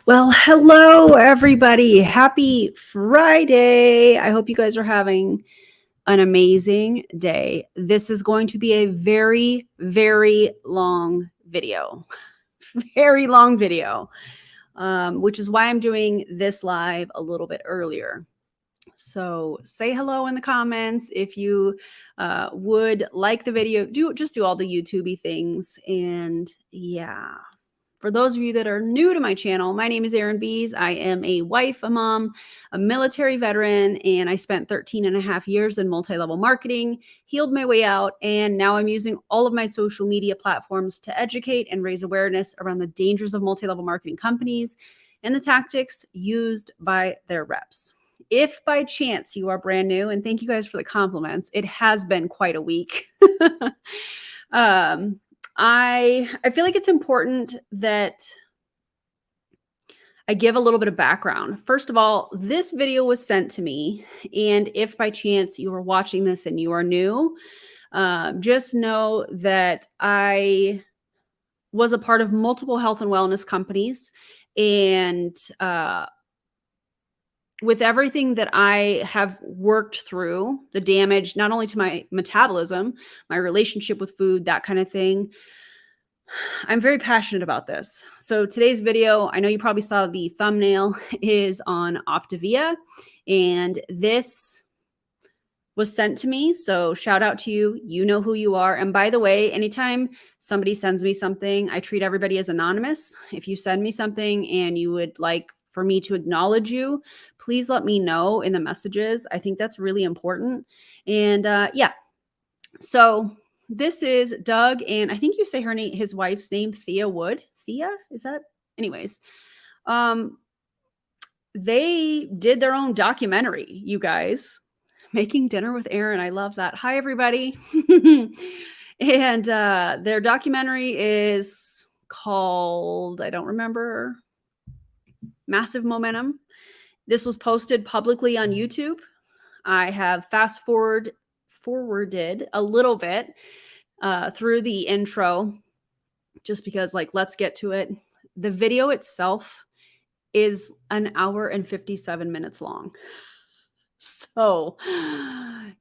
Well, hello, everybody. Happy Friday. I hope you guys are having an amazing day. This is going to be a very, very long video. Very long video, which is why I'm doing this live a little bit earlier. So say hello in the comments if you would like the video. Just do all the YouTubey things. And yeah. For those of you that are new to my channel, my name is Erin Bees. I am a wife, a mom, a military veteran, and I spent 13 and a half years in multi-level marketing, healed my way out, and now I'm using all of my social media platforms to educate and raise awareness around the dangers of multi-level marketing companies and the tactics used by their reps. If by chance you are brand new, and thank you guys for the compliments, it has been quite a week. I feel like it's important that I give a little bit of background. First of all, this video was sent to me, and if by chance you are watching this and you are new, just know that I was a part of multiple health and wellness companies, and with everything that I have worked through, the damage not only to my metabolism, my relationship with food, that kind of thing, I'm very passionate about this. So today's video, I know you probably saw the thumbnail, is on Optavia, and this was sent to me. So shout out to you. You know who you are. And by the way, anytime somebody sends me something, I treat everybody as anonymous. If you send me something and you would like for me to acknowledge you, please let me know in the messages. I think that's really important. And yeah, so this is Doug, and I think you say her name, his wife's name, Thea Wood. Thea, is that? Anyways, they did their own documentary, you guys. Making Dinner with Erin. I love that. Hi, everybody. And their documentary is called, I don't remember, Massive Momentum. This was posted publicly on YouTube. I have fast forwarded a little bit through the intro just because, like, let's get to it. The video itself is an hour and 57 minutes long. So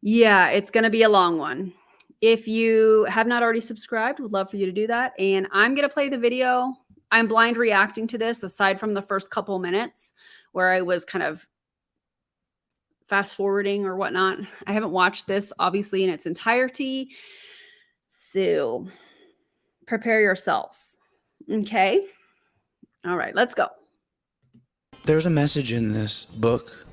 yeah, it's going to be a long one. If you have not already subscribed, would love for you to do that. And I'm going to play the video. I'm blind reacting to this aside from the first couple minutes where I was kind of fast forwarding or whatnot. I haven't watched this obviously in its entirety. So prepare yourselves. Okay. All right, let's go. There's a message in this book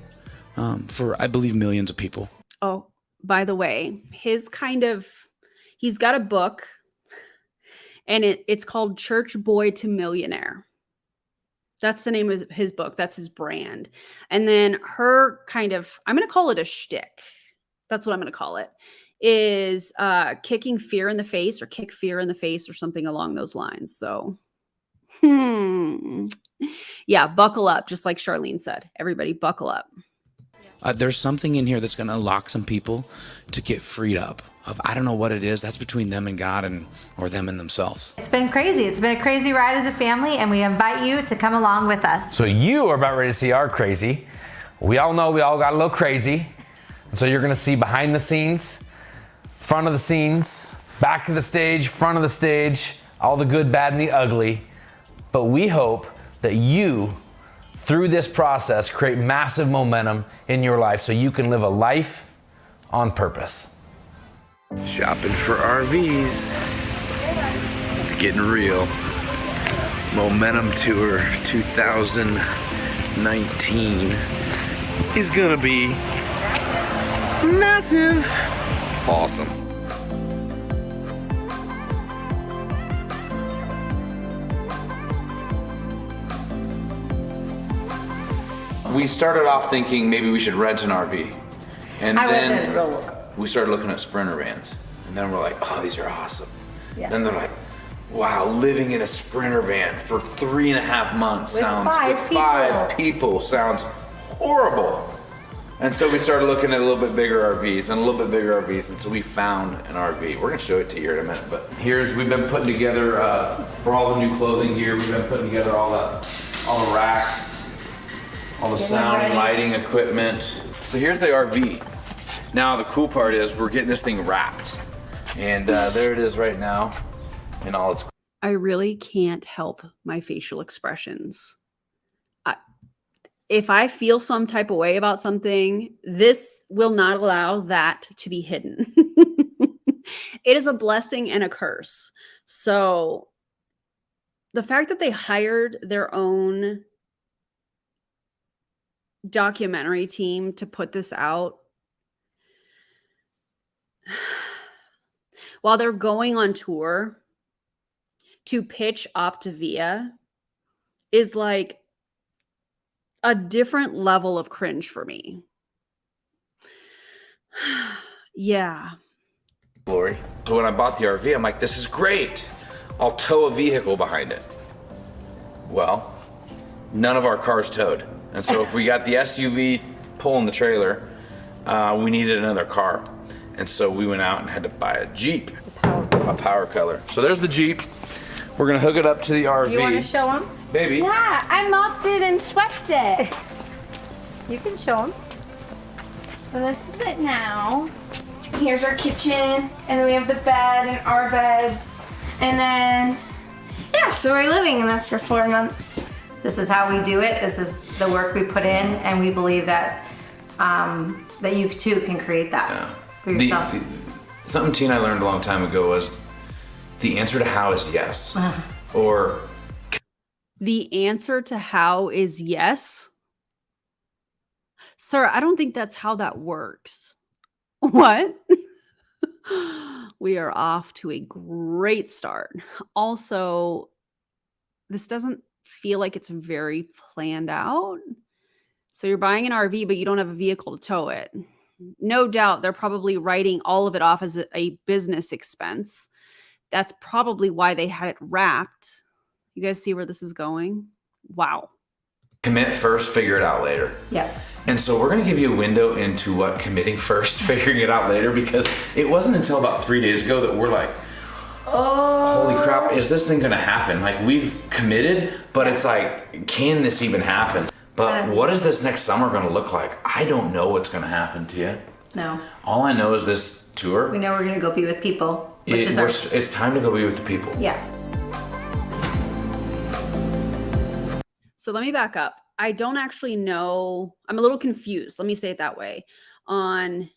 for, I believe, millions of people. Oh, by the way, he's got a book and it's called Church Boy to Millionaire. That's the name of his book. That's his brand. And then her kind of, I'm going to call it a shtick. That's what I'm going to call it, is kicking fear in the face, or kick fear in the face, or something along those lines. So, yeah, buckle up. Just like Charlene said, everybody buckle up. There's something in here that's going to unlock some people to get freed up. I don't know what it is. That's between them and God, or them and themselves. It's been crazy. It's been a crazy ride as a family, and we invite you to come along with us. So you are about ready to see our crazy. We all know we all got a little crazy. So you're going to see behind the scenes, front of the scenes, back of the stage, front of the stage, all the good, bad, and the ugly. But we hope that you, through this process, create massive momentum in your life so you can live a life on purpose. Shopping for RVs. It's getting real. Momentum Tour 2019 is gonna be massive. Awesome. We started off thinking maybe we should rent an RV. And I then wasn't real. we started looking at Sprinter vans. And then we're like, oh, these are awesome. Yeah. Then they're like, wow, living in a Sprinter van for 3.5 months With sounds, five with 5 people sounds horrible. And so we started looking at a little bit bigger RVs and a little bit bigger RVs. And so we found an RV. We're gonna show it to you in a minute, but we've been putting together, for all the new clothing gear, we've been putting together all all the racks, all the sound and lighting equipment. So here's the RV. Now the cool part is we're getting this thing wrapped. And there it is right now in all its. I really can't help my facial expressions. If I feel some type of way about something, this will not allow that to be hidden. It is a blessing and a curse. So the fact that they hired their own documentary team to put this out while they're going on tour to pitch Optavia is like a different level of cringe for me. Yeah. Glory. So when I bought the RV, I'm like, this is great. I'll tow a vehicle behind it. Well, none of our cars towed. And so if we got the SUV pulling the trailer, we needed another car. And so we went out and had to buy a Jeep, a power color. So there's the Jeep. We're gonna hook it up to the RV. You want to show them? Baby. Yeah, I mopped it and swept it. You can show them. So this is it now. Here's our kitchen, and then we have the bed and our beds. And then, yeah, so we're living in this for 4 months. This is how we do it. This is the work we put in, and we believe that that you too can create that for yourself. Something Tina I learned a long time ago was the answer to how is yes. Or The answer to how is yes. Sir, I don't think that's how that works. What? We are off to a great start. Also, this doesn't feel like it's very planned out. So you're buying an RV, but you don't have a vehicle to tow it. No doubt they're probably writing all of it off as a business expense. That's probably why they had it wrapped. You guys see where this is going? Wow. commit first, figure it out later. Yep. And so we're gonna give you a window into what committing first, figuring it out later, because it wasn't until about 3 days ago that we're like, holy crap, is this thing gonna happen? Like, we've committed, but it's like, can this even happen? But what is this next summer gonna look like? I don't know what's gonna happen to you. No. All I know is this tour. We know we're gonna go be with people, which is it's time to go be with the people. Yeah. So let me back up. I don't actually know. I'm a little confused. Let me say it that way. On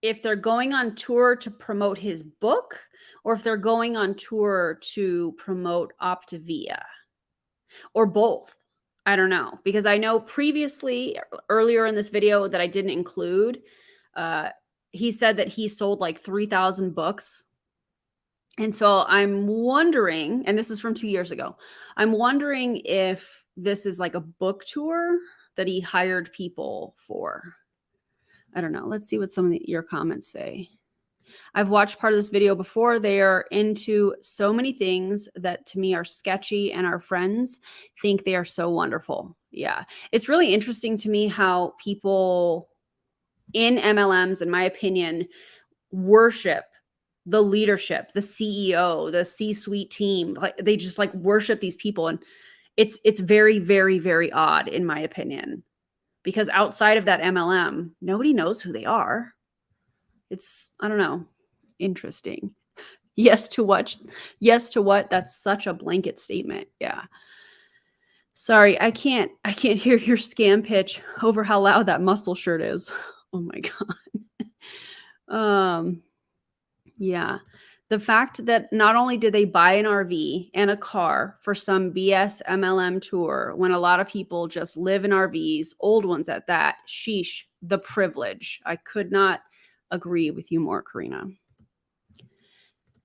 if they're going on tour to promote his book or if they're going on tour to promote Optavia or both. I don't know, because I know previously earlier in this video that I didn't include, he said that he sold like 3,000 books. And so I'm wondering, and this is from 2 years ago, I'm wondering if this is like a book tour that he hired people for. I don't know. Let's see what some of your comments say. I've watched part of this video before. They are into so many things that to me are sketchy, and our friends think they are so wonderful. Yeah. It's really interesting to me how people in MLMs, in my opinion, worship the leadership, the CEO, the C-suite team. Like, they just like worship these people. And it's very, very, very odd in my opinion, because outside of that MLM, nobody knows who they are. It's, I don't know, interesting. Yes to what? Yes to what? That's such a blanket statement. Yeah. Sorry, I can't hear your scam pitch over how loud that muscle shirt is. Oh my God. Yeah. The fact that not only did they buy an RV and a car for some BS MLM tour, when a lot of people just live in RVs, old ones at that, sheesh, the privilege. I could not agree with you more, Karina.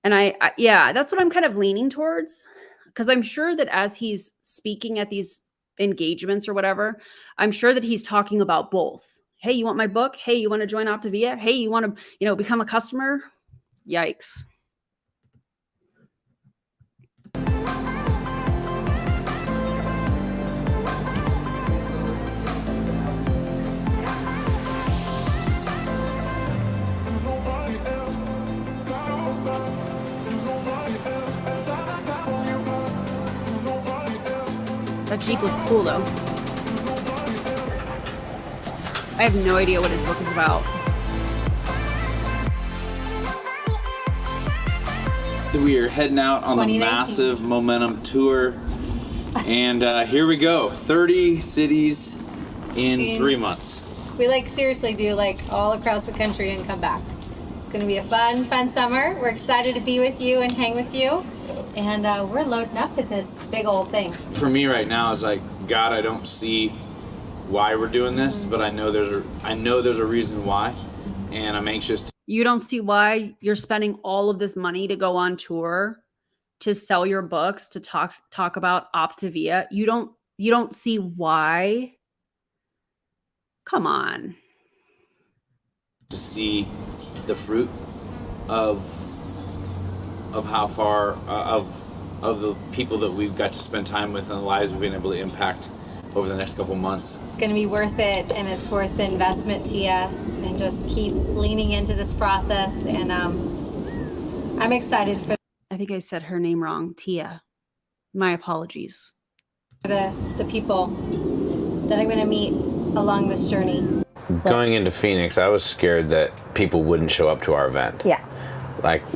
And I yeah, that's what I'm kind of leaning towards, because I'm sure that as he's speaking at these engagements or whatever, I'm sure that he's talking about both. Hey, you want my book? Hey, you want to join Optavia? Hey, you want to, become a customer? Yikes. That Jeep looks cool though. I have no idea what his book is about. We are heading out on the 2019. massive momentum tour. And here we go. 30 cities in 3 months. We seriously do all across the country and come back. It's gonna be a fun summer. We're excited to be with you and hang with you. And we're loading up with this big old thing. For me right now, it's God, I don't see why we're doing this, but I know there's a reason why, and I'm anxious to. You don't see why you're spending all of this money to go on tour, to sell your books, to talk about Optavia. You don't see why. Come on. To see the fruit of how far of the people that we've got to spend time with and the lives we've been able to impact over the next couple months. It's gonna be worth it, and it's worth the investment, Tia, and just keep leaning into this process. And I'm excited for I think I said her name wrong. Tia. My apologies. the people that I'm gonna meet along this journey. Going into Phoenix, I was scared that people wouldn't show up to our event. Yeah.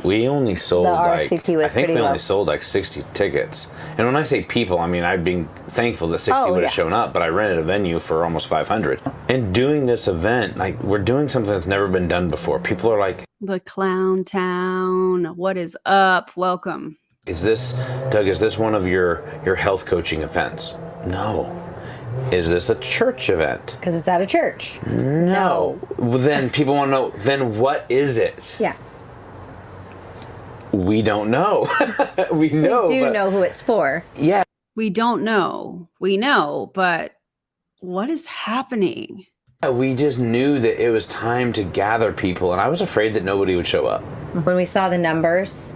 We only sold The RSVP was I think pretty we only low. sold 60 tickets. And when I say people, I mean I'd been thankful that 60 would have shown up, but I rented a venue for almost 500. And doing this event, we're doing something that's never been done before. People are like, The Clown Town. What is up? Welcome. Doug, is this one of your health coaching events? No. Is this a church event? Because it's at a church. No. Well, then people want to know, then what is it? Yeah. We don't know. We know. We do but- know who it's for. Yeah. We don't know. We know, but what is happening? We just knew that it was time to gather people, and I was afraid that nobody would show up. When we saw the numbers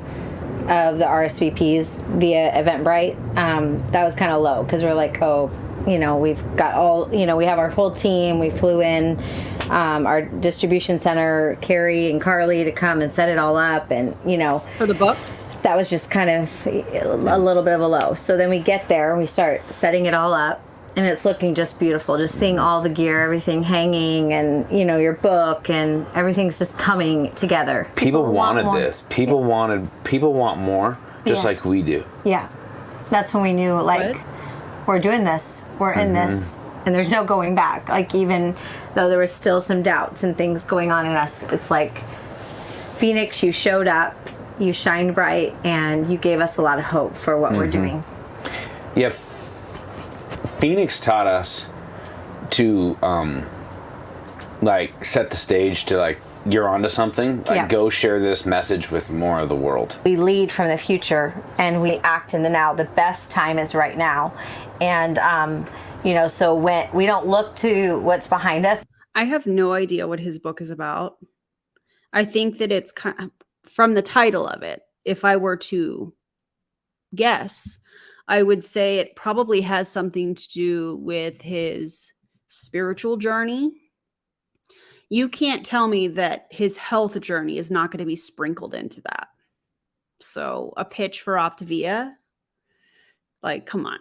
of the RSVPs via Eventbrite, that was kind of low because we're like, we've got all, we have our whole team. We flew in our distribution center, Carrie and Carly, to come and set it all up. And, For the book? that was just kind of a little bit of a low. So then we get there, we start setting it all up, and it's looking just beautiful. Just seeing all the gear, everything hanging, and your book, and everything's just coming together. People want wanted more. this. People want more, just like we do. Yeah, that's when we knew, What? we're doing this, we're in this, and there's no going back. Even though there was still some doubts and things going on in us, it's like, Phoenix, you showed up, you shined bright, and you gave us a lot of hope for what we're doing. Yeah. Phoenix taught us to set the stage to you're onto something. Yeah. Go share this message with more of the world. We lead from the future and we act in the now. The best time is right now. And, so when we don't look to what's behind us. I have no idea what his book is about. I think that it's kind of, from the title of it, if I were to guess, I would say it probably has something to do with his spiritual journey. You can't tell me that his health journey is not going to be sprinkled into that. So a pitch for Optavia, come on.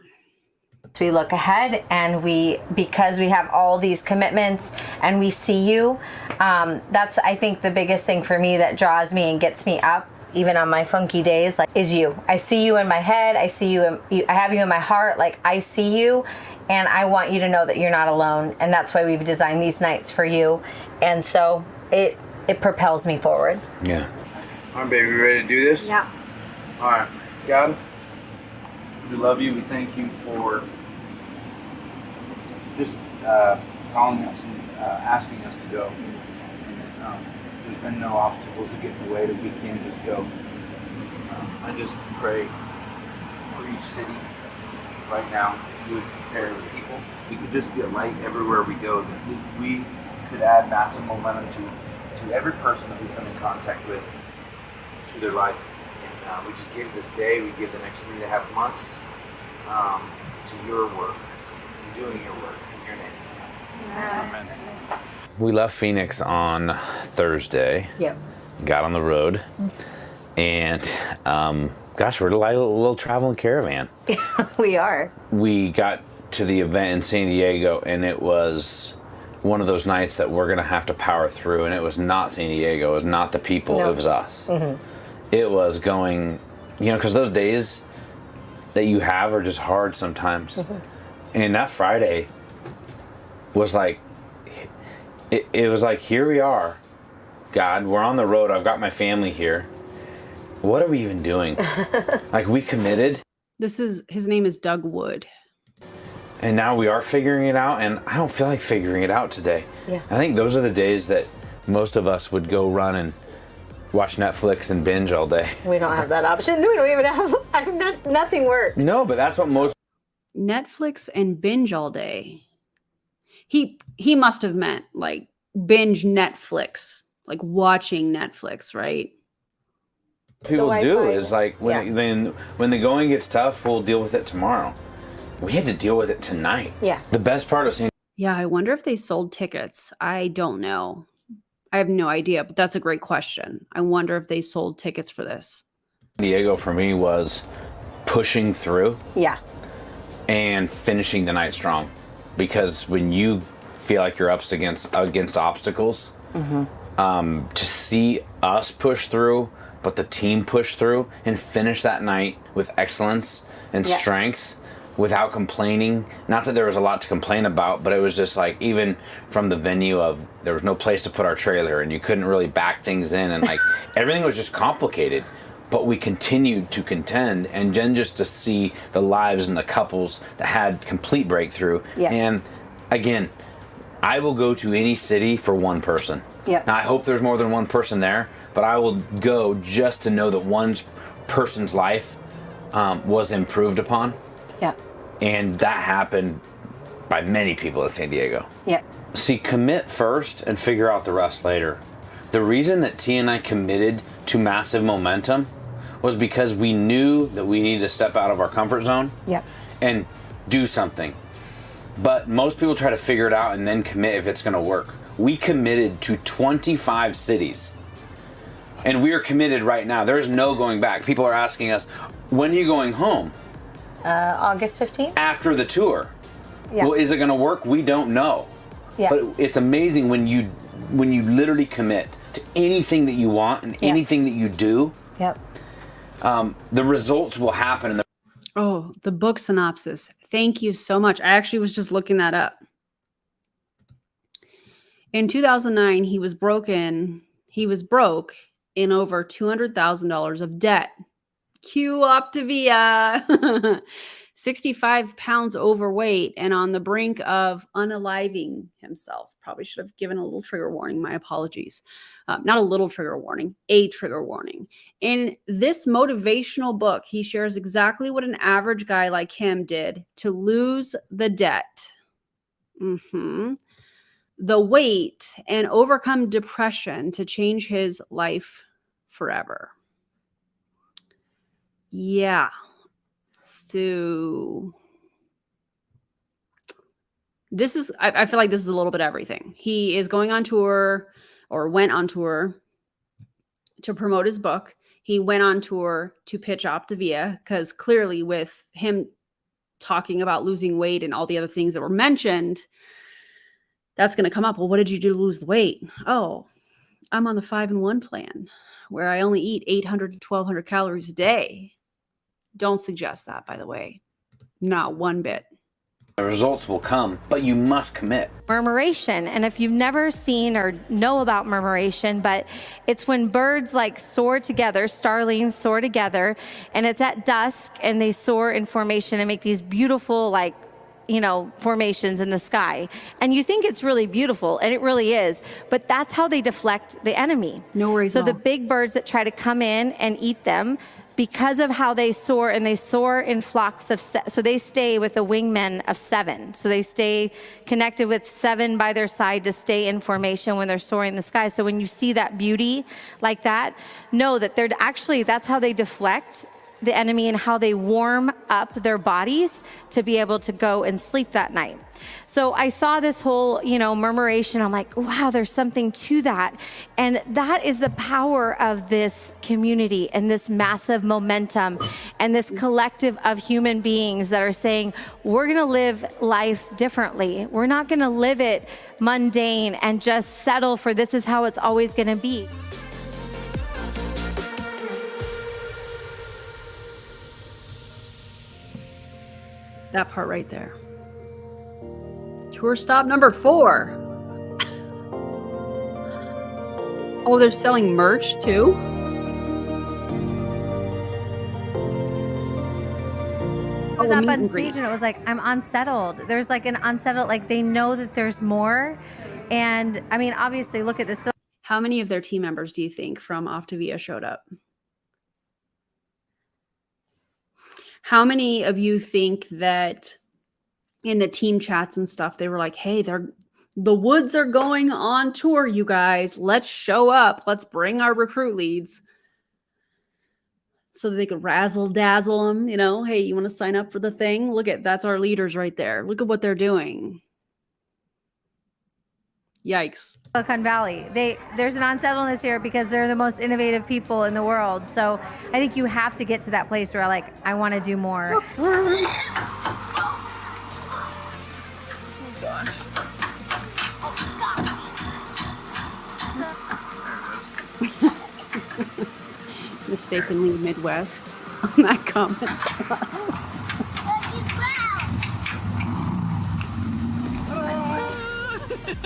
We look ahead, and because we have all these commitments and we see you, that's, I think, the biggest thing for me that draws me and gets me up, even on my funky days, is you. I see you in my head. I see you. I have you in my heart. I see you, and I want you to know that you're not alone. And that's why we've designed these nights for you. And so it propels me forward. Yeah. All right, baby, we ready to do this? Yeah. All right, God, we love you. We thank you for just calling us and asking us to go. And, there's been no obstacles to get in the way that we can just go. I just pray for each city right now. You would prepare the people. We could just be a light everywhere we go. That we could add massive momentum to every person that we come in contact with, to their life. And we just give this day, we give the next 3.5 months to your work, doing your work in your name. Amen. We left Phoenix on Thursday. Yep. Got on the road and got Gosh, we're like a little traveling caravan. We are. We got to the event in San Diego, and it was one of those nights that we're going to have to power through, and it was not San Diego. It was not the people. No. It was us. It was going, because those days that you have are just hard sometimes. And that Friday was like, it was like, here we are, God, we're on the road. I've got my family here. What are we even doing? Like, we committed. His name is Doug Wood. And now we are figuring it out, and I don't feel like figuring it out today. Yeah. I think those are the days that most of us would go run and watch Netflix and binge all day. We don't have that option. We don't even have, nothing works. No, but that's what most... Netflix and binge all day. He must have meant like binge Netflix, like watching Netflix, right? people do Wi-Fi. is like when the going gets tough, we'll deal with it tomorrow. We had to deal with it tonight. Yeah. The best part of San Yeah, I wonder if they sold tickets. I don't know. I have no idea, but that's a great question. I wonder if they sold tickets for this. Diego for me was pushing through Yeah. and finishing the night strong, because when you feel like you're up against obstacles, to see us push through, but the team push through and finish that night with excellence and strength without complaining. Not that there was a lot to complain about, but it was just like, even from the venue of, there was no place to put our trailer and you couldn't really back things in, and like everything was just complicated. But we continued to contend, and then just to see the lives and the couples that had complete breakthrough. Yeah. And again, I will go to any city for one person. Yep. Now I hope there's more than one person there, but I will go just to know that one person's life was improved upon. Yeah. And that happened by many people in San Diego. Yeah. See, commit first and figure out the rest later. The reason that T and I committed to massive momentum was because we knew that we needed to step out of our comfort zone and do something. But most people try to figure it out and then commit if it's going to work. We committed to 25 cities. And we are committed right now. There's no going back. People are asking us, when are you going home? August 15th? After the tour. Yeah. Well, is it going to work? We don't know. Yeah. But it's amazing when you literally commit to anything that you want and anything that you do. Yep. The results will happen. Oh, the book synopsis. Thank you so much. I actually was just looking that up. In 2009, he was broke in over $200,000 of debt. Cue Optavia. 65 pounds overweight and on the brink of unaliving himself. Probably should have given a little trigger warning. My apologies. Not a little trigger warning, a trigger warning. In this motivational book, he shares exactly what an average guy like him did to lose the debt, the weight, and overcome depression to change his life forever. Yeah. So this is, I feel like this is a little bit everything. He is going on tour, or went on tour to promote his book. He went on tour to pitch Optavia, because clearly with him talking about losing weight and all the other things that were mentioned, that's going to come up. Well, what did you do to lose the weight? Oh, I'm on the 5-in-1 plan where I only eat 800 to 1,200 calories a day. Don't suggest that, by the way. Not one bit. The results will come, but you must commit. Murmuration. And if you've never seen or know about murmuration, but it's when birds like soar together, starlings soar together, and it's at dusk and they soar in formation and make these beautiful, like, formations in the sky. And you think it's really beautiful, and it really is, but that's how they deflect the enemy. No worries. So the big birds that try to come in and eat them, because of how they soar, and they soar in flocks of, so they stay with the wingmen of 7. So they stay connected with 7 by their side to stay in formation when they're soaring in the sky. So when you see that beauty like that, know that they're actually, that's how they deflect the enemy and how they warm up their bodies to be able to go and sleep that night. So I saw this whole, murmuration. I'm like, wow, there's something to that. And that is the power of this community and this massive momentum and this collective of human beings that are saying, we're going to live life differently. We're not going to live it mundane and just settle for this is how it's always going to be. That part right there. Tour stop number 4. Oh, they're selling merch too? I was Oh, a up meet on and greet. stage and it was like, I'm unsettled. There's like an unsettled, like they know that there's more. And I mean, obviously, look at this. How many of their team members do you think from Optavia showed up? How many of you think that in the team chats and stuff, they were like, hey, the Woods are going on tour, you guys. Let's show up. Let's bring our recruit leads. So that they could razzle dazzle them, hey, you want to sign up for the thing? That's our leaders right there. Look at what they're doing. Yikes. Silicon Valley. There's an unsettledness here because they're the most innovative people in the world. So I think you have to get to that place where I want to do more. Mistakenly Midwest on that comment. And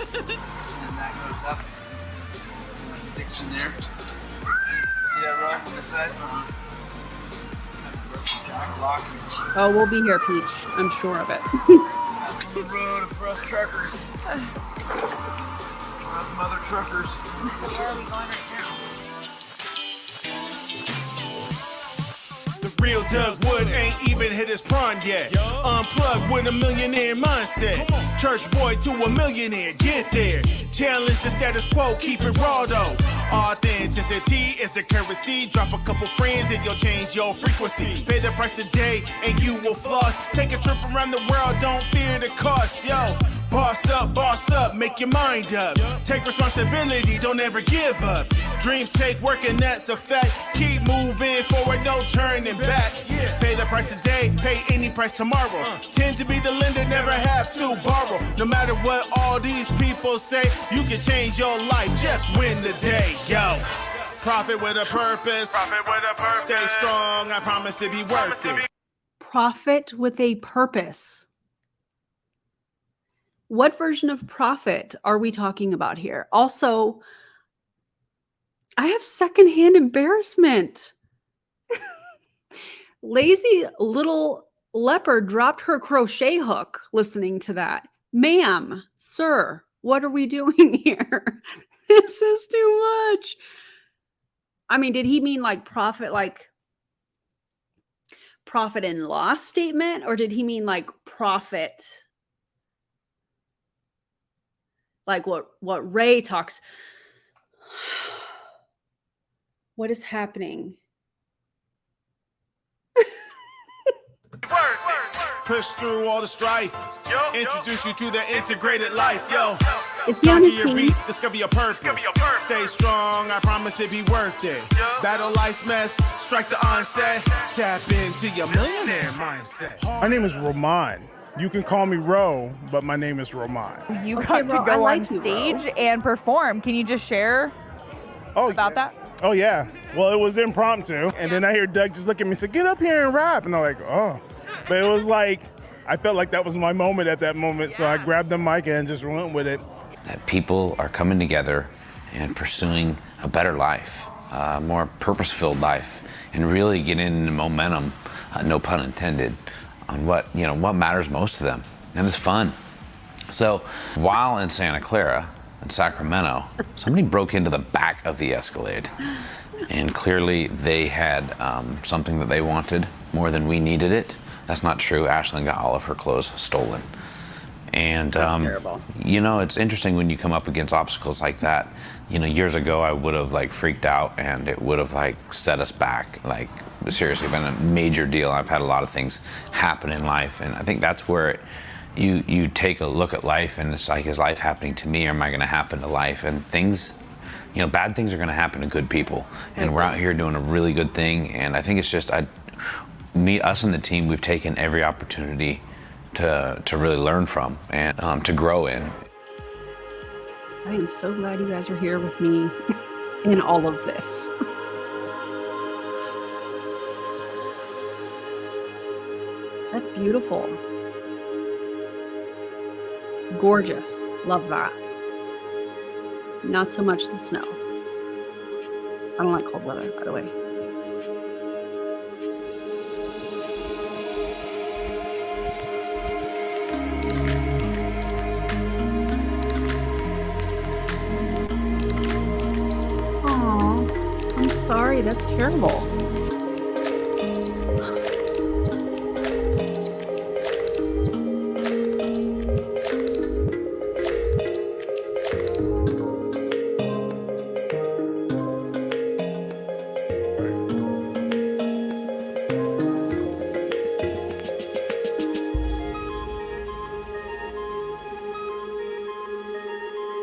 that goes up. And it sticks in there. See that rug on this side? It's like locked. Oh, we'll be here, Peach. I'm sure of it. The road for us truckers. For us mother truckers. Where are we going right now? The real Doug Wood ain't even hit his prime yet. Unplugged with a millionaire mindset. Church boy to a millionaire, get there. Challenge the status quo, keep it raw though. Authenticity is the currency. Drop a couple friends and you'll change your frequency. Pay the price today and you will floss. Take a trip around the world, don't fear the cost, yo. Boss up, make your mind up. Take responsibility, don't ever give up. Dreams take work and that's a fact. Keep moving forward, no turning back. Pay the price today, pay any price tomorrow. Tend to be the lender, never have to borrow. No matter what all these people say, you can change your life, just win the day, yo. Profit with a purpose. Stay strong, I promise to be worth it. Profit with a purpose. What version of profit are we talking about here? Also, I have secondhand embarrassment. Lazy little leopard dropped her crochet hook listening to that. Ma'am, sir, what are we doing here? This is too much. I mean, did he mean like profit and loss statement? Or did he mean like profit? Like what Ray talks. What is happening? Push through all the strife. Introduce you to the integrated life, yo. It's the honest Conquer your king. beast, discover your purpose. Stay strong, I promise it be worth it. Battle life's mess, strike the onset. Tap into your millionaire mindset. My name is Roman. You can call me Ro, but my name is Roman. You Okay, got to Ro, I go like on you, stage Ro. and perform. Can you just share about that? Oh, yeah. Well, it was impromptu. And then I hear Doug just look at me and say, get up here and rap. And I'm like, oh. But it was like, I felt like that was my moment at that moment. So I grabbed the mic and just went with it. That people are coming together and pursuing a better life, a more purpose-filled life, and really getting into momentum, no pun intended, on what matters most to them, and it's fun. So while in Santa Clara and Sacramento, somebody broke into the back of the Escalade, and clearly they had something that they wanted more than we needed it. That's not true. Ashlyn got all of her clothes stolen. And terrible. It's interesting when you come up against obstacles like that. Years ago I would have freaked out and it would have set us back seriously been a major deal. I've had a lot of things happen in life, and I think that's where you take a look at life, and it's like, is life happening to me, or am I going to happen to life? And things, bad things are going to happen to good people, and we're out here doing a really good thing. And I think it's just us and the team, we've taken every opportunity to really learn from and to grow in. I am so glad you guys are here with me in all of this. That's beautiful. Gorgeous. Love that. Not so much the snow. I don't like cold weather, by the way. Aw, I'm sorry. That's terrible.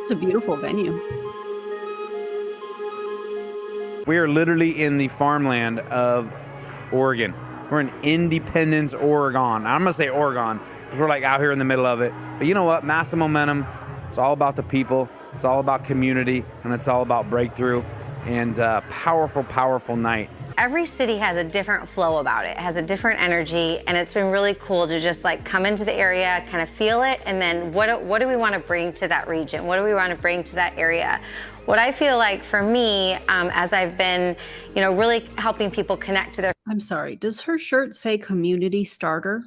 It's a beautiful venue. We are literally in the farmland of Oregon. We're in Independence, Oregon. I'm gonna say Oregon because we're like out here in the middle of it. But you know what? Massive momentum. It's all about the people. It's all about community, and it's all about breakthrough. And powerful, powerful night. Every city has a different flow about it, has a different energy, and it's been really cool to just like come into the area, kind of feel it, and then what do we want to bring to that region? What do we want to bring to that area? What I feel like for me, as I've been, really helping people connect to their... I'm sorry, does her shirt say community starter?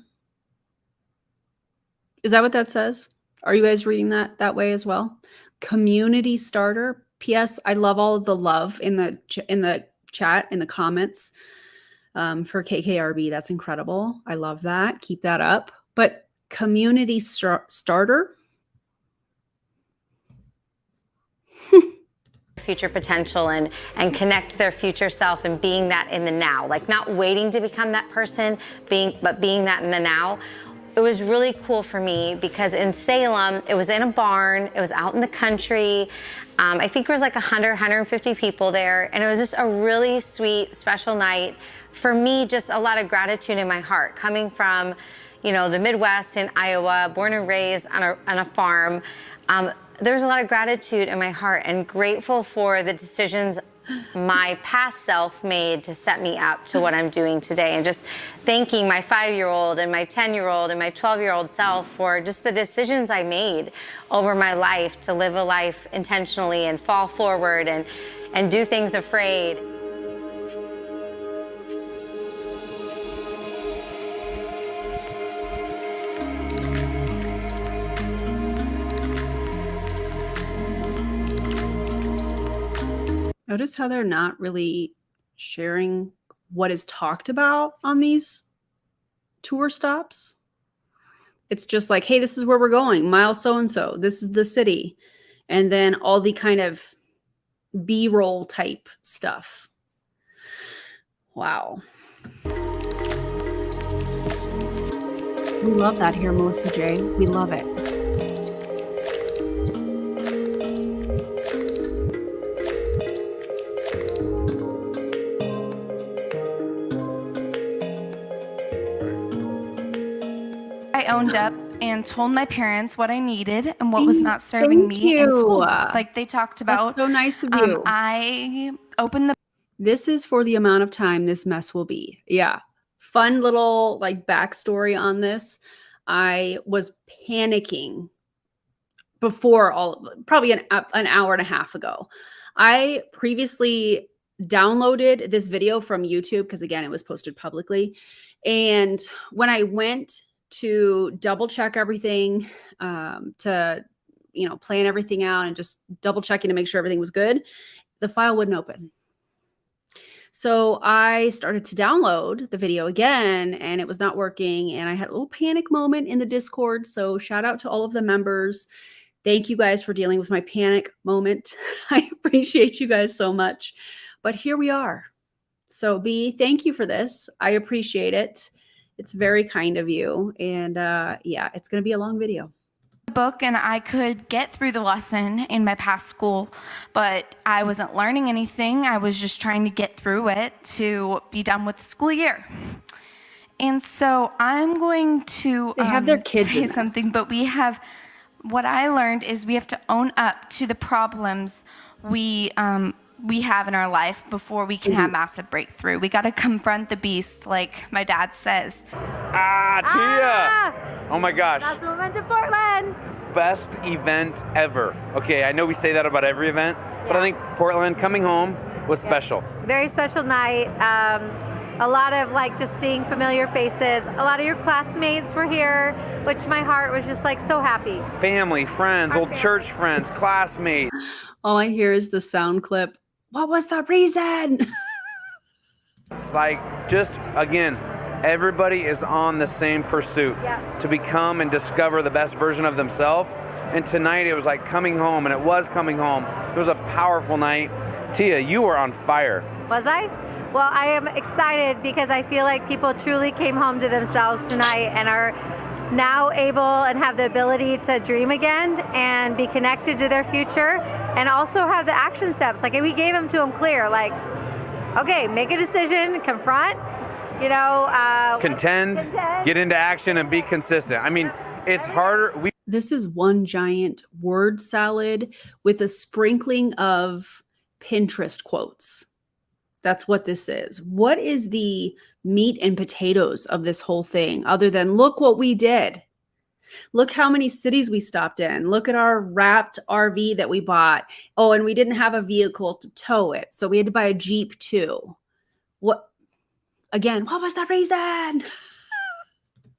Is that what that says? Are you guys reading that way as well? Community starter. P.S. I love all of the love in the chat, in the comments for KKRB. That's incredible. I love that. Keep that up. But community starter? future potential and connect to their future self and being that in the now, like not waiting to become that person, but being that in the now. It was really cool for me because in Salem, it was in a barn, it was out in the country. I think there was like 100, 150 people there, and it was just a really sweet, special night. For me, just a lot of gratitude in my heart, coming from, the Midwest in Iowa, born and raised on a farm. There's a lot of gratitude in my heart and grateful for the decisions my past self made to set me up to what I'm doing today, and just thanking my 5-year-old and my 10-year-old and my 12-year-old self for just the decisions I made over my life to live a life intentionally and fall forward and do things afraid. Notice how they're not really sharing what is talked about on these tour stops. It's just like, hey, this is where we're going. Mile so-and-so. This is the city. And then all the kind of B-roll type stuff. Wow. We love that here, Melissa J. We love it. I owned up and told my parents what I needed and what was not serving me in school. Like they talked about. That's so nice of you. I opened the... This is for the amount of time this mess will be. Yeah. Fun little like backstory on this. I was panicking before probably an hour and a half ago. I previously downloaded this video from YouTube because again, it was posted publicly. And when I went to double check everything, to, plan everything out and just double checking to make sure everything was good, the file wouldn't open. So I started to download the video again and it was not working. And I had a little panic moment in the Discord. So shout out to all of the members. Thank you guys for dealing with my panic moment. I appreciate you guys so much. But here we are. So B, thank you for this. I appreciate it. It's very kind of you. And yeah, it's going to be a long video. Book and I could get through the lesson in my past school, but I wasn't learning anything. I was just trying to get through it to be done with the school year. And so I'm going to They have their kids say in that. something, but what I learned is we have to own up to the problems we have in our life before we can have massive breakthrough. We got to confront the beast, like my dad says. Tia! Oh my gosh. That's the moment of Portland. Best event ever. Okay, I know we say that about every event, but I think Portland coming home was special. Very special night. A lot of like just seeing familiar faces. A lot of your classmates were here, which my heart was just like so happy. Family, friends, old church friends, classmates. All I hear is the sound clip. What was the reason? It's like, just again, everybody is on the same pursuit to become and discover the best version of themselves. And tonight it was like coming home, and it was coming home. It was a powerful night. Tia, you were on fire. Was I? Well, I am excited because I feel like people truly came home to themselves tonight and are now able and have the ability to dream again and be connected to their future and also have the action steps. Like we gave them to them clear, like, okay, make a decision, confront, contend, get into action, and be consistent. I mean, it's harder. This is one giant word salad with a sprinkling of Pinterest quotes. That's what this is. What is the meat and potatoes of this whole thing other than look what we did? Look how many cities we stopped in. Look at our wrapped RV that we bought. Oh, and we didn't have a vehicle to tow it, so we had to buy a Jeep too. What was the reason?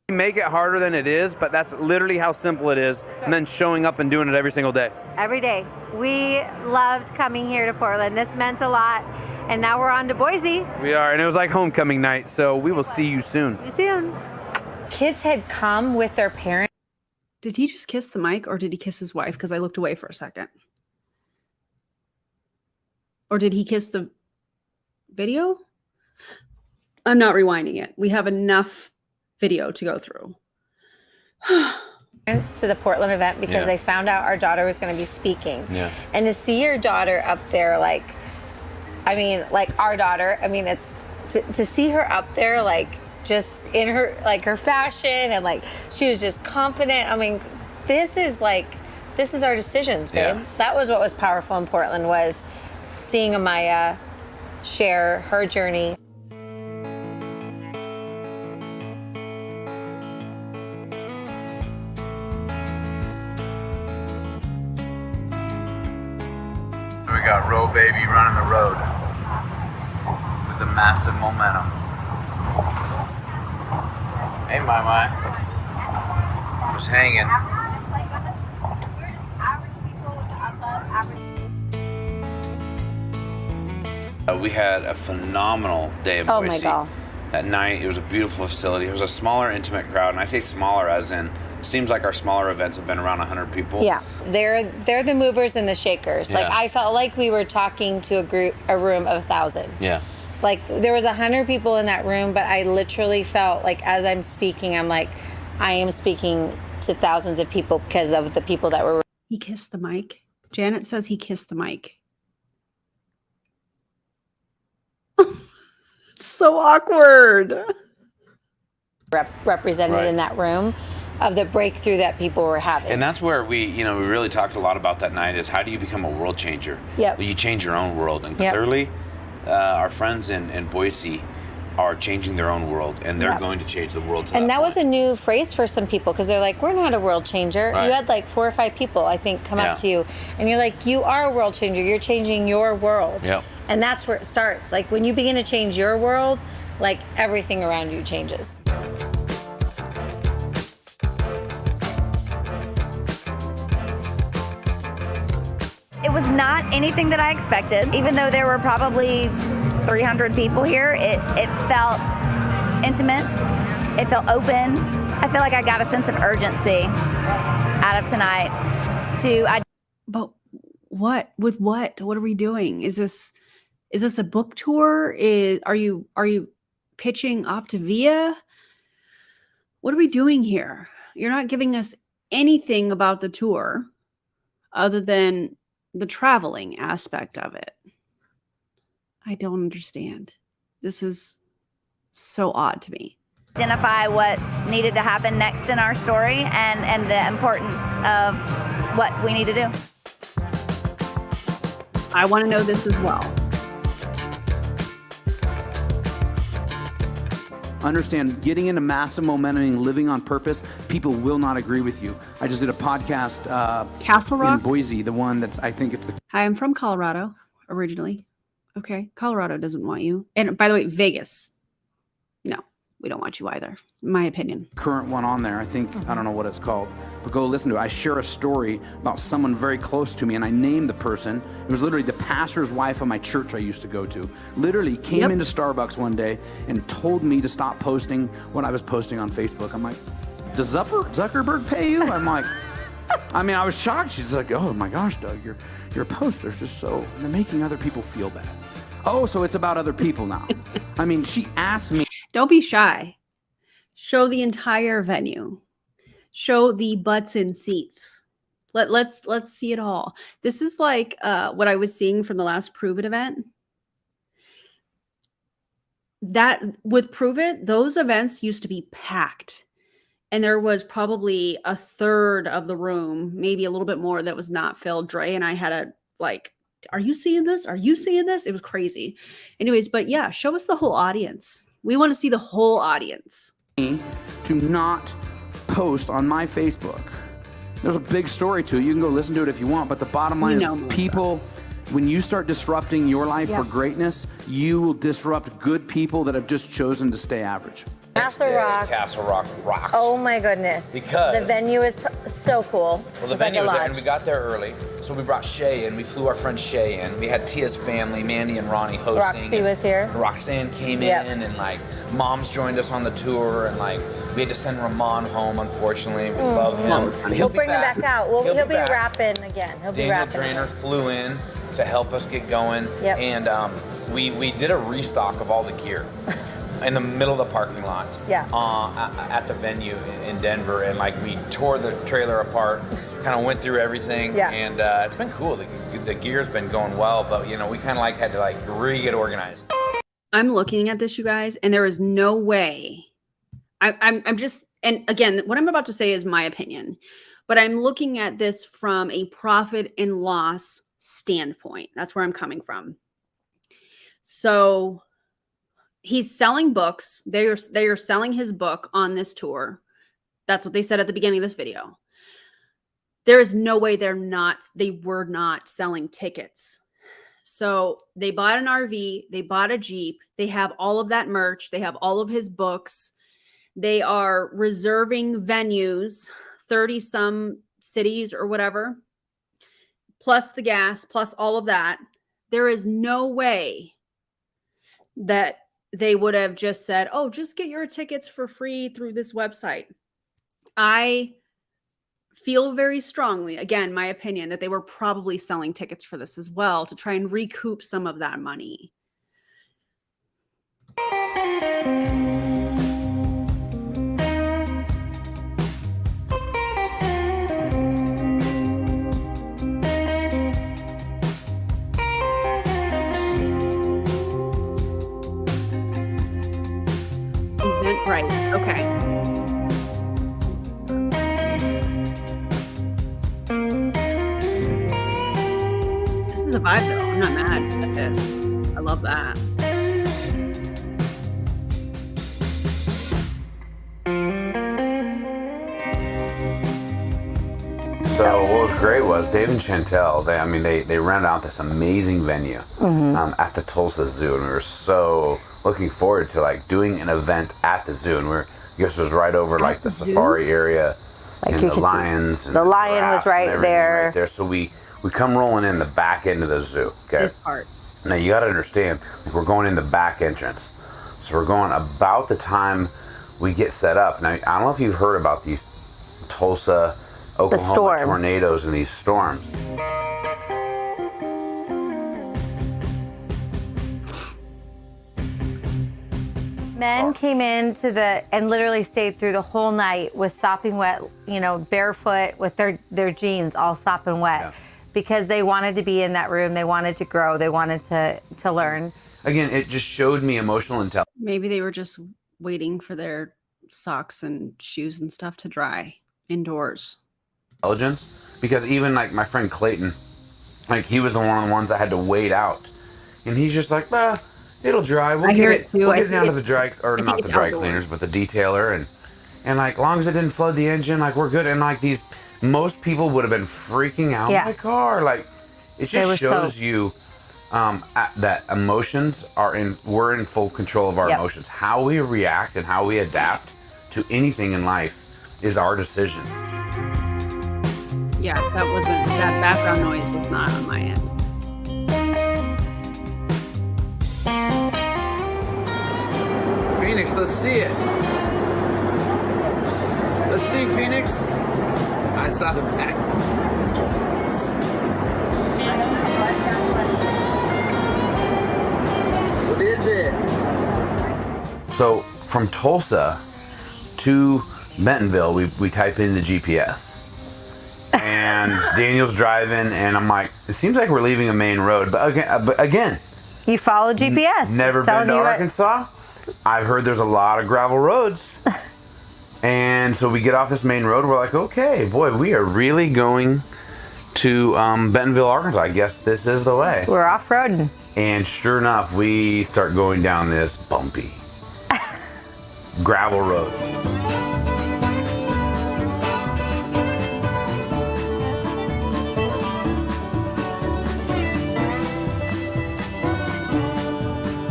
Make it harder than it is, but that's literally how simple it is, and then showing up and doing it every single day. Every day. We loved coming here to Portland. This meant a lot. And now we're on to Boise. We are, and it was like homecoming night, so we will see you soon. See you soon. Kids had come with their parents. Did he just kiss the mic or did he kiss his wife? Because I looked away for a second. Or did he kiss the video? I'm not rewinding it. We have enough video to go through. To the Portland event because they found out our daughter was going to be speaking. Yeah. And to see your daughter up there, like our daughter, it's to see her up there, like just in her, like her fashion and like she was just confident. I mean, this is our decisions, babe. Yeah. That was what was powerful in Portland, was seeing Amaya share her journey. We got Row Baby running the road with the massive momentum. Hey, my. Just hanging. We had a phenomenal day in Boise. Oh my God. That night, it was a beautiful facility. It was a smaller, intimate crowd, and I say smaller as in, seems like our smaller events have been around 100 people. Yeah, they're the movers and the shakers. Yeah. Like I felt like we were talking to a room of 1,000. Yeah. Like there was 100 people in that room, but I literally felt like as I'm speaking, I'm like, I am speaking to thousands of people because of the people that were. He kissed the mic. Janet says he kissed the mic. It's so awkward. Represented in that room of the breakthrough that people were having. And that's where we really talked a lot about that night is how do you become a world changer? Yep. You change your own world. And clearly, our friends in Boise are changing their own world, and they're going to change the world. And that was a new phrase for some people because they're like, we're not a world changer. Right. You had like 4 or 5 people, I think, come up to you, and you're like, you are a world changer. You're changing your world. Yep. And that's where it starts. Like when you begin to change your world, like everything around you changes. It was not anything that I expected. Even though there were probably 300 people here, it felt intimate. It felt open. I feel like I got a sense of urgency out of tonight. But what? With what? What are we doing? Is Is this a book tour? Are you pitching Optavia? What are we doing here? You're not giving us anything about the tour other than the traveling aspect of it. I don't understand. This is so odd to me. Identify what needed to happen next in our story and the importance of what we need to do. I want to know this as well. Understand, getting into massive momentum and living on purpose, people will not agree with you. I just did a podcast Castle Rock in Boise, the one that's, I think it's the Hi, I'm from Colorado originally. Okay, Colorado doesn't want you. And by the way, Vegas. No, we don't want you either, in my opinion. current one on there. I think, I don't know what it's called, but go listen to it. I share a story about someone very close to me, and I named the person. It was literally the pastor's wife of my church I used to go to. Literally came into Starbucks one day and told me to stop posting what I was posting on Facebook. I'm like, does Zuckerberg pay you? I'm like, I mean, I was shocked. She's like, oh my gosh, Doug, your posters just so, they're making other people feel bad. Oh, so it's about other people now. I mean, she asked me. Don't be shy. Show the entire venue. Show the butts in seats. Let's see it all. This is like what I was seeing from the last Prove It event. That with Prove It, those events used to be packed. And there was probably a third of the room, maybe a little bit more, that was not filled. Dre and I had a like, are you seeing this? Are you seeing this? It was crazy. Anyways, but yeah, show us the whole audience. We want to see the whole audience. To not post on my Facebook. There's a big story to it. You can go listen to it if you want, but the bottom line is people, when you start disrupting your life for greatness, you will disrupt good people that have just chosen to stay average. Castle Rock. Castle Rock rocks. Oh my goodness. Because the venue is so cool. Well, the venue was there, and we got there early, so we brought Shay in. We flew our friend Shay in. We had Tia's family, Mandy and Ronnie, hosting. Roxy was here. Roxanne came in, and like moms joined us on the tour, and like we had to send Ramon home. Unfortunately, we love him. He'll bring him back out. He'll be rapping again. He'll be Daniel rapping. Drainer flew in to help us get going, and we did a restock of all the gear. In the middle of the parking lot, at the venue in Denver, and like we tore the trailer apart, kind of went through everything, and it's been cool. The gear's been going well, but you know we kind of like had to like really get organized. I'm looking at this, you guys, and there is no way. I'm just, and again, what I'm about to say is my opinion, but I'm looking at this from a profit and loss standpoint. That's where I'm coming from. So he's selling books. They are selling his book on this tour. That's what they said at the beginning of this video. There is no way they were not selling tickets. So they bought an RV, they bought a Jeep, they have all of that merch, they have all of his books. They are reserving venues, 30 some cities or whatever, plus the gas, plus all of that. There is no way that they would have just said, oh, just get your tickets for free through this website. I feel very strongly, again, my opinion, that they were probably selling tickets for this as well to try and recoup some of that money. Right. Okay. This is a vibe, though. I'm not mad at this. I love that. So what was great was Dave and Chantel, they rented out this amazing venue at the Tulsa Zoo, and we were so looking forward to like doing an event at the zoo, and I guess it was right over like the safari area, like and the lions. And the lion was right there. Right there. So we come rolling in the back end of the zoo. Okay. This part. Now you got to understand, we're going in the back entrance, so we're going about the time we get set up. Now I don't know if you've heard about these Tulsa, Oklahoma tornadoes and these storms. Men came into and literally stayed through the whole night with sopping wet, barefoot with their jeans all sopping wet because they wanted to be in that room. They wanted to grow. They wanted to learn. Again, it just showed me emotional intelligence. Maybe they were just waiting for their socks and shoes and stuff to dry indoors. Intelligence, because even like my friend Clayton, like he was one of the ones that had to wait out, and he's just like, it'll dry. We'll get it down to the dry, or not the dry cleaners, but the detailer, and like long as it didn't flood the engine, like we're good. And like most people would have been freaking out in my car. Like it just shows you that emotions we're in full control of our emotions. How we react and how we adapt to anything in life is our decision. Yeah, that background noise was not on my end. Phoenix, let's see it. Let's see, Phoenix. I saw the back. What is it? So from Tulsa to Bentonville, we type in the GPS. And Daniel's driving, and I'm like, it seems like we're leaving a main road. But again, you follow GPS. Never been to Arkansas. I've heard there's a lot of gravel roads. And so we get off this main road. We're like, okay, boy, we are really going to Bentonville, Arkansas. I guess this is the way. We're off-roading. And sure enough, we start going down this bumpy gravel road.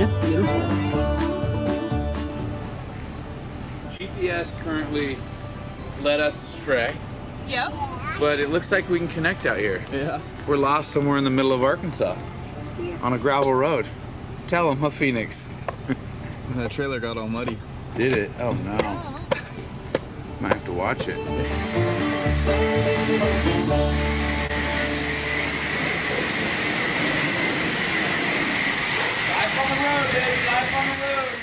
It's beautiful. GPS currently led us astray. Yep. But it looks like we can connect out here. Yeah. We're lost somewhere in the middle of Arkansas on a gravel road. Tell them, Phoenix? That trailer got all muddy. Did it? Oh no. Might have to watch it. Life on the road, baby. Life on the road.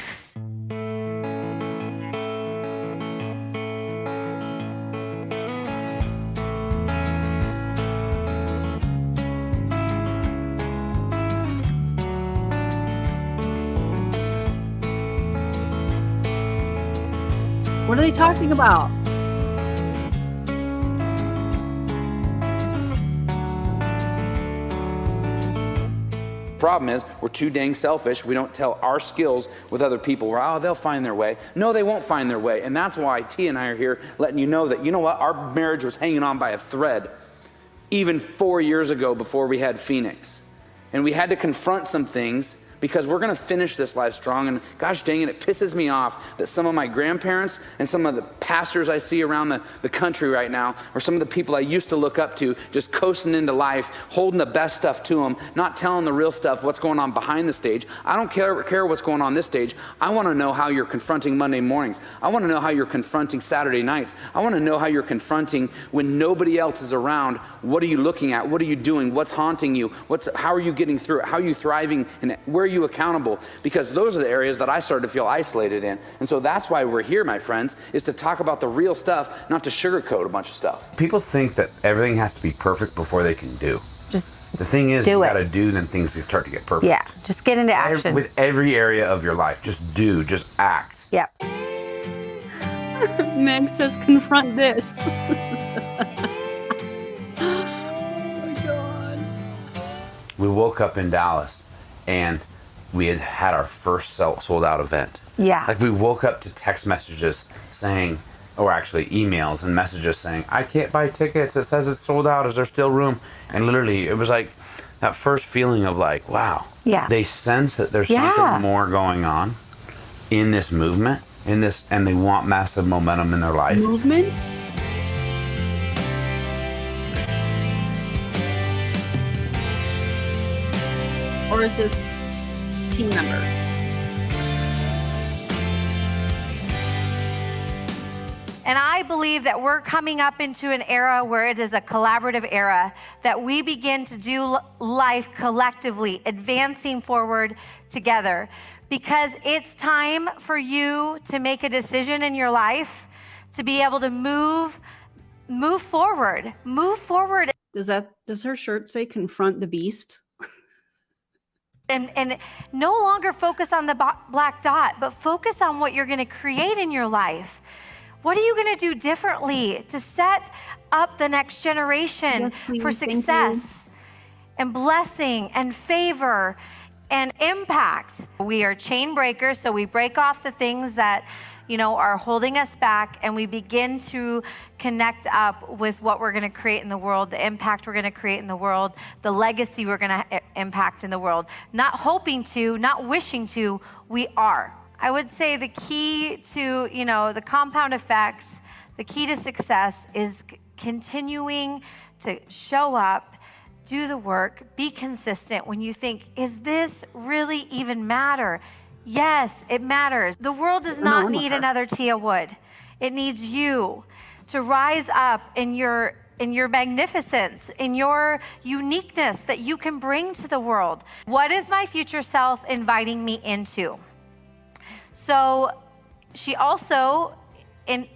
What are they talking about? Problem is, we're too dang selfish. We don't tell our skills with other people. We're, they'll find their way. No, they won't find their way. And that's why T and I are here letting you know that, you know what, our marriage was hanging on by a thread even 4 years ago before we had Phoenix. And we had to confront some things because we're gonna finish this life strong. And gosh dang it, it pisses me off that some of my grandparents and some of the pastors I see around the country right now, or some of the people I used to look up to, just coasting into life, holding the best stuff to them, not telling the real stuff, what's going on behind the stage. I don't care what's going on this stage. I wanna know how you're confronting Monday mornings. I wanna know how you're confronting Saturday nights. I wanna know how you're confronting when nobody else is around. What are you looking at? What are you doing? What's haunting you? How are you getting through it? How are you thriving? And where are you accountable? Because those are the areas that I started to feel isolated in. And so that's why we're here, my friends, is to talk about the real stuff, not to sugarcoat a bunch of stuff. People think that everything has to be perfect before they can do. Just the thing is, you gotta do, then things start to get perfect. Yeah, just get into action. With every area of your life, just do, just act. Yep. Meg says, confront this. We woke up in Dallas and we had our first sold out event. Yeah. Like we woke up to text messages saying, or actually emails and messages saying, I can't buy tickets. It says it's sold out. Is there still room? And literally it was like that first feeling of like, wow. Yeah. They sense that there's something more going on in this movement, and they want massive momentum in their life. Movement? Or is it team member? And I believe that we're coming up into an era where it is a collaborative era, that we begin to do life collectively, advancing forward together. because it's time for you to make a decision in your life to be able to move forward. Move forward. Does her shirt say confront the beast? And no longer focus on the black dot, but focus on what you're going to create in your life. What are you going to do differently to set up the next generation for success and blessing and favor and impact? We are chain breakers, so we break off the things that, you know, are holding us back, and we begin to connect up with what we're going to create in the world, the impact we're going to create in the world, the legacy we're going to impact in the world. Not hoping to, not wishing to, we are. I would say the key to, you know, the compound effect, the key to success is continuing to show up, do the work, be consistent when you think, is this really even matter? Yes, it matters. The world does not need another Tia Wood. It needs you to rise up in your magnificence, in your uniqueness that you can bring to the world. What is my future self inviting me into? So she also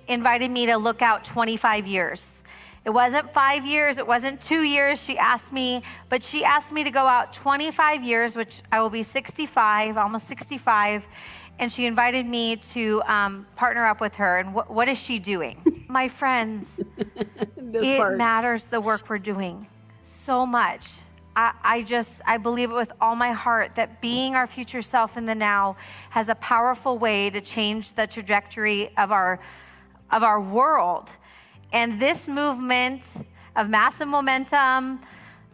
invited me to look out 25 years. It wasn't 5 years, it wasn't 2 years, she asked me to go out 25 years, which I will be 65, almost 65, and she invited me to partner up with her. And what is she doing? My friends, it matters the work we're doing so much. I believe it with all my heart that being our future self in the now has a powerful way to change the trajectory of our world. And this movement of massive momentum,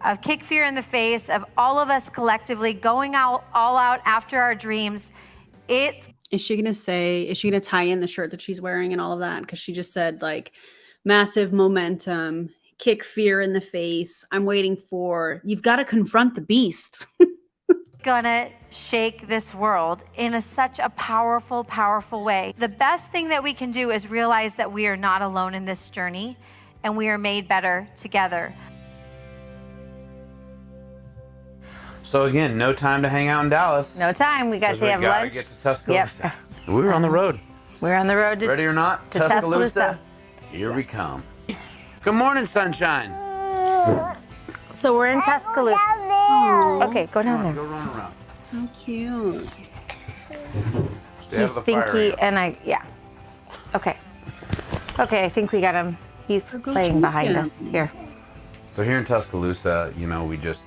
of kick fear in the face, of all of us collectively going all out after our dreams, is she going to tie in the shirt that she's wearing and all of that? Because she just said, like, massive momentum, kick fear in the face. I'm waiting for, you've got to confront the beast. Gonna shake this world in such a powerful, powerful way. The best thing that we can do is realize that we are not alone in this journey, and we are made better together. So again, no time to hang out in Dallas. No time. We got to have lunch. We get to Tuscaloosa. Yep. We were on the road. We're on the road to ready or not, to Tuscaloosa. Here we come. Good morning, sunshine. So we're in Tuscaloosa. Aww. Okay, go down there. Go run around. How cute. He's stinky and yeah. Okay. Okay, I think we got him. He's playing behind us here. So here in Tuscaloosa, you know, we just,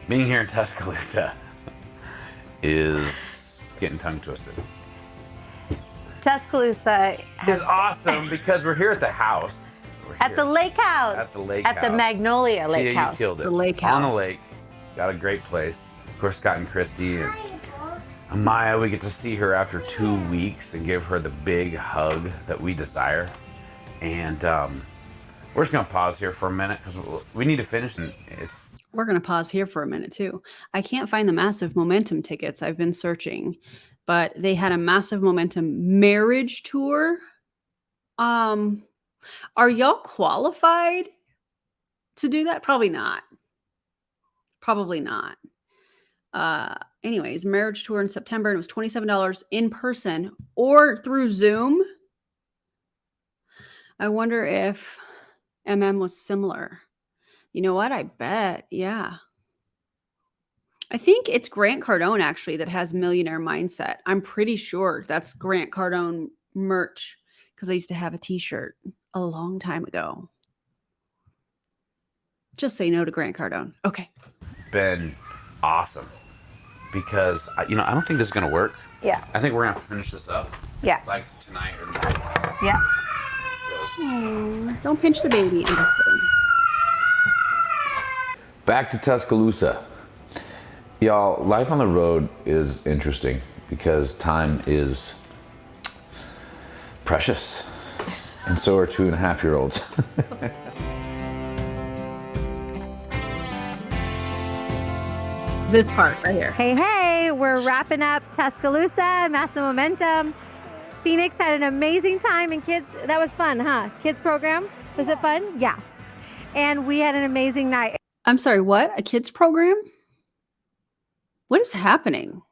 being here in Tuscaloosa is getting tongue twisted. Tuscaloosa is awesome because we're here at the house. At the lake house. At the lake house. At the Magnolia Lake House. You killed it. The lake house. On the lake. Got a great place. Of course, Scott and Christy and Amaya, we get to see her after 2 weeks and give her the big hug that we desire. And we're just going to pause here for a minute because we need to finish. And we're going to pause here for a minute, too. I can't find the Massive Momentum tickets. I've been searching. But they had a Massive Momentum marriage tour. Are y'all qualified to do that? Probably not. Probably not. Anyways, marriage tour in September, and it was $27 in person or through Zoom. I wonder if MM was similar. You know what? I bet. Yeah. I think it's Grant Cardone actually that has Millionaire Mindset. I'm pretty sure that's Grant Cardone merch because I used to have a t-shirt a long time ago. Just say no to Grant Cardone. Okay. Been awesome because, you know, I don't think this is going to work. Yeah. I think we're going to have to finish this up. Yeah. Like tonight or tomorrow. Yeah. Don't pinch the baby. I'm just kidding. Back to Tuscaloosa. Y'all, life on the road is interesting because time is precious. And so are 2.5-year-olds. This part right here. Hey, we're wrapping up Tuscaloosa, Massive Momentum. Phoenix had an amazing time, and kids, that was fun, huh? Kids program, was it fun? Yeah. And we had an amazing night. I'm sorry, what? A kids program? What is happening?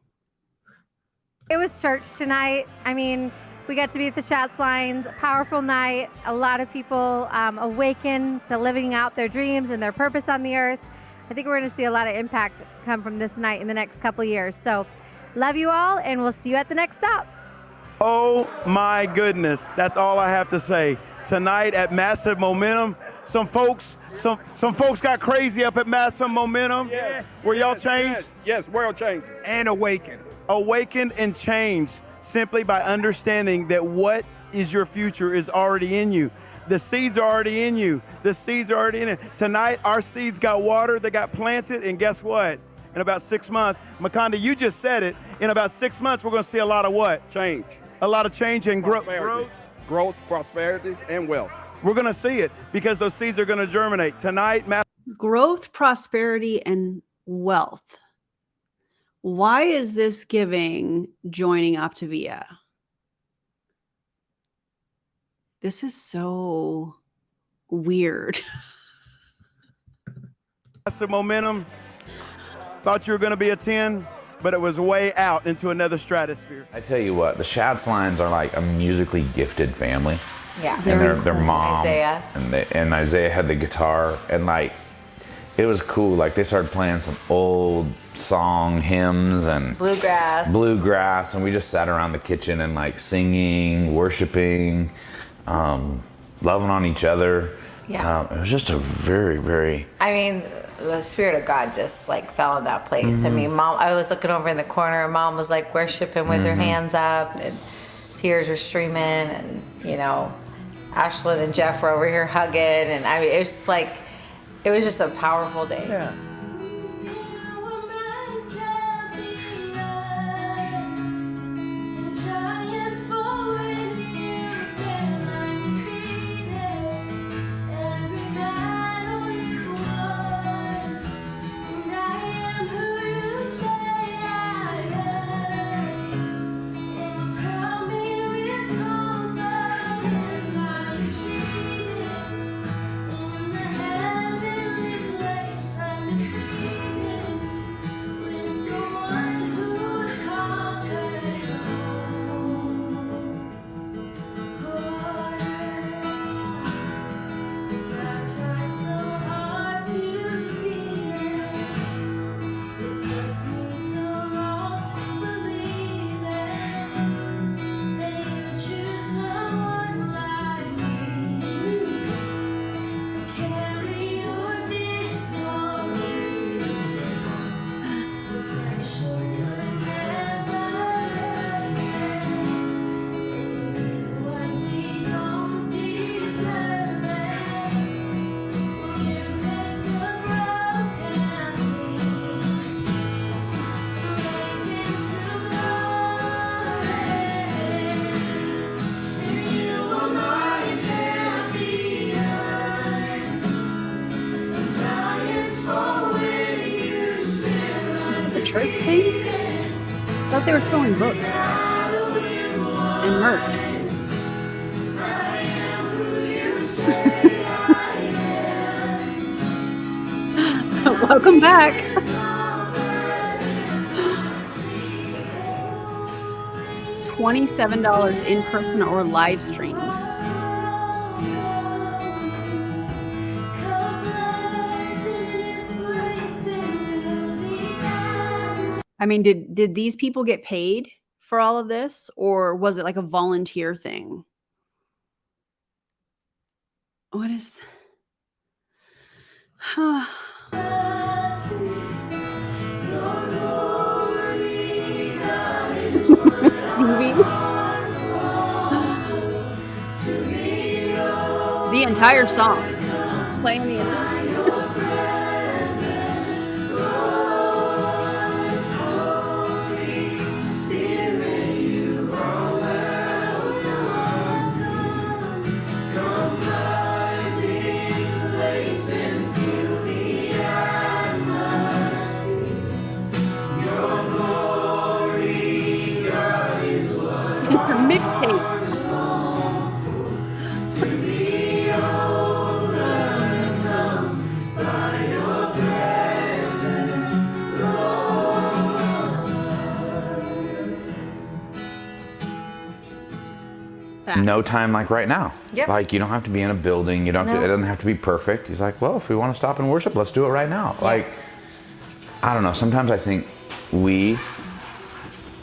It was church tonight. I mean, we got to be at the Shots Lines, a powerful night. A lot of people awakened to living out their dreams and their purpose on the earth. I think we're going to see a lot of impact come from this night in the next couple years. So love you all, and we'll see you at the next stop. Oh my goodness, that's all I have to say. Tonight at Massive Momentum, some folks got crazy up at Massive Momentum. Yes. Were y'all changed? Yes, world changes. And awakened. Awakened and changed simply by understanding that what is your future is already in you. The seeds are already in you. The seeds are already in it. Tonight, our seeds got watered, they got planted, and guess what? In about 6 months, Makanda, you just said it, in about 6 months, we're gonna see a lot of what? Change. A lot of change and growth. Growth, prosperity, and wealth. We're gonna see it because those seeds are gonna germinate. Tonight, Growth, prosperity, and wealth. Why is this giving joining Optavia? This is so weird. Massive Momentum. Thought you were gonna be a 10, but it was way out into another stratosphere. I tell you what, the Shats Lines are like a musically gifted family. Yeah. And their mom Isaiah. and Isaiah had the guitar, and like it was cool. Like they started playing some old song hymns and bluegrass, and we just sat around the kitchen and like singing, worshiping, loving on each other. Yeah. It was just a very, very. I mean, the Spirit of God just like fell in that place. I Mhm. mean, Mom, I was looking over in the corner, and Mom was like worshiping with her Mhm. hands up, and tears were streaming, and you know, Ashlyn and Jeff were over here hugging, and I mean, it was just like, it was just a powerful day. Yeah. Church thing? I thought they were selling books and merch. Welcome back. $27 in person or live stream. I mean, did these people get paid for all of this, or was it like a volunteer thing? What is the entire song, playing the entire. It's a mixtape. no time like right now. Yep. Like you don't have to be in a building. You don't have to, it doesn't have to be perfect. He's like, well, if we want to stop and worship, let's do it right now. Yeah. Like, I don't know. Sometimes I think we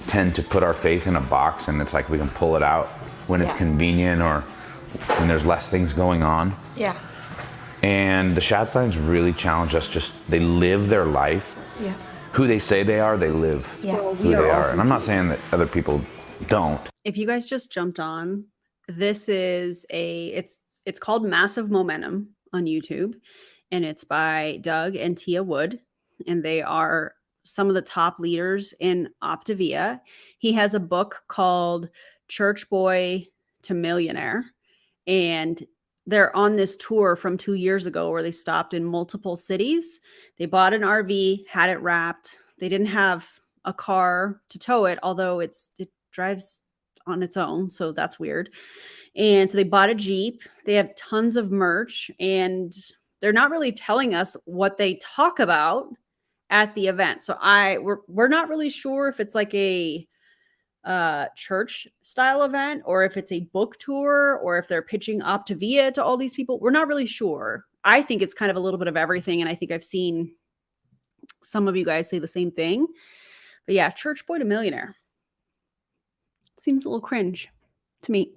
tend to put our faith in a box, and it's like we can pull it out when it's convenient or when there's less things going on. Yeah. And the Schatzlines really challenge us. Just they live their life. Yeah. Who they say they are, they live Yeah. who they are. And I'm not saying that other people don't. If you guys just jumped on, this is it's called Massive Momentum on YouTube, and it's by Doug and Tia Wood, and they are some of the top leaders in Optavia. He has a book called Church Boy to Millionaire, and they're on this tour from 2 years ago where they stopped in multiple cities. They bought an RV, had it wrapped. They didn't have a car to tow it, although it drives on its own, so that's weird. And so they bought a Jeep. They have tons of merch, and they're not really telling us what they talk about at the event. So we're not really sure if it's like a church style event or if it's a book tour or if they're pitching Optavia to all these people. We're not really sure. I think it's kind of a little bit of everything, and I think I've seen some of you guys say the same thing. But yeah, Church Boy to Millionaire. Seems a little cringe to me.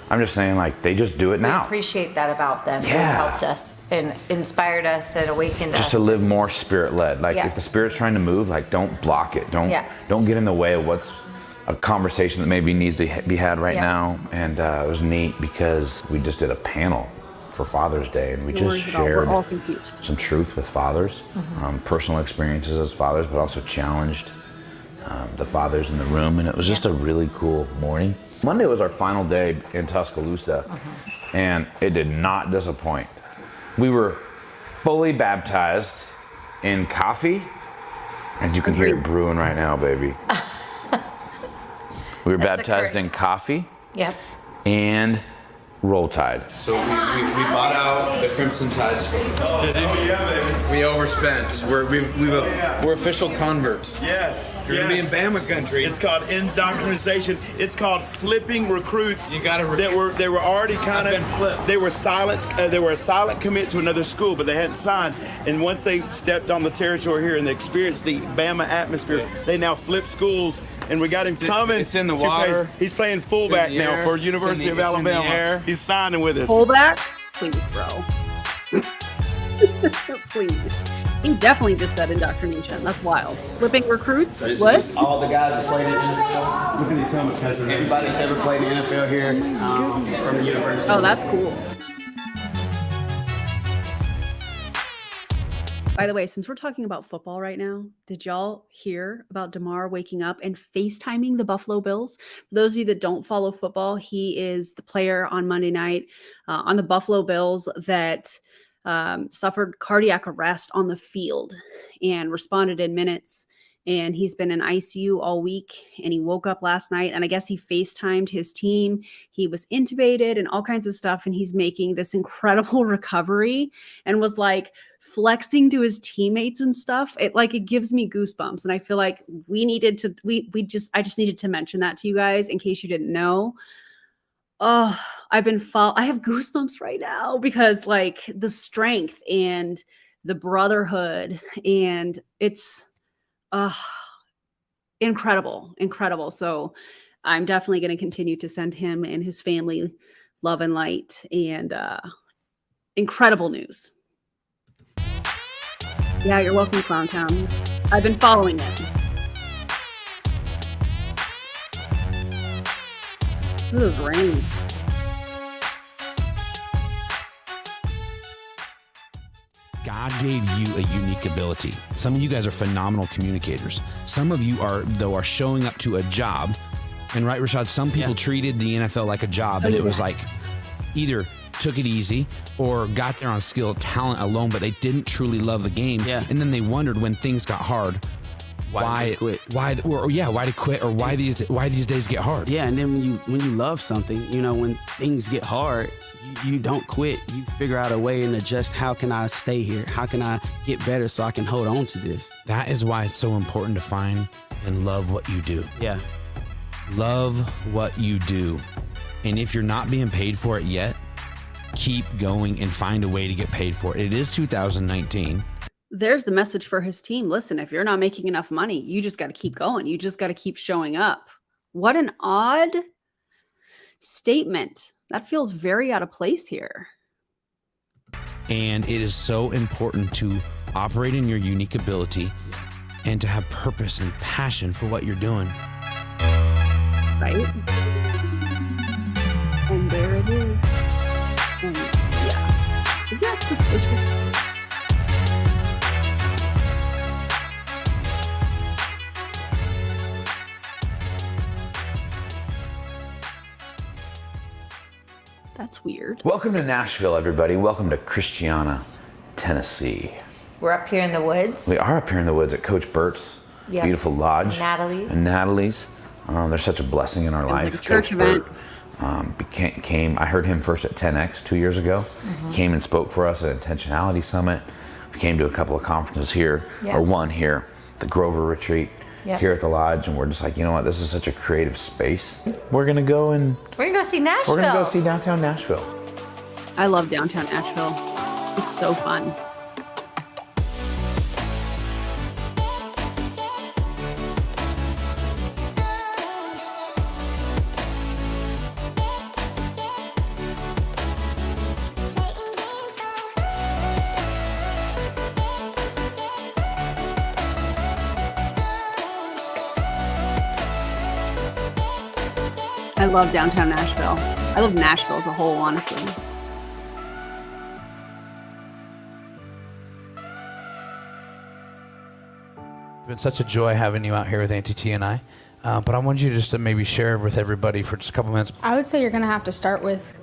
I'm just saying, like, they just do it We now. appreciate that about them. Yeah. It helped us and inspired us and awakened Just us. to live more spirit-led. Like, Yeah. if the spirit's trying to move, like, don't block it. Don't get in the way of what's a conversation that maybe needs to be had right now. And it was neat because we just did a panel for Father's Day, and we just shared We're all confused. some truth with fathers, personal experiences as fathers, but also challenged the fathers in the room, and it was just a really cool morning. Monday was our final day in Tuscaloosa, and it did not disappoint. We were fully baptized in coffee, as you can hear it brewing right now, baby. We were baptized in coffee Yep. and Roll Tide. So we bought out the Crimson Tide store. Did you? Yeah, baby. We overspent. We're official converts. Yes. We're gonna be in Bama country. It's called indoctrination. It's called flipping recruits. You gotta they were already kind I've of been flipped. They were silent. They were a silent commit to another school, but they hadn't signed. And once they stepped on the territory here and they experienced the Bama atmosphere, they now flip schools. And we got him coming. It's in the to play. water. He's playing fullback It's in the now air. for It's University in of the- it's in the Alabama. air. He's signing with us. Fullback? Please, bro. Please. He definitely just said indoctrination. That's wild. Flipping recruits? So this What? is just all the guys that played in NFL. Look at these helmets, guys. Everybody that's ever played in NFL here from the university. Oh, that's cool. By the way, since we're talking about football right now, did y'all hear about DeMar waking up and FaceTiming the Buffalo Bills? For those of you that don't follow football, he is the player on Monday night on the Buffalo Bills that suffered cardiac arrest on the field and responded in minutes. And he's been in ICU all week, and he woke up last night, and I guess he FaceTimed his team. He was intubated and all kinds of stuff, and he's making this incredible recovery and was like flexing to his teammates and stuff. It gives me goosebumps, and I feel like I just needed to mention that to you guys in case you didn't know. Oh, I have goosebumps right now because like the strength and the brotherhood, and it's incredible. So I'm definitely going to continue to send him and his family love and light, and incredible news. Yeah, you're welcome, Clown Town. I've been following it. Look at those rings. God gave you a unique ability. Some of you guys are phenomenal communicators. Some of you are showing up to a job. And right, Rashad, some people treated the NFL like a job, and it was like either took it easy or got there on skill, talent alone, but they didn't truly love the game. Yeah. And then they wondered when things got hard, why to quit, why to quit, or why these days get hard. Yeah, and then when you love something, when things get hard, you don't quit. You figure out a way and adjust. How can I stay here? How can I get better so I can hold on to this? That is why it's so important to find and love what you do. Yeah. Love what you do. And if you're not being paid for it yet, keep going and find a way to get paid for it. It is 2019. There's the message for his team. Listen, if you're not making enough money, you just got to keep going. You just got to keep showing up. What an odd statement. That feels very out of place here. And it is so important to operate in your unique ability and to have purpose and passion for what you're doing. Right? And there it is. And yeah. It's just... That's weird. Welcome to Nashville, everybody. Welcome to Christiana, Tennessee. We're up here in the woods. We are up here in the woods at Coach Bert's beautiful lodge. And Natalie's. They're such a blessing in our life. Like a church event. Came. I heard him first at 10X 2 years ago. Came and spoke for us at Intentionality Summit. We came to a couple of conferences here, or one here, the Grover Retreat. Here at the lodge, and we're just like, you know what, this is such a creative space. We're gonna go see Nashville. We're gonna go see downtown Nashville. I love downtown Nashville. It's so fun. I love downtown Nashville. I love Nashville as a whole, honestly. It's been such a joy having you out here with Auntie T and I. But I want you just to maybe share with everybody for just a couple minutes. I would say you're going to have to start with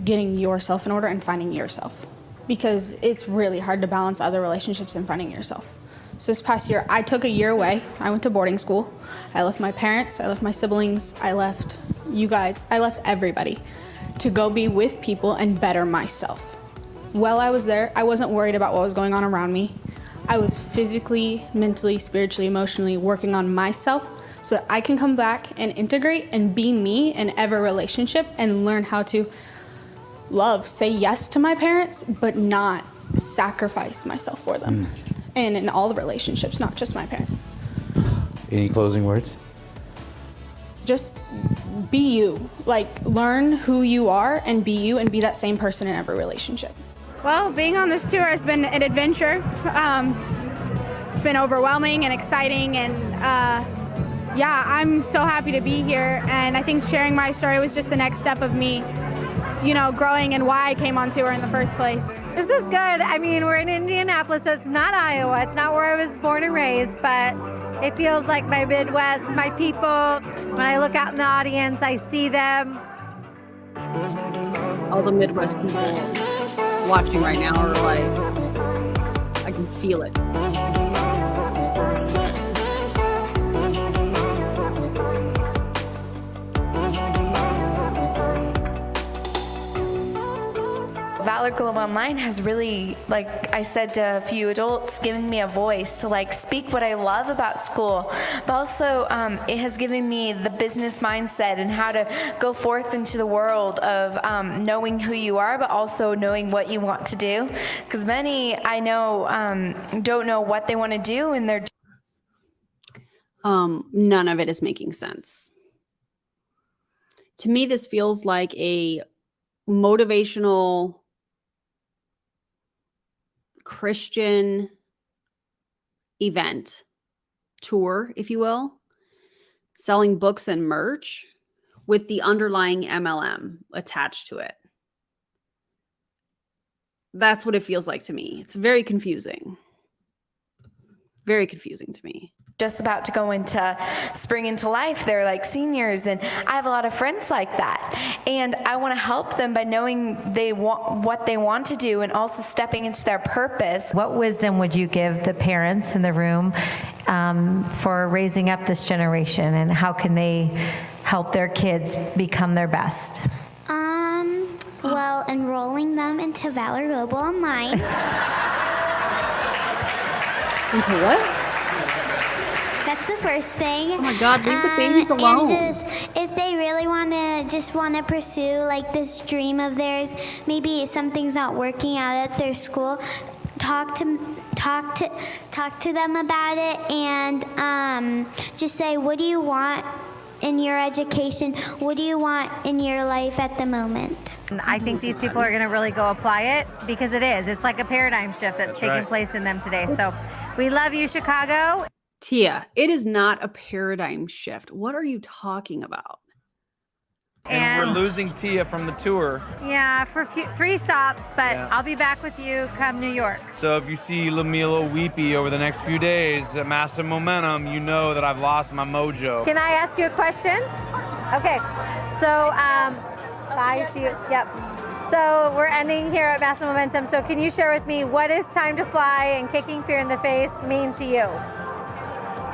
getting yourself in order and finding yourself, because it's really hard to balance other relationships and finding yourself. So this past year, I took a year away. I went to boarding school. I left my parents, I left my siblings, I left you guys, I left everybody to go be with people and better myself. While I was there, I wasn't worried about what was going on around me. I was physically, mentally, spiritually, emotionally working on myself so that I can come back and integrate and be me in every relationship and learn how to love, say yes to my parents, but not sacrifice myself for them. And in all the relationships, not just my parents. Any closing words? Just be you. Like, learn who you are and be you and be that same person in every relationship. Well, being on this tour has been an adventure. It's been overwhelming and exciting, and yeah, I'm so happy to be here. And I think sharing my story was just the next step of me, you know, growing and why I came on tour in the first place. This is good. I mean, we're in Indianapolis, so it's not Iowa. It's not where I was born and raised, but it feels like my Midwest, my people. When I look out in the audience, I see them. All the Midwest people watching right now are like, I can feel it. Valor Globe Online has really, like I said to a few adults, given me a voice to like speak what I love about school, but also it has given me the business mindset and how to go forth into the world of knowing who you are, but also knowing what you want to do. Because many I know don't know what they want to do, and they're none of it is making sense. To me, this feels like a motivational Christian event, tour, if you will, selling books and merch with the underlying MLM attached to it. That's what it feels like to me. It's very confusing. Very confusing to me. Just about to go into spring into life. They're like seniors, and I have a lot of friends like that, and I want to help them by knowing what they want to do and also stepping into their purpose. What wisdom would you give the parents in the room for raising up this generation, and how can they help their kids become their best? Well, enrolling them into Valor Global Online. Into what? That's That's the first thing. Oh my God, leave the babies alone. And just, if they really want to pursue like this dream of theirs, maybe something's not working out at their school, talk to them about it, and just say, what do you want in your education? What do you want in your life at the moment? And I think these people are going to really go apply it, because it is. It's like a paradigm shift that's taking right. place in them today. So we love you, Chicago. Tia, it is not a paradigm shift. What are you talking about? And we're losing Tia from the tour. Yeah, for 3 stops, but Yeah. I'll be back with you come New York. So if you see Lamilo weepy over the next few days at Massive Momentum, you know that I've lost my mojo. Can I ask you a question? Okay, so bye, see you. Yep. So we're ending here at Massive Momentum. So can you share with me, what does time to fly and kicking fear in the face mean to you?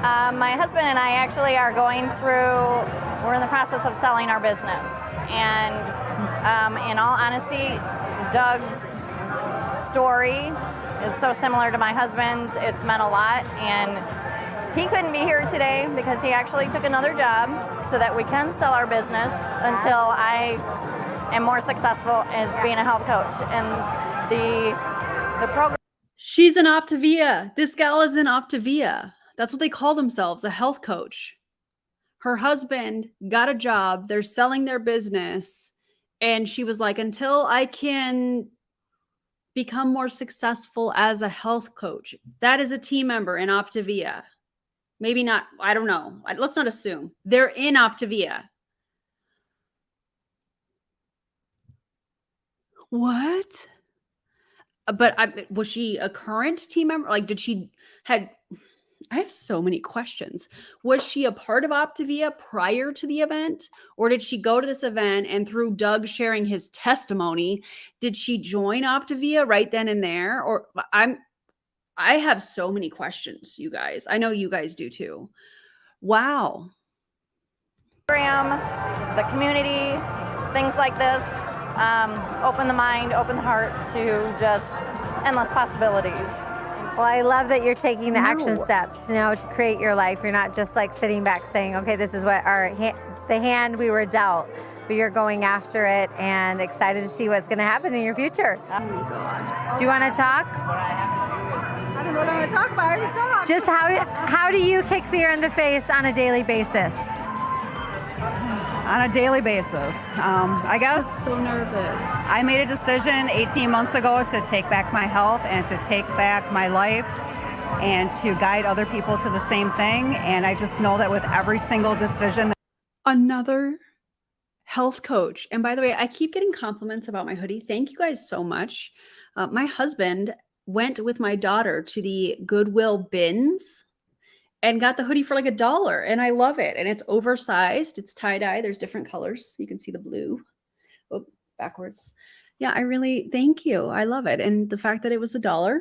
My husband and I actually are going through, we're in the process of selling our business. And in all honesty, Doug's story is so similar to my husband's. It's meant a lot. And he couldn't be here today because he actually took another job so that we can sell our business until I am more successful as being a health coach. And the program. She's an Optavia. This gal is an Optavia. That's what they call themselves, a health coach. Her husband got a job. They're selling their business. And she was like, until I can become more successful as a health coach. That is a team member in Optavia. Maybe not. I don't know. Let's not assume. They're in Optavia. What? But was she a current team member? Like, did she had... I have so many questions. Was she a part of Optavia prior to the event? Or did she go to this event and through Doug sharing his testimony, did she join Optavia right then and there? Or I have so many questions, you guys. I know you guys do too. Wow. The community, things like this, open the mind, open the heart to just endless possibilities. Well, I love that you're taking the action steps, to create your life. You're not just like sitting back saying, okay, this is what the hand we were dealt, but you're going after it and excited to see what's going to happen in your future. Oh my God. Do you want to talk? I don't know what I'm going to talk about. I already talked. Just how do you kick fear in the face on a daily basis? On a daily basis. I guess I'm so nervous. I made a decision 18 months ago to take back my health and to take back my life and to guide other people to the same thing. And I just know that with every single decision. Another health coach. And by the way, I keep getting compliments about my hoodie. Thank you guys so much. My husband went with my daughter to the Goodwill bins and got the hoodie for like $1. And I love it. And it's oversized. It's tie-dye. There's different colors. You can see the blue. Oh, backwards. Yeah, thank you. I love it. And the fact that it was $1,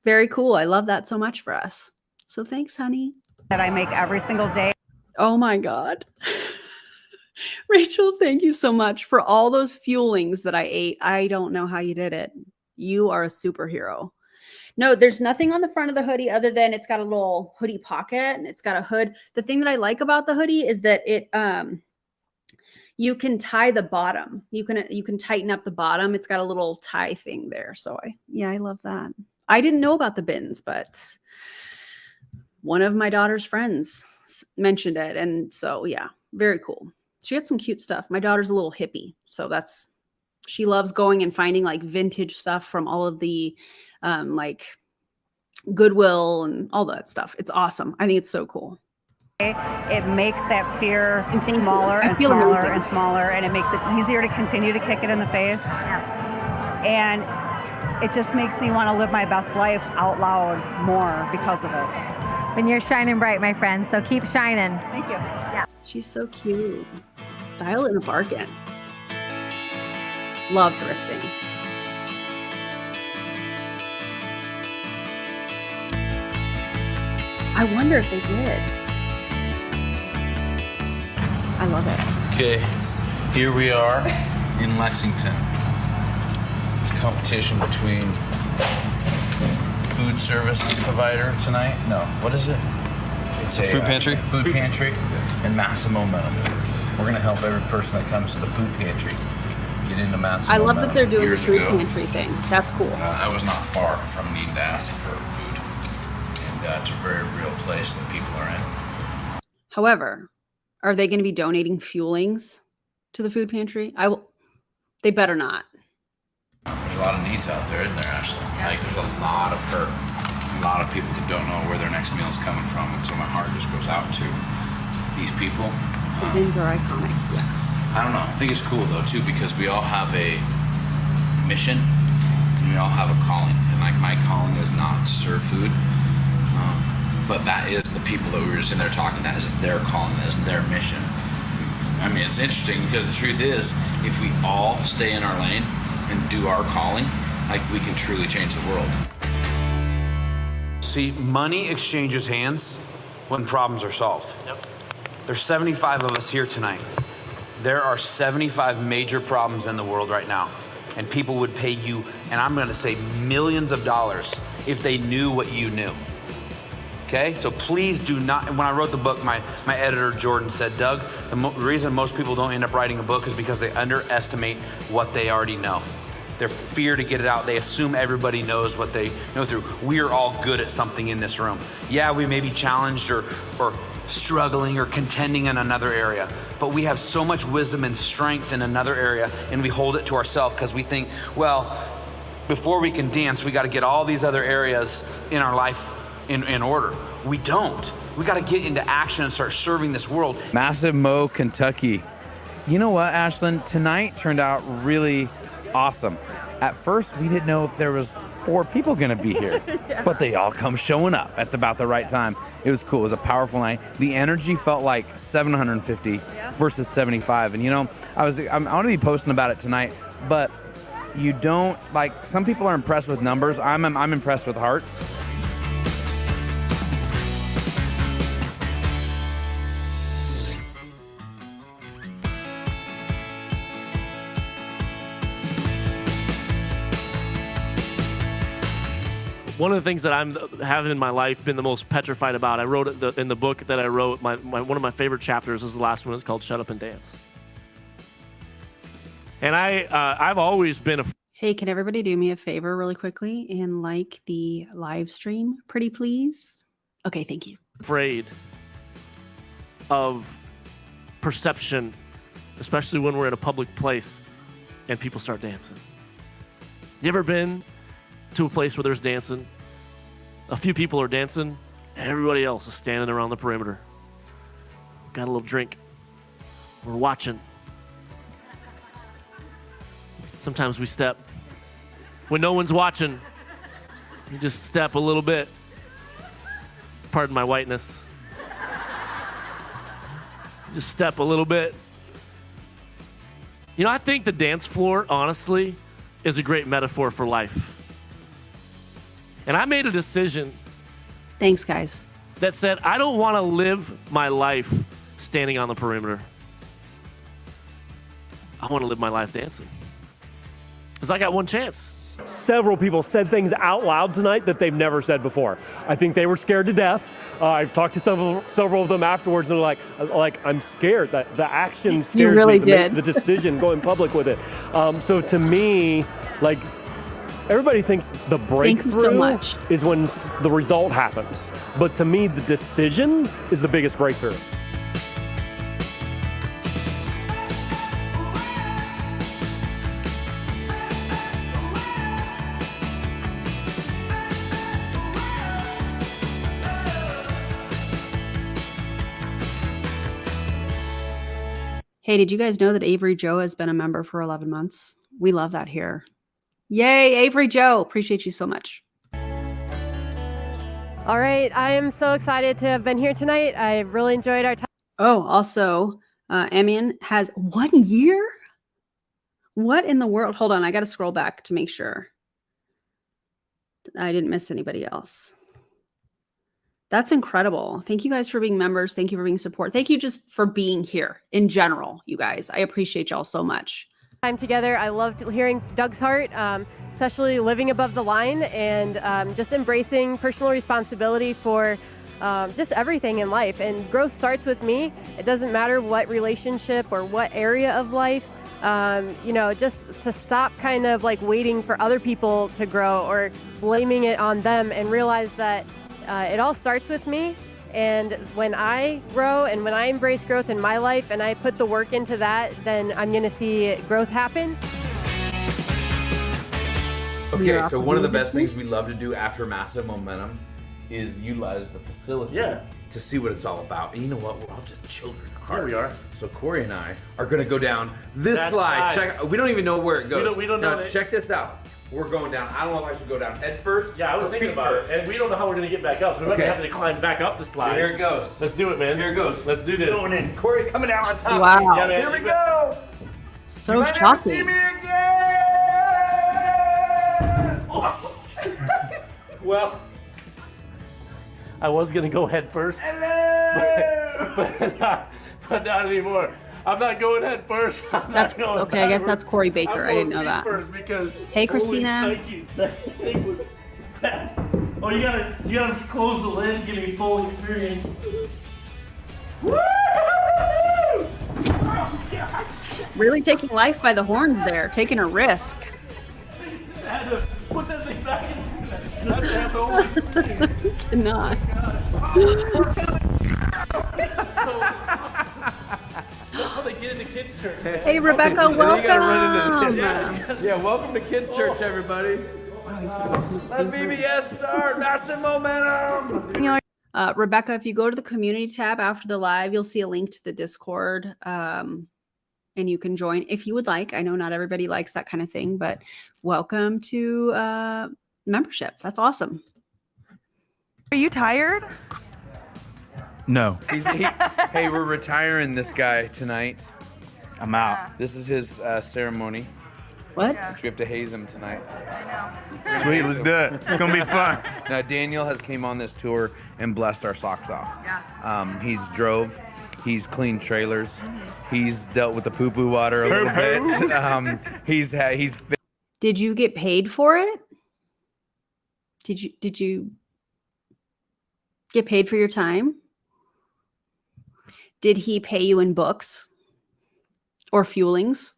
very cool. I love that so much for us. So thanks, honey. That I make every single day. Oh my God. Rachel, thank you so much for all those fuelings that I ate. I don't know how you did it. You are a superhero. No, there's nothing on the front of the hoodie other than it's got a little hoodie pocket and it's got a hood. The thing that I like about the hoodie is that it you can tie the bottom. You can tighten up the bottom. It's got a little tie thing there. So I love that. I didn't know about the bins, but one of my daughter's friends mentioned it. And so yeah, very cool. She had some cute stuff. My daughter's a little hippie. So she loves going and finding like vintage stuff from all of the like Goodwill and all that stuff. It's awesome. I think it's so cool. It makes that fear smaller and smaller and smaller, and it makes it easier to continue to kick it in the face. And it just makes me want to live my best life out loud more because of it. When you're shining bright, my friend, so keep shining. Thank you. Yeah. She's so cute. Style in a bargain. Love thrifting. I wonder if they did. I love it. Okay, here we are in Lexington. It's competition between food service provider tonight. No, what is it? It's a Food pantry? Food pantry and massive momentum. We're going to help every person that comes to the food pantry get into massive I love momentum. that they're doing the Years food ago, pantry thing. That's cool. I was not far from needing to ask for food. And it's a very real place that people are in. However, are they going to be donating fuelings to the food pantry? They better not. There's a lot of needs out there, isn't there, Ashley? Like, there's a lot of hurt. A lot of people that don't know where their next meal is coming from, and so my heart just goes out to these people. Things are iconic. Yeah. I don't know. I think it's cool though too because we all have a mission and we all have a calling. And like my calling is not to serve food, but that is the people that we were just in there talking. That is their calling. That is their mission. I mean, it's interesting because the truth is, if we all stay in our lane and do our calling, like we can truly change the world. See, money exchanges hands when problems are solved. Yep. There's 75 of us here tonight. There are 75 major problems in the world right now. And people would pay you, and I'm gonna say millions of dollars, if they knew what you knew. Okay, so please do not, when I wrote the book, my editor, Jordan, said, Doug, the reason most people don't end up writing a book is because they underestimate what they already know. Their fear to get it out, they assume everybody knows what they know through. We are all good at something in this room. Yeah, we may be challenged or struggling or contending in another area, but we have so much wisdom and strength in another area, and we hold it to ourselves because we think, well, before we can dance, we got to get all these other areas in our life in order. We don't. We got to get into action and start serving this world. Massive Mo, Kentucky. You know what, Ashlyn? Tonight turned out really awesome. At first, we didn't know if there was 4 people gonna be here, yeah. But they all come showing up at about the right time. It was cool. It was a powerful night. The energy felt like 750 versus 75. And you know, I'm gonna be posting about it tonight, but you don't, like, some people are impressed with numbers. I'm impressed with hearts. One of the things that I'm having in my life been the most petrified about, I wrote it in the book that I wrote, one of my favorite chapters is the last one. It's called Shut Up and Dance. And I've always been Hey, can everybody do me a favor really quickly and like the live stream, pretty please? Okay, thank you. afraid of perception, especially when we're in a public place and people start dancing. You ever been to a place where there's dancing? A few people are dancing, everybody else is standing around the perimeter. Got a little drink. We're watching. Sometimes we step. When no one's watching, you just step a little bit. Pardon my whiteness. Just step a little bit. You know, I think the dance floor, honestly, is a great metaphor for life. And I made a decision. Thanks, guys. That said, I don't want to live my life standing on the perimeter. I want to live my life dancing. Because I got one chance. Several people said things out loud tonight that they've never said before. I think they were scared to death. I've talked to several of them afterwards, and they're like, I'm scared. That the action scares you really me. did. The decision, going public with it. So to me, like, everybody thinks the breakthrough is when the result happens. But to me, the decision is the biggest breakthrough. Hey, did you guys know that Avery Joe has been a member for 11 months? We love that here. Yay, Avery Joe. Appreciate you so much. All right. I am so excited to have been here tonight. I really enjoyed our time. Oh, also, Emian has 1 year? What in the world? Hold on. I got to scroll back to make sure I didn't miss anybody else. That's incredible. Thank you guys for being members. Thank you for being support. Thank you just for being here in general, you guys. I appreciate y'all so much. Time together. I loved hearing Doug's heart, especially living above the line and just embracing personal responsibility for just everything in life. And growth starts with me. It doesn't matter what relationship or what area of life. Just to stop kind of like waiting for other people to grow or blaming it on them, and realize that it all starts with me. And when I grow and when I embrace growth in my life and I put the work into that, then I'm going to see growth happen. Okay, so one of the best things we love to do after Massive Momentum is utilize the facility to see what it's all about. And you know what? We're all just children at heart. Yeah, we are. So Corey and I are going to go down this That slide. slide. We don't even know where it goes. We don't Now, know. check this out. We're going down. I don't know if I should go down head first. Yeah, I was or thinking feet about first. it, and we don't know how we're going to get back up, so we might be having to climb back up the slide. So here it goes. Let's do it, man. Here it goes. Let's do this. Going in. Corey's coming down on top. Wow. Yeah, man. Here we go. So you might never see shocking. me again. Well, I was going to go head first, but not anymore. I'm not going head first. That's okay. I guess that's Corey Baker. I didn't know that. First because Hey, Christina. holy shnikes, that thing was fast. Oh, you gotta close the lid, give me full experience. Really taking life by the horns there, taking a risk. I had to put that thing back in. Just to have the whole experience. Cannot. It's so awesome. That's how they get into kids' church. Hey, Rebecca, Then you gotta run welcome. into this. Yeah, welcome to Kids Church, everybody. Let BBS start. Massive Momentum. Rebecca, if you go to the community tab after the live, you'll see a link to the Discord, and you can join if you would like. I know not everybody likes that kind of thing, but welcome to membership. That's awesome. Are you tired? No. Hey, we're retiring this guy tonight. I'm out. This is his ceremony. What? We have to haze him tonight. Sweet, let's do it. It's gonna be fun. Now, Daniel has came on this tour and blessed our socks off. Yeah. He's drove. He's cleaned trailers. He's dealt with the poo-poo water a little bit. He's. Did you get paid for it? Did you get paid for your time? Did he pay you in books or fuelings?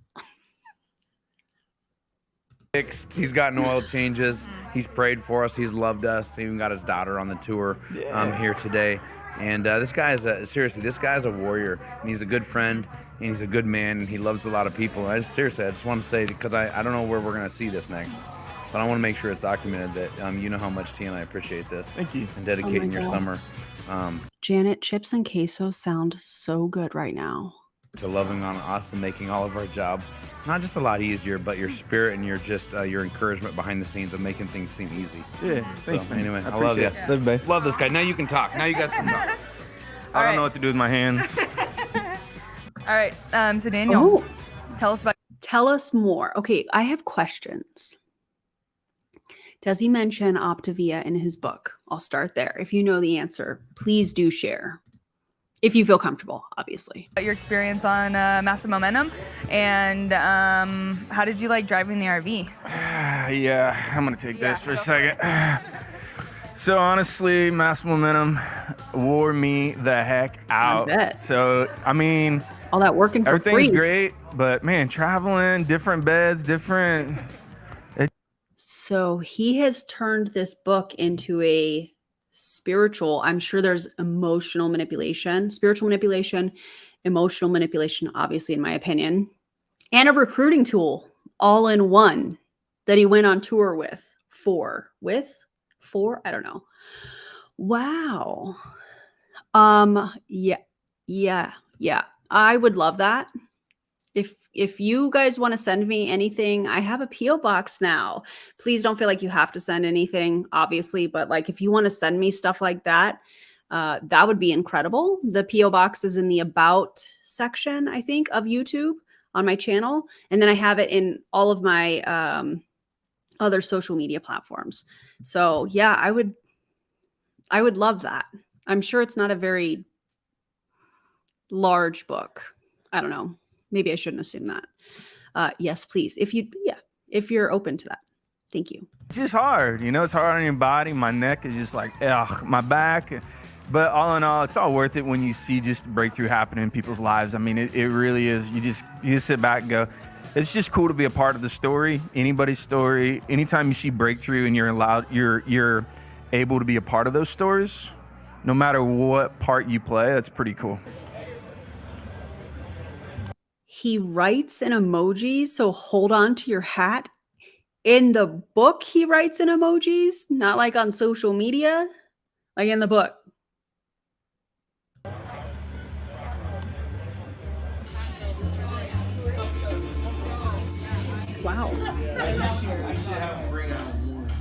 He's gotten oil changes. He's prayed for us. He's loved us. He even got his daughter on the tour here today. And this guy is seriously, this guy's a warrior. And he's a good friend. And he's a good man. And he loves a lot of people. And I just want to say, because I don't know where we're going to see this next, but I want to make sure it's documented that you know how much T and I appreciate this. Thank you. And dedicating your God. summer Janet, chips and queso sound so good right now. to loving on us and making all of our job not just a lot easier, but your spirit and your just your encouragement behind the snes of making things seem easy. Yeah, thanks, man. Anyway, I I love you. appreciate it. Love you, babe. Love this guy. Now you can talk. Now you guys can talk. I don't know what to do with my hands. All right. So Daniel, Tell us more. Okay, I have questions. Does he mention Optavia in his book? I'll start there. If you know the answer, please do share. If you feel comfortable, obviously. your experience on Massive Momentum, and how did you like driving the RV? Yeah, I'm gonna take this for a second. So honestly, Massive Momentum wore me the heck out. bet. So I mean, all that working for everything's free. great, but man, traveling, different beds, different. So he has turned this book into a spiritual, I'm sure there's emotional manipulation, spiritual manipulation, emotional manipulation, obviously, in my opinion, and a recruiting tool all in one that he went on tour with. Four, I don't know. Wow. Yeah. I would love that. If you guys want to send me anything, I have a PO box now. Please don't feel like you have to send anything, obviously, but like if you want to send me stuff like that, that would be incredible. The PO box is in the About section, I think, of YouTube on my channel, and then I have it in all of my other social media platforms. So yeah, I would love that. I'm sure it's not a very large book. I don't know. Maybe I shouldn't assume that. Yes, please. If you're open to that. Thank you. It's just hard, it's hard on your body. My neck is just like, ugh, my back. But all in all, it's all worth it when you see just breakthrough happening in people's lives. I mean, it really is. You just sit back and go, it's just cool to be a part of the story, anybody's story. Anytime you see breakthrough and you're able to be a part of those stories, no matter what part you play, that's pretty cool. He writes in emojis, so hold on to your hat. In the book, he writes in emojis, not like on social media, like in the book. Wow.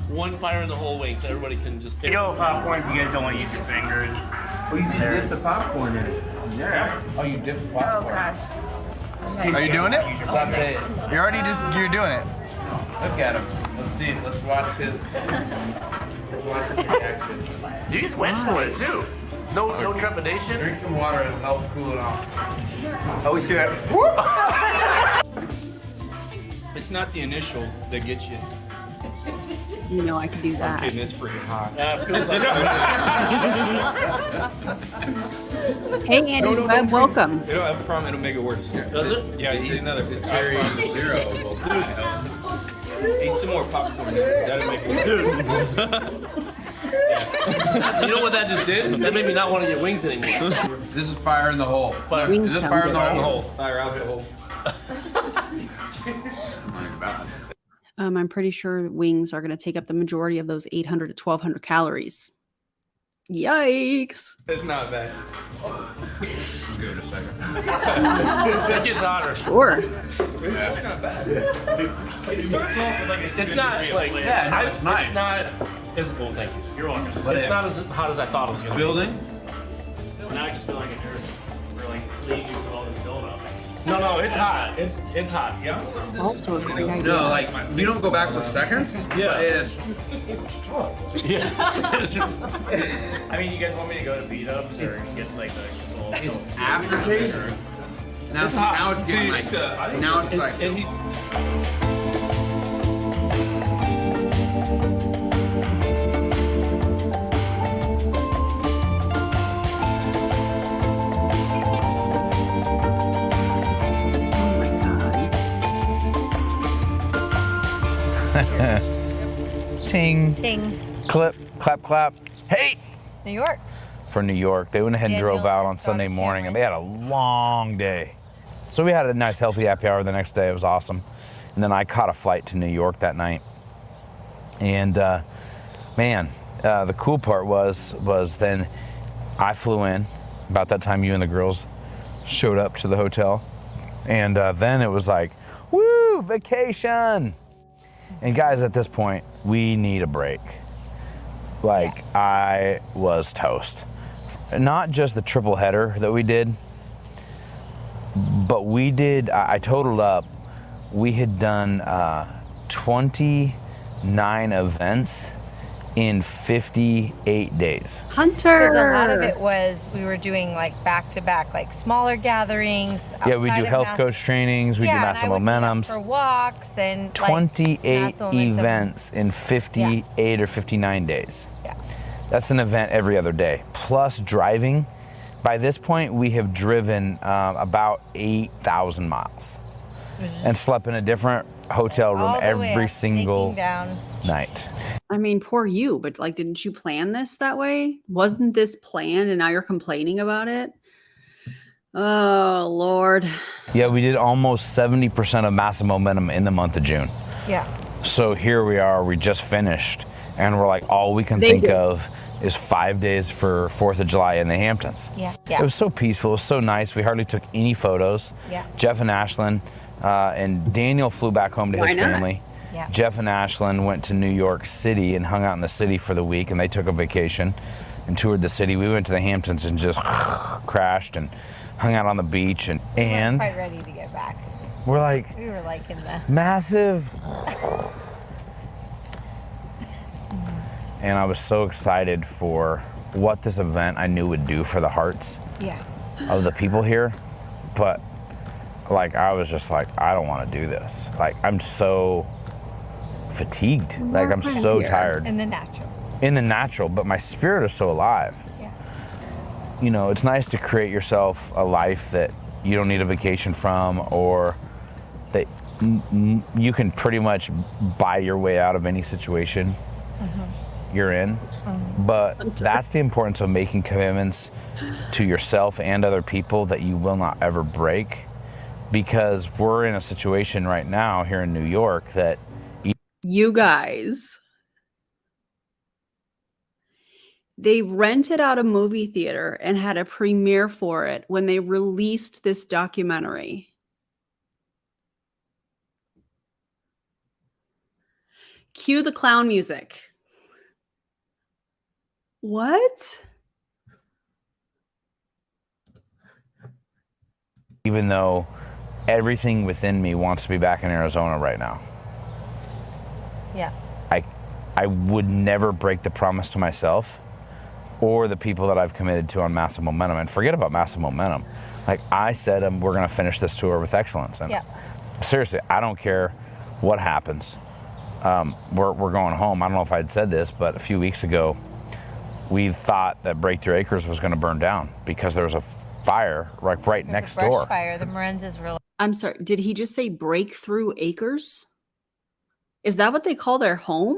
One fire in the whole wing, so everybody can just. Yo, popcorn, you guys don't want to use your fingers. Oh, you just dip the popcorn in it. Yeah. Oh, you dip the popcorn. Oh, gosh. Are you doing it? You're doing it. Look at him. Let's see. Let's watch his reaction. You just went for it too. No trepidation. Drink some water. It'll help cool it off. Oh, we see that. It's not the initial that gets you. You know I can do that. I'm kidding, it's freaking hot. Yeah, it feels like Hey, Andy's Web, welcome. It'll have a problem, it'll make it worse. Does it? Yeah, eat another. Cherry zero. Eat some more popcorn. That'll make it worse. You know what that just did? That made me not want to get wings anymore. This is fire in the hole. Wings Is this sound fire in the good, hole? Fire out the hole. I'm pretty sure wings are going to take up the majority of those 800 to 1,200 calories. Yikes. It's not bad. Give it a second. It gets hotter. Sure. It's not bad. It's not like it's nice. It's not as well. Thank you. You're welcome. But it's not as hot as I thought it was going to be. Building. Now I just feel like we're like leading you to all this buildup. No, it's hot. It's hot. Yeah. Also a great idea. No, like you don't go back for seconds. Yeah. But it's Yeah. I mean, you guys want me to go to beat ups or get like the full? it's aftertaste. Now, It's see, hot. now it's getting See, like. I think Now it's like. and he's- Ting. Ting. Clip. Clap. Clap. Hey. New York. For New York. They went ahead and drove out on Sunday morning, and they had a long day. So we had a nice, healthy happy hour the next day. It was awesome. And then I caught a flight to New York that night. And man, the cool part was then I flew in about that time. You and the girls showed up to the hotel, and then it was like, woo, vacation. And guys, at this point, we need a break. Like, I was toast. Not just the triple header that we did, but we did, I totaled up, we had done 29 events in 58 days. Hunter! Because a lot of it was, we were doing like back-to-back, like smaller gatherings. Yeah, we do outside of health Mass- coach trainings, we do and Massive I would meet up Momentums. for walks and 28 like, Massive Momentum. events in 58 or 59 days. Yeah. That's an event every other day, plus driving. By this point, we have driven about 8,000 miles and slept in a different hotel room All the way every up, single sneaking down. night. I mean, poor you, but like, didn't you plan this that way? Wasn't this planned and now you're complaining about it? Oh, Lord. Yeah, we did almost 70% of Massive Momentum in the month of June. Yeah. So here we are, we just finished, and we're like, all we can They think did. of is 5 days for 4th of July in the Hamptons. Yeah. It was so peaceful, it was so nice. We hardly took any photos. Yeah. Jeff and Ashlyn and Daniel flew back home to Why his not? family. Yeah. Jeff and Ashlyn went to New York City and hung out in the city for the week, and they took a vacation and toured the city. We went to the Hamptons and just crashed and hung out on the beach, and We weren't quite ready to get back. we're like, We were like in the massive. And I was so excited for what this event I knew would do for the hearts yeah. of the people here. But like, I was just like, I don't want to do this. Like, I'm so fatigued. Like, I'm so tired. In the natural. In the natural, but my spirit is so alive. Yeah. it's nice to create yourself a life that you don't need a vacation from, or that you can pretty much buy your way out of any situation you're in. But that's the importance of making commitments to yourself and other people that you will not ever break, because we're in a situation right now here in New York that You guys, they rented out a movie theater and had a premiere for it when they released this documentary. Cue the clown music. What? even though everything within me wants to be back in Arizona right now. Yeah. I would never break the promise to myself or the people that I've committed to on Massive Momentum. And forget about Massive Momentum. Like I said, we're going to finish this tour with excellence. And seriously, I don't care what happens. We're going home. I don't know if I'd said this, but a few weeks ago, we thought that Breakthrough Acres was going to burn down because there was a fire right next door. Fire. The Marines really. I'm sorry. Did he just say Breakthrough Acres? Is that what they call their home?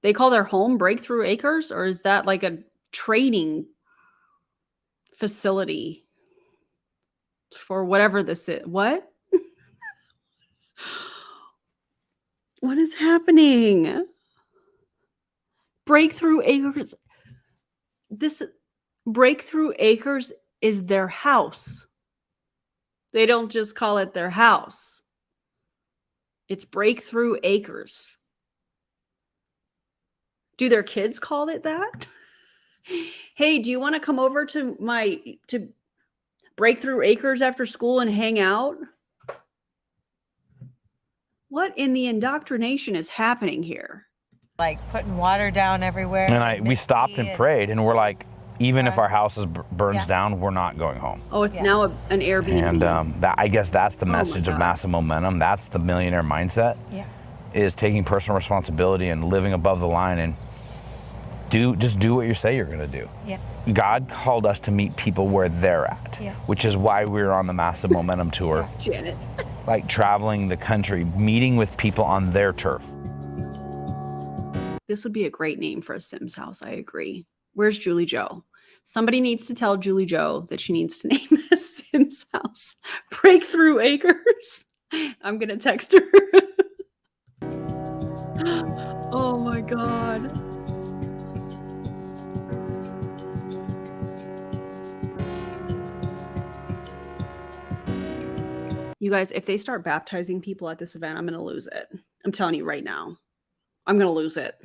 They call their home Breakthrough Acres, or is that like a training facility for whatever this is? What? What is happening? Breakthrough Acres. This Breakthrough Acres is their house. They don't just call it their house. It's Breakthrough Acres. Do their kids call it that? Hey, do you want to come over to Breakthrough Acres after school and hang out? What in the indoctrination is happening here? Like putting water down everywhere. And we stopped and prayed, and we're like, even if our house burns down, we're not going home. Oh, it's now an Airbnb. And I guess that's the message of Massive Momentum. That's the millionaire mindset. Yeah. Is taking personal responsibility and living above the line and just do what you say you're going to do. Yeah. God called us to meet people where they're at, which is why we're on the Massive Momentum tour. Janet. Like traveling the country, meeting with people on their turf. This would be a great name for a Sims house. I agree. Where's Julie Joe? Somebody needs to tell Julie Joe that she needs to name a Sims house Breakthrough Acres. I'm going to text her. Oh my God. You guys, if they start baptizing people at this event, I'm going to lose it. I'm telling you right now. I'm going to lose it.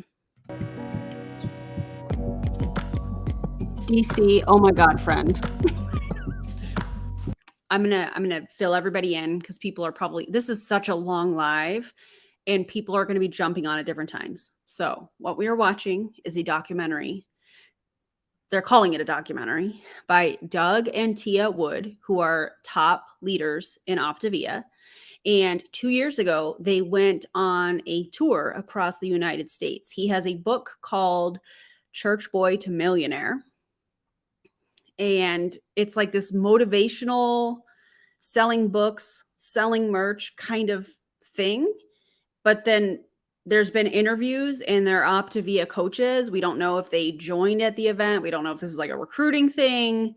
DC, oh my God, friend. I'm gonna fill everybody in because people are probably, this is such a long live and people are going to be jumping on at different times. So what we are watching is a documentary. They're calling it a documentary by Doug and Tia Wood, who are top leaders in Optavia. And 2 years ago, they went on a tour across the United States. He has a book called Church Boy to Millionaire. And it's like this motivational selling books, selling merch kind of thing. But then there's been interviews and they're Optavia coaches. We don't know if they joined at the event. We don't know if this is like a recruiting thing.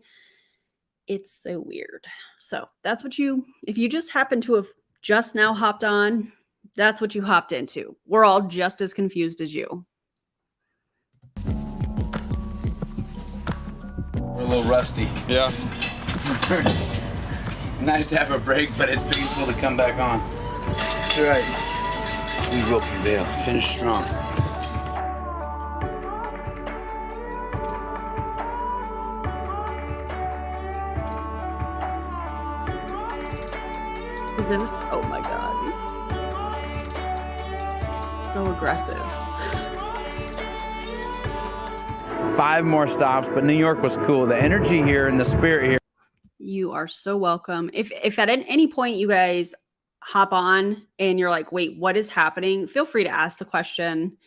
It's so weird. So that's what if you just happen to have just now hopped on, that's what you hopped into. We're all just as confused as you. We're a little rusty. Yeah. Nice to have a break, but it's painful to come back on. That's right. We will prevail. Finish strong. This, oh my God. So aggressive. 5 more stops, but New York was cool. The energy here and the spirit here. You are so welcome. If at any point you guys hop on and you're like, wait, what is happening? Feel free to ask the question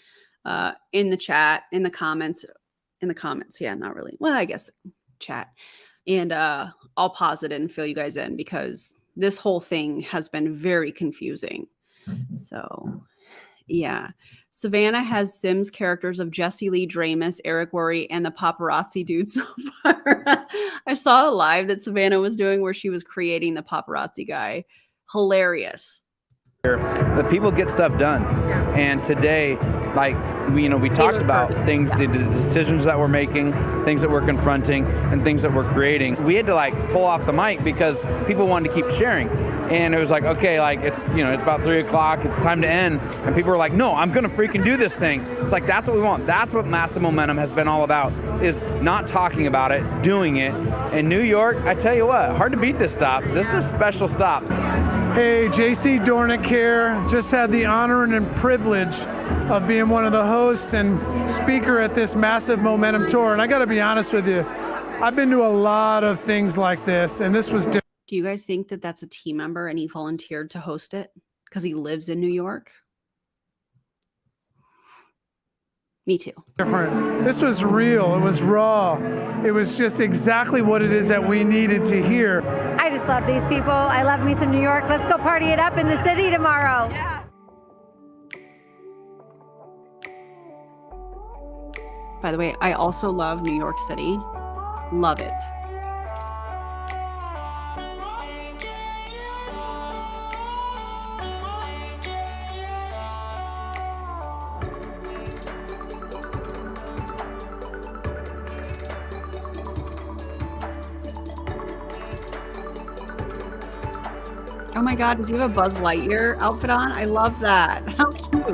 in the chat, in the comments. in the comments. Yeah, not really. Well, I guess chat. And I'll pause it and fill you guys in because this whole thing has been very confusing. So, yeah. Savannah has Sims characters of Jesse Lee Dramus, Eric Worre, and the paparazzi dude so far. I saw a live that Savannah was doing where she was creating the paparazzi guy. Hilarious. The people get stuff done, and today, like we talked about things, the decisions that we're making, things that we're confronting, and things that we're creating. We had to like pull off the mic because people wanted to keep sharing, and it was like, okay, like it's it's about 3 o'clock, it's time to end, and people were like, no, I'm gonna freaking do this thing. It's like that's what we want. That's what Massive Momentum has been all about, is not talking about it, doing it. In New York, I tell you what, hard to beat this stop. This is a special stop. Hey, JC Dornick here. Just had the honor and privilege of being one of the hosts and speaker at this Massive Momentum tour. And I got to be honest with you, I've been to a lot of things like this, and this was different. Do you guys think that that's a team member and he volunteered to host it because he lives in New York? Me too. Different. This was real. It was raw. It was just exactly what it is that we needed to hear. I just love these people. I love me some New York. Let's go party it up in the city tomorrow. Yeah. By the way, I also love New York City. Love it. Oh my God, does he have a Buzz Lightyear outfit on? I love that. How cute.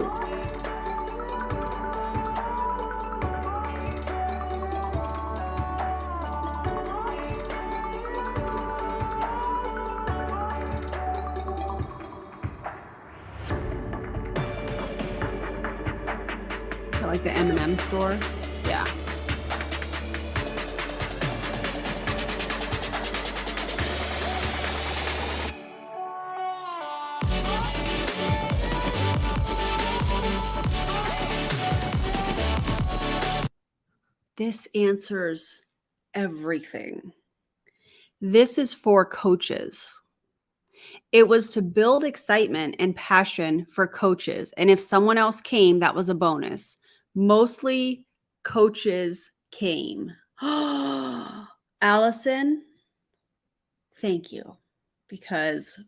Is that like the M&M store? Yeah. This answers everything. This is for coaches. It was to build excitement and passion for coaches. And if someone else came, that was a bonus. Mostly coaches came. Allison, thank you. Because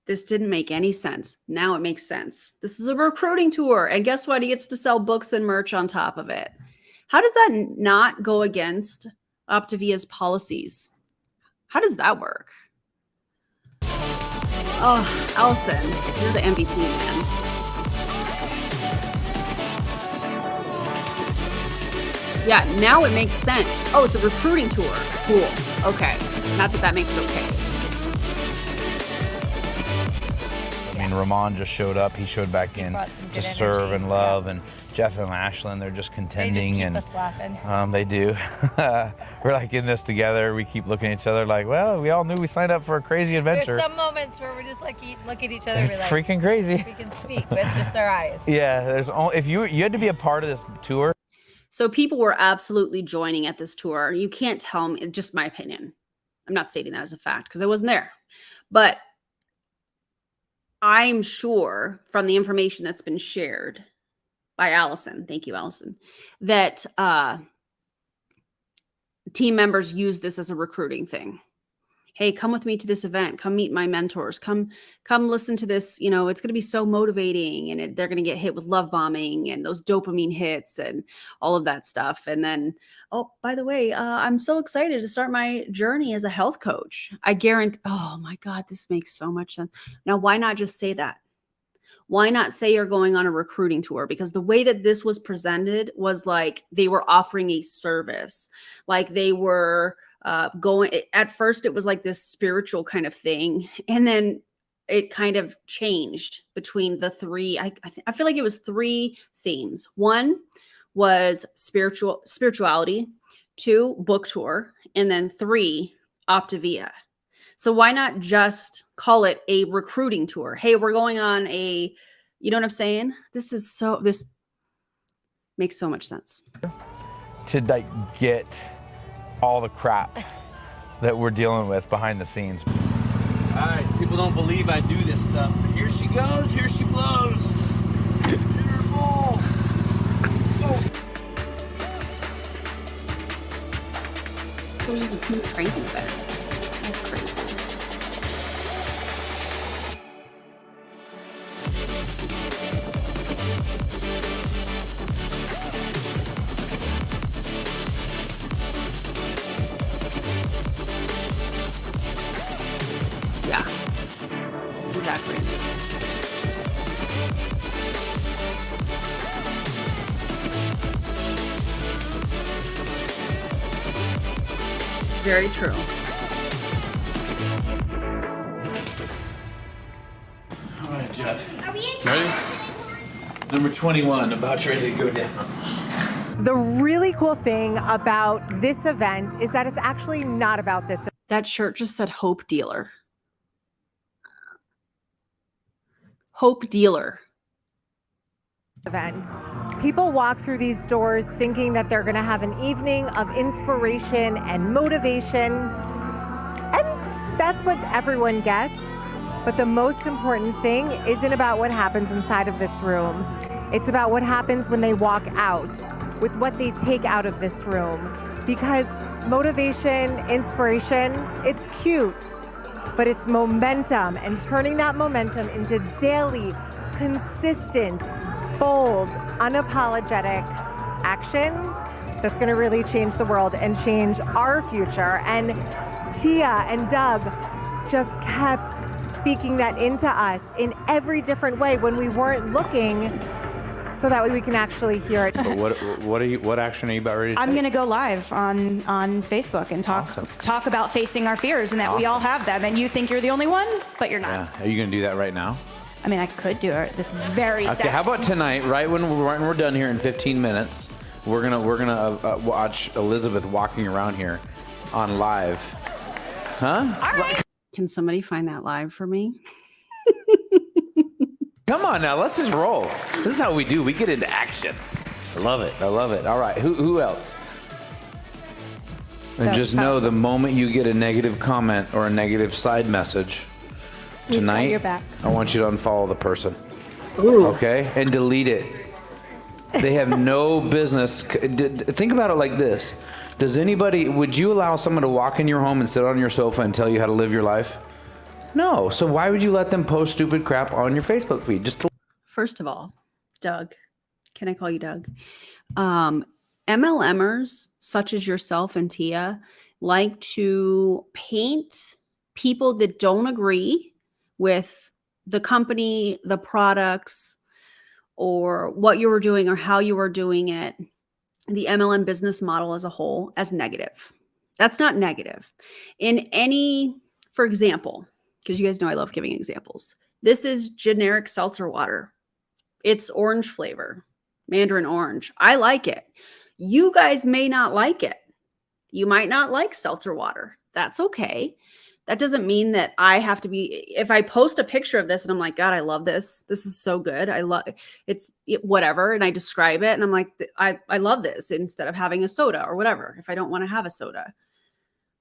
this didn't make any sense. Now it makes sense. This is a recruiting tour. And guess what? He gets to sell books and merch on top of it. How does that not go against Optavia's policies? How does that work? Oh, Allison, you're the MVP, man. Yeah, now it makes sense. Oh, it's a recruiting tour. Cool. Okay. Not that makes it okay. I mean, Ramon just showed up. He showed back in to serve and love, and Jeff and Ashlyn, they're just contending. They just keep us laughing. They do. We're like in this together. We keep looking at each other like, well, we all knew we signed up for a crazy adventure. There's some moments where we're just like look at each other. It's we're like, freaking crazy. We can speak with just our eyes. Yeah, there's only, if you had to be a part of this tour. So people were absolutely joining at this tour. You can't tell me, just my opinion. I'm not stating that as a fact because I wasn't there. But I'm sure from the information that's been shared by Allison, thank you, Allison, that team members use this as a recruiting thing. Hey, come with me to this event. Come meet my mentors. Come listen to this. You know, it's going to be so motivating, and they're going to get hit with love bombing and those dopamine hits and all of that stuff. And then, oh, by the way, I'm so excited to start my journey as a health coach. I guarantee, oh my God, this makes so much sense. Now, why not just say that? Why not say you're going on a recruiting tour? Because the way that this was presented was like they were offering a service, like they were going. At first, it was like this spiritual kind of thing, and then it kind of changed between the three. I feel like it was three themes. One was spirituality, 2, book tour, and then 3, Optavia. So why not just call it a recruiting tour? Hey, we're going on a, you know what I'm saying? This makes so much sense. to like get all the crap that we're dealing with behind the scenes. All right, people don't believe I do this stuff, but here she goes, here she blows. Beautiful. Oh. Cranky better. That's crazy. Yeah. Exactly. Very true. All right, Jeff. Ready? Number 21, about ready to go down. The really cool thing about this event is that it's actually not about this. That shirt just said Hope Dealer. Hope Dealer. Event. People walk through these doors thinking that they're going to have an evening of inspiration and motivation. And that's what everyone gets. But the most important thing isn't about what happens inside of this room. It's about what happens when they walk out, with what they take out of this room. Because motivation, inspiration, it's cute, but it's momentum, and turning that momentum into daily, consistent, bold, unapologetic action that's going to really change the world and change our future. And Tia and Doug just kept speaking that into us in every different way when we weren't looking, so that way we can actually hear it. But what action are you about ready to I'm take? going to go live on Facebook and talk about facing our fears, and that we all have them, and you think you're the only one, but you're not. Yeah. Are you going to do that right now? I mean, I could do it this very Okay, second. how about tonight, right when we're done here in 15 minutes, we're gonna watch Elizabeth walking around here on live. Huh? All right. Can somebody find that live for me? Come on now, let's just roll. This is how we do. We get into action. I love it. I love it. All right, who else? And just know the moment you get a negative comment or a negative side message tonight, your back. I want you to unfollow the person. Ooh. Okay? And delete it. They have no business. Think about it like this. Would you allow someone to walk in your home and sit on your sofa and tell you how to live your life? No. So why would you let them post stupid crap on your Facebook feed? First of all, Doug, can I call you Doug? MLMers such as yourself and Tia like to paint people that don't agree with the company, the products, or what you were doing or how you were doing it, the MLM business model as a whole, as negative. That's not negative. For example, because you guys know I love giving examples. This is generic seltzer water. It's orange flavor, mandarin orange. I like it. You guys may not like it. You might not like seltzer water. That's okay. That doesn't mean that I have to be, if I post a picture of this and I'm like, God, I love this. This is so good. I love whatever. And I describe it and I'm like, I love this instead of having a soda or whatever. If I don't want to have a soda,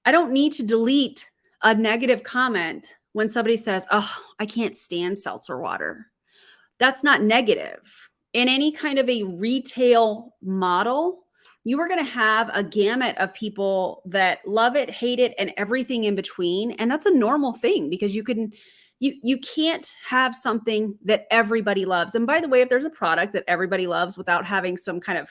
I don't need to delete a negative comment when somebody says, oh, I can't stand seltzer water. That's not negative. In any kind of a retail model, you are going to have a gamut of people that love it, hate it, and everything in between. And that's a normal thing because you can't have something that everybody loves. And by the way, if there's a product that everybody loves without having some kind of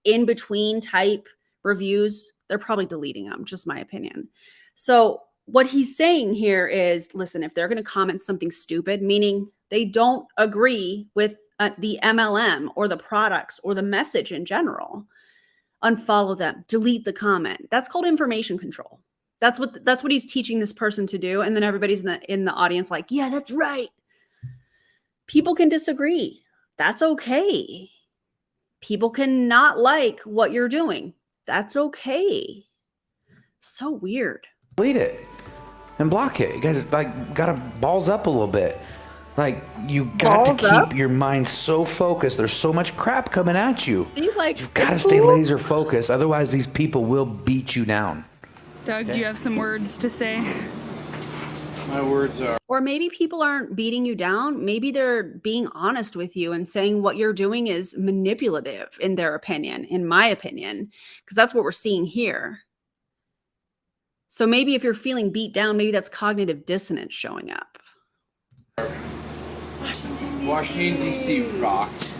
in-between type reviews, they're probably deleting them, just my opinion. So what he's saying here is, listen, if they're going to comment something stupid, meaning they don't agree with the MLM or the products or the message in general, unfollow them, delete the comment. That's called information control. That's what he's teaching this person to do. And then everybody's in the audience like, yeah, that's right. People can disagree. That's okay. People can not like what you're doing. That's okay. So weird. Delete it and block it. You guys gotta balls up a little bit. Like, you got Balls to keep up. your mind so focused. There's so much crap coming at you. See, like, You've got to it's stay cool. laser focused. Otherwise, these people will beat you down. Doug, do you have some words to say? My words are. Or maybe people aren't beating you down. Maybe they're being honest with you and saying what you're doing is manipulative in their opinion, in my opinion, because that's what we're seeing here. So maybe if you're feeling beat down, maybe that's cognitive dissonance showing up. Washington, D.C. rocked.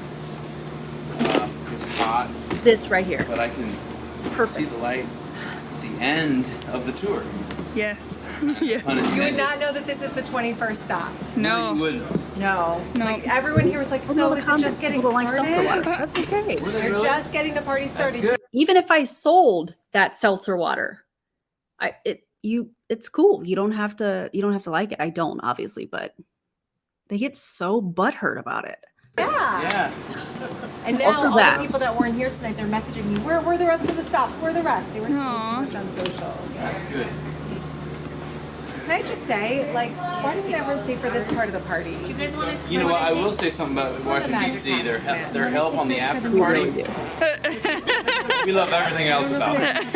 It's hot. This right here. But I can see the light at the end of the tour. Yes. You would not know that this is the 21st stop. No. You wouldn't. No. Like everyone here was like, so is it just getting started? That's okay. You're just getting the party started. Even if I sold that seltzer water, it's cool. You don't have to like it. I don't, obviously, but they get so butthurt about it. Yeah. And now Also all that. the people that weren't here tonight, they're messaging me, where were the rest of the stops? Where are the rest? They were seeing too much on social. That's good. Can I just say, like, why doesn't everyone stay for this part of the party? You guys want to? You know what? I will say something about Washington, D.C. Their help on the after party. We love everything else about it.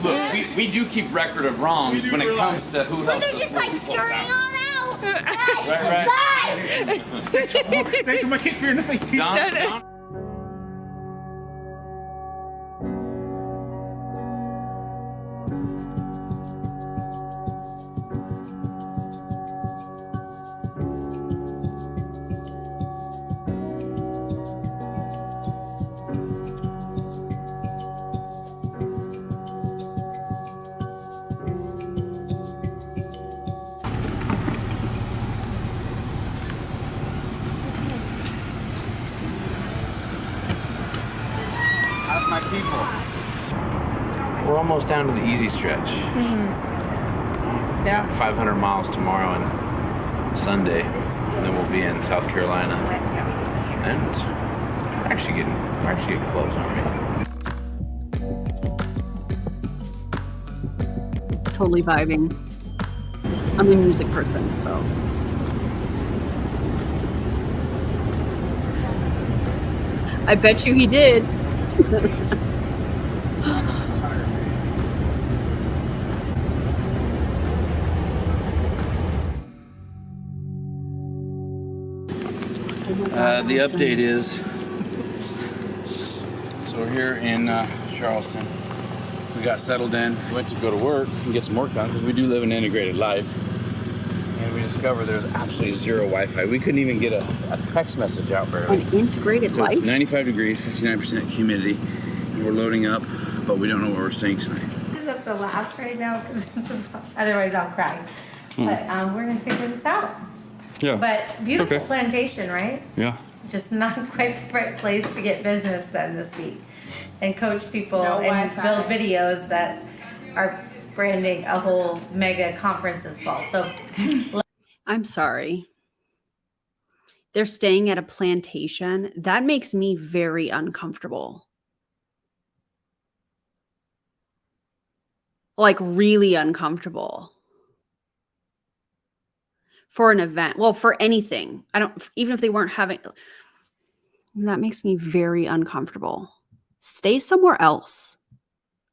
Look, we do keep record of wrongs when it comes to who helps us. They're just like scurrying on out. Right. Thanks for my kick for your in the face t-shirt. John? How's my people? We're almost down to the easy stretch. Yeah. 500 miles tomorrow and Sunday, and then we'll be in South Carolina. And we're actually getting close, aren't we? Totally vibing. I'm a music person, so. I bet you he did. The update is, so we're here in Charleston. We got settled in, went to go to work and get some work done because we do live an integrated life. And we discovered there's absolutely zero Wi-Fi. We couldn't even get a text message out barely. An integrated So life? it's 95 degrees, 59% humidity, and we're loading up, but we don't know where we're staying tonight. I have to laugh right now because otherwise I'll cry. But we're gonna figure this out. Yeah. But beautiful okay. plantation, right? Yeah. Just not quite the right place to get business done this week and coach people No and Wi-Fi. build videos that are branding a whole mega conference this fall. So I'm sorry. They're staying at a plantation. That makes me very uncomfortable. Like really uncomfortable. For an event. Well, for anything. Even if they weren't having, that makes me very uncomfortable. Stay somewhere else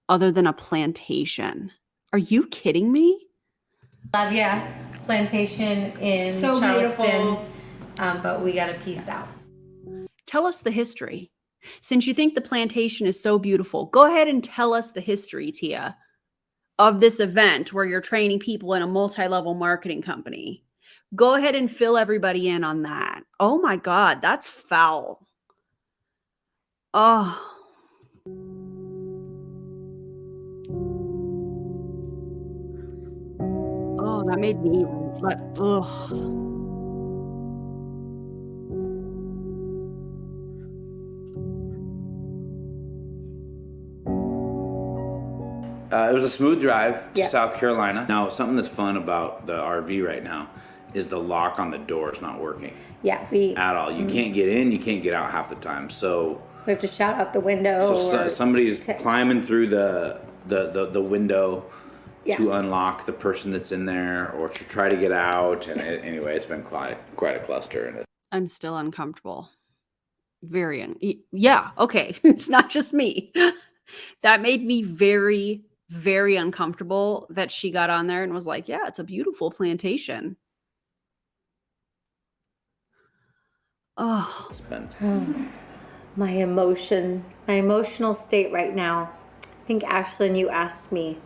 other than a plantation. Are you kidding me? Optavia plantation in So Charleston, beautiful. but we got to piece out. Tell us the history. Since you think the plantation is so beautiful, go ahead and tell us the history, Tia, of this event where you're training people in a multi-level marketing company. Go ahead and fill everybody in on that. Oh my God, that's foul. Oh. Oh, that made me like, ugh. It was a smooth drive to Yeah. South Carolina. Now, something that's fun about the RV right now is the lock on the door is not working Yeah, at all. You can't get in, you can't get out half the time. So we have to shout out the window. somebody's climbing through the window to unlock the person that's in there or to try to get out. And anyway, it's been quite a cluster. And I'm still uncomfortable. Yeah, okay. It's not just me. That made me very, very uncomfortable that she got on there and was like, yeah, it's a beautiful plantation. Oh, My emotional state right now. I think, Ashlyn, you asked me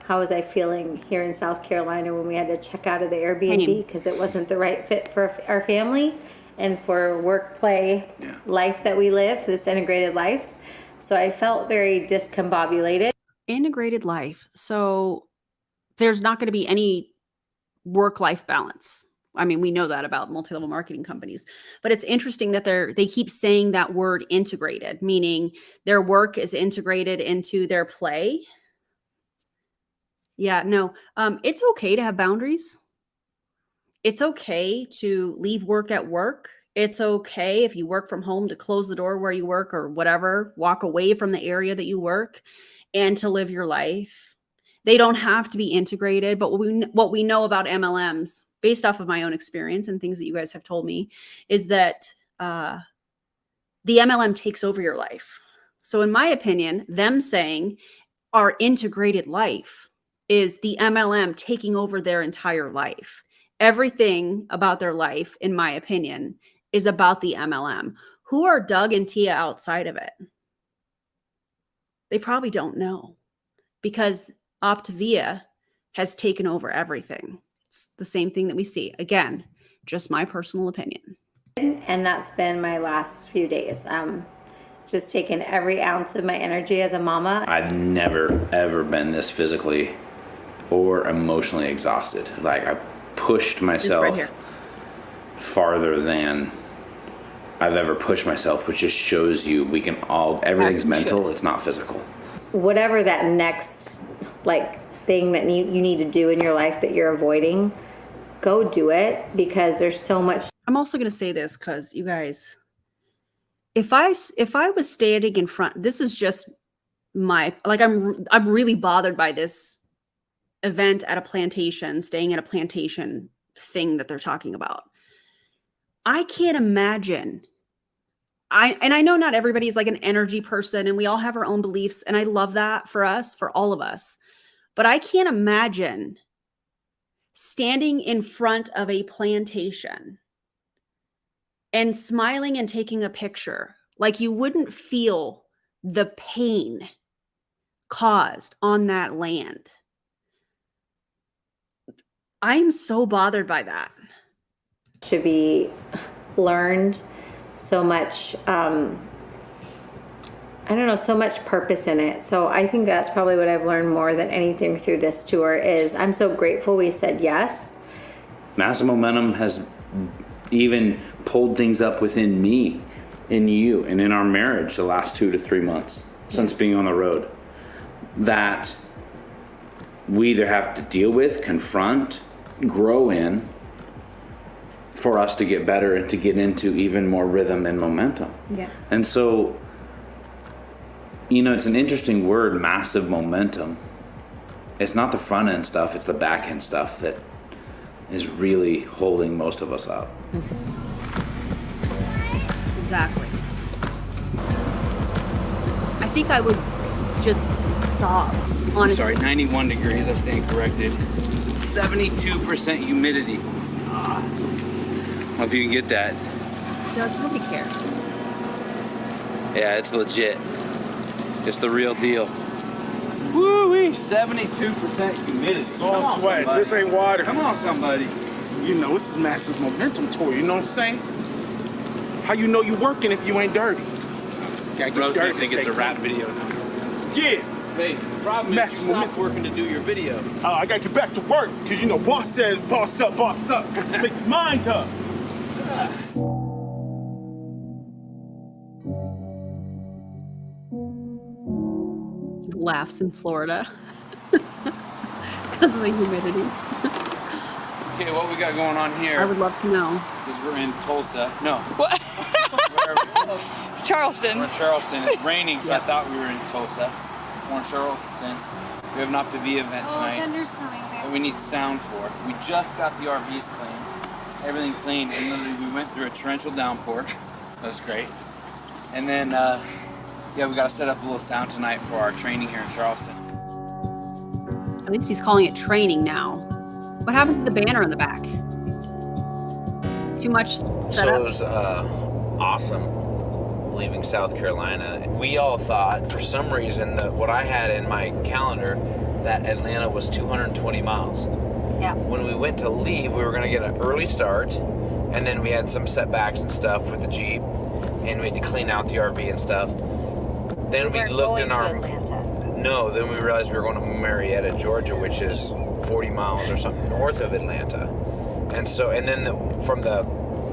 how was I feeling here in South Carolina when we had to check out of the Airbnb because it wasn't the right fit for our family and for work, play, life that we live, this integrated life. So I felt very discombobulated. Integrated life. So there's not going to be any work-life balance. I mean, we know that about multi-level marketing companies, but it's interesting that they keep saying that word integrated, meaning their work is integrated into their play. Yeah, no, it's okay to have boundaries. It's okay to leave work at work. It's okay if you work from home to close the door where you work or whatever, walk away from the area that you work and to live your life. They don't have to be integrated, but what we know about MLMs, based off of my own experience and things that you guys have told me, is that the MLM takes over your life. So in my opinion, them saying our integrated life is the MLM taking over their entire life. Everything about their life, in my opinion, is about the MLM. Who are Doug and Tia outside of it? They probably don't know because Optavia has taken over everything. It's the same thing that we see. Again, just my personal opinion. And that's been my last few days. It's just taken every ounce of my energy as a mama. I've never, ever been this physically or emotionally exhausted. Like I pushed myself farther than I've ever pushed myself, which just shows you we can all, everything's mental, it's not physical. Whatever that next thing that you need to do in your life that you're avoiding, go do it because there's so much. I'm also going to say this because you guys, if I was standing in front, this is just my, I'm really bothered by this event at a plantation, staying at a plantation thing that they're talking about. I can't imagine. I know not everybody's like an energy person and we all have our own beliefs. And I love that for us, for all of us. But I can't imagine standing in front of a plantation and smiling and taking a picture. Like you wouldn't feel the pain caused on that land. I'm so bothered by that. To be learned, so much, so much purpose in it. So I think that's probably what I've learned more than anything through this tour is I'm so grateful we said yes. Massive momentum has even pulled things up within me, in you, and in our marriage the last 2 to 3 months since being on the road that we either have to deal with, confront, grow in for us to get better and to get into even more rhythm and momentum. Yeah. And so, it's an interesting word, massive momentum. It's not the front end stuff, it's the back end stuff that is really holding most of us up. Exactly. I think I would just stop. Honestly. Sorry, 91 degrees, I stand corrected. 72% humidity. I don't know if you can get that. Doug really cares. Yeah, it's legit. It's the real deal. Woo-wee, 72% humidity. This is all sweat. This ain't water. Come on, somebody. This is massive momentum tour. You know what I'm saying? How you know you working if you ain't dirty? Bro, I think it's a rap video now. Yeah. Hey, the problem is you stopped working to do your video. Oh, I gotta get back to work because boss says boss up, boss up. Make your mind up. Laughs in Florida because of the humidity. Okay, what we got going on here? I would love to know. Because we're in Tulsa. No. What? Charleston. We're in Charleston. It's raining, so I thought we were in Tulsa. We're in Charleston. We have an Optavia event tonight Thunder's coming, that we need sound for. We just got the RVs clean, everything clean, and literally we went through a torrential downpour. That was great. And then, yeah, we got to set up a little sound tonight for our training here in Charleston. At least he's calling it training now. What happened to the banner in the back? Too much setup? So it was awesome leaving South Carolina. We all thought, for some reason, that what I had in my calendar, that Atlanta was 220 miles. Yeah. When we went to leave, we were going to get an early start, and then we had some setbacks and stuff with the Jeep, and we had to clean out the RV and stuff. Then we looked in our... No, then we realized we were going to Marietta, Georgia, which is 40 miles or something north of Atlanta. And so, and then from the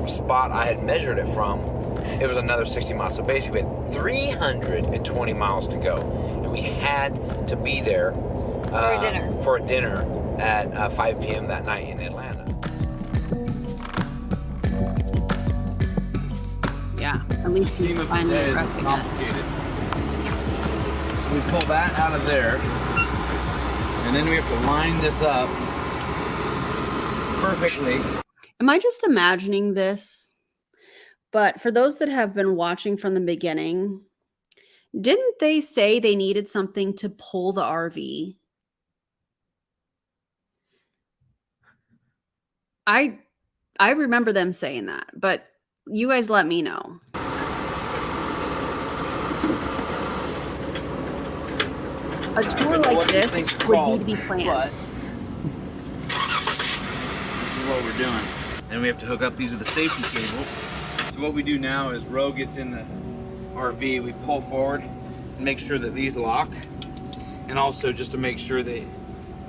spot I had measured it from, it was another 60 miles. So basically, we had 320 miles to go. And we had to be there for a dinner at 5 p.m. that night in Atlanta. Yeah, at least he's finally addressing complicated. So we pull that out of there, and then we have to line this up perfectly. Am I just imagining this? But for those that have been watching from the beginning, didn't they say they needed something to pull the RV? I remember them saying that, but you guys let me know. A tour like this would need to be planned. This is what we're doing. And we have to hook up, these are the safety cables. So what we do now is Ro gets in the RV, we pull forward and make sure that these lock. And also just to make sure that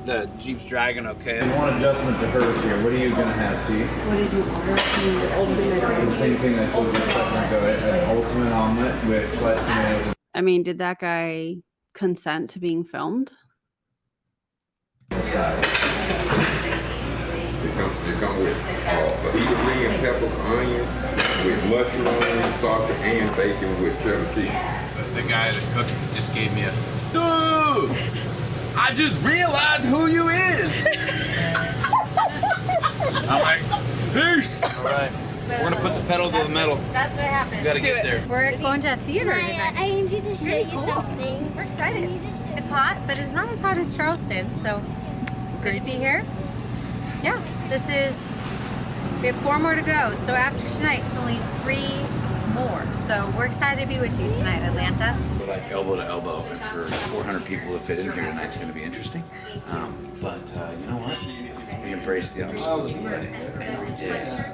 the Jeep's dragging okay. One adjustment to hers here. What are you going to have, T? What did you order? The same thing I told you a second ago. An ultimate omelet with sliced tomatoes. I mean, did that guy consent to being filmed? They come with fajita red peppers, onion, with mushroom, sausage, and bacon with cheddar cheese. The guy that cooked just gave me a, dude, I just realized who you is. I'm like, peace. All right, we're gonna put the pedal to the metal. That's what happens. We gotta get there. We're going to a theater tonight. I need to show you something. We're excited. It's hot, but it's not as hot as Charleston, so it's good to be here. Yeah, we have 4 more to go. So after tonight, it's only 3 more. So we're excited to be with you tonight, Atlanta. We're like elbow to elbow, and for 400 people to fit in here tonight is going to be interesting. But you know what? We embrace the obstacles of the way every day.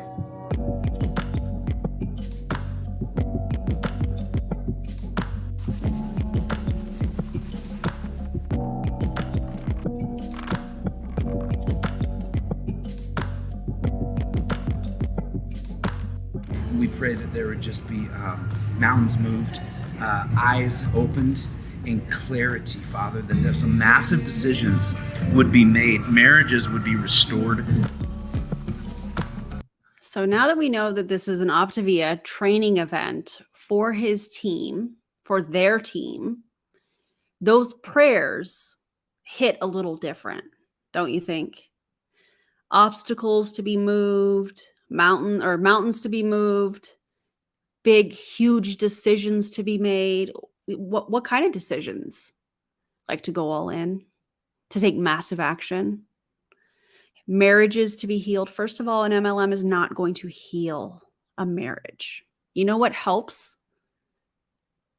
We pray that there would just be mountains moved, eyes opened, and clarity, Father, that some massive decisions would be made, marriages would be restored. So now that we know that this is an Optavia training event for his team, for their team, those prayers hit a little different, don't you think? Obstacles to be moved, mountains to be moved, big, huge decisions to be made. What kind of decisions? Like to go all in, to take massive action, marriages to be healed. First of all, an MLM is not going to heal a marriage. You know what helps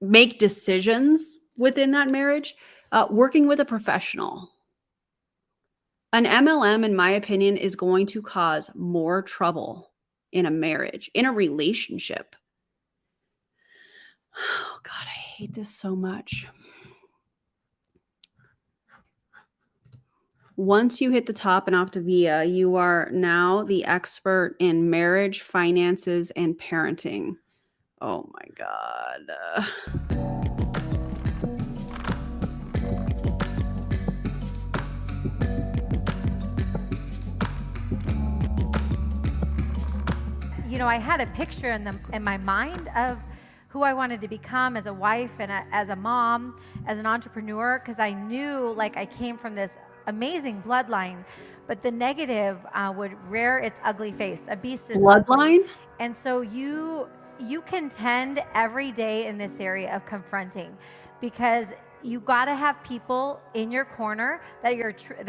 make decisions within that marriage? Working with a professional. An MLM, in my opinion, is going to cause more trouble in a marriage, in a relationship. Oh, God, I hate this so much. Once you hit the top in Optavia, you are now the expert in marriage, finances, and parenting. Oh, my God. You know, I had a picture in my mind of who I wanted to become as a wife and as a mom, as an entrepreneur, because I knew like I came from this amazing bloodline, but the negative would rear its ugly face. A beast is ugly. Bloodline? And so you contend every day in this area of confronting, because you got to have people in your corner that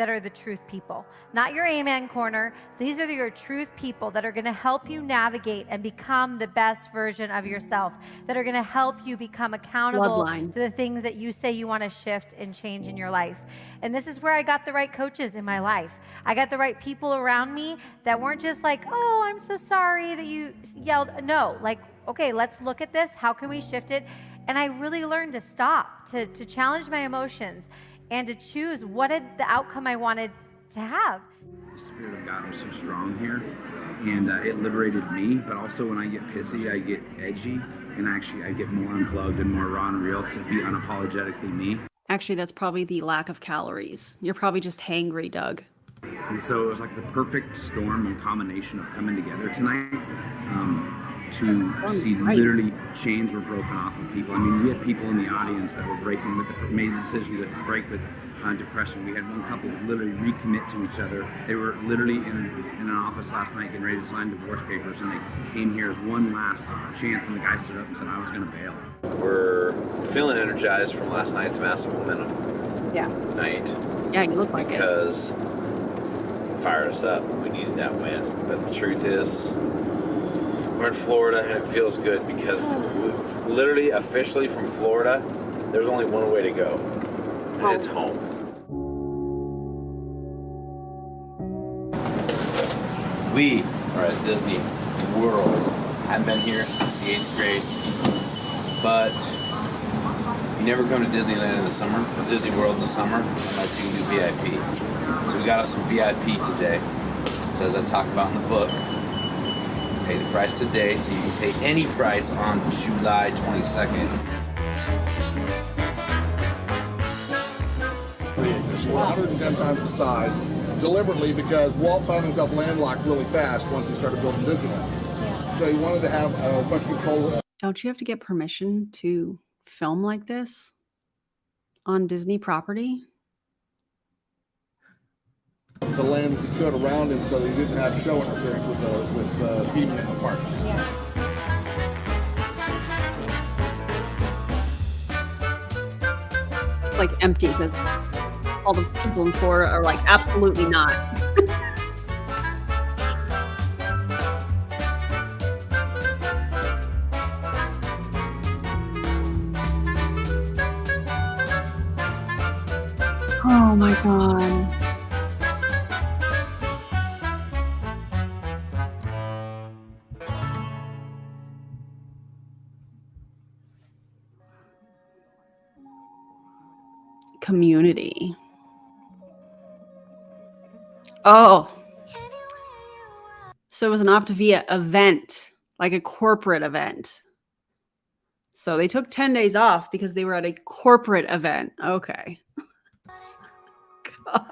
are the truth people, not your amen corner. These are your truth people that are going to help you navigate and become the best version of yourself, that are going to help you become accountable Bloodline. to the things that you say you want to shift and change in your life. And this is where I got the right coaches in my life. I got the right people around me that weren't just like, oh, I'm so sorry that you yelled. No, like, okay, let's look at this. How can we shift it? And I really learned to stop, to challenge my emotions, and to choose what the outcome I wanted to have. The Spirit of God was so strong here, and it liberated me. But also when I get pissy, I get edgy, and actually I get more unplugged and more raw and real to be unapologetically me. Actually, that's probably the lack of calories. You're probably just hangry, Doug. And so it was like the perfect storm and combination of coming together tonight. To see literally chains were broken off of people. I mean, we had people in the audience that were breaking with made the decision to break with depression. We had one couple literally recommit to each other. They were literally in an office last night getting ready to sign divorce papers, and they came here as one last chance, and the guy stood up and said, I was going to bail. We're feeling energized from last night's massive momentum night. Yeah, you look like because it fired us up. We needed that win. But the truth is, we're in Florida, and it feels good because literally, officially from Florida, there's only one way to go, and it's home. We are at Disney World. I've been here since the 8th grade, but you never come to Disneyland in the summer, or Disney World in the summer, unless you do VIP. So we got us some VIP today. So as I talk about in the book, pay the price today so you can pay any price on July 22nd. It's 110 times the size, deliberately, because Walt found himself landlocked really fast once he started building Disneyland. Yeah. So he wanted to have a bunch of control. Don't you have to get permission to film like this on Disney property? The land as he could around him so that he didn't have show interference with feeding in the parks. Yeah. It's like empty because all the people in Florida are like, absolutely not. Oh my God. Community. Oh. So it was an Optavia event, like a corporate event. So they took 10 days off because they were at a corporate event. Okay. God.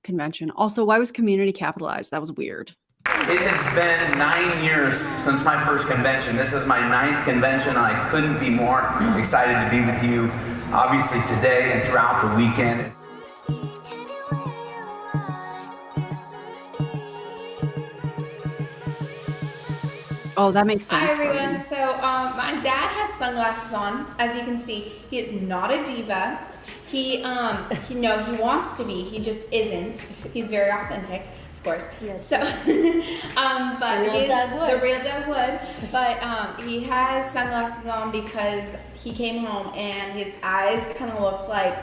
Convention. Also, why was community capitalized? That was weird. It has been 9 years since my first convention. This is my 9th convention, and I couldn't be more excited to be with you, obviously today and throughout the weekend. Oh, that makes sense. Hi everyone. So my dad has sunglasses on, as you can see. He is not a diva. He wants to be. He just isn't. He's very authentic. Of course. Yes. So, but the real Doug Wood. But he has sunglasses on because he came home and his eyes kind of looked like,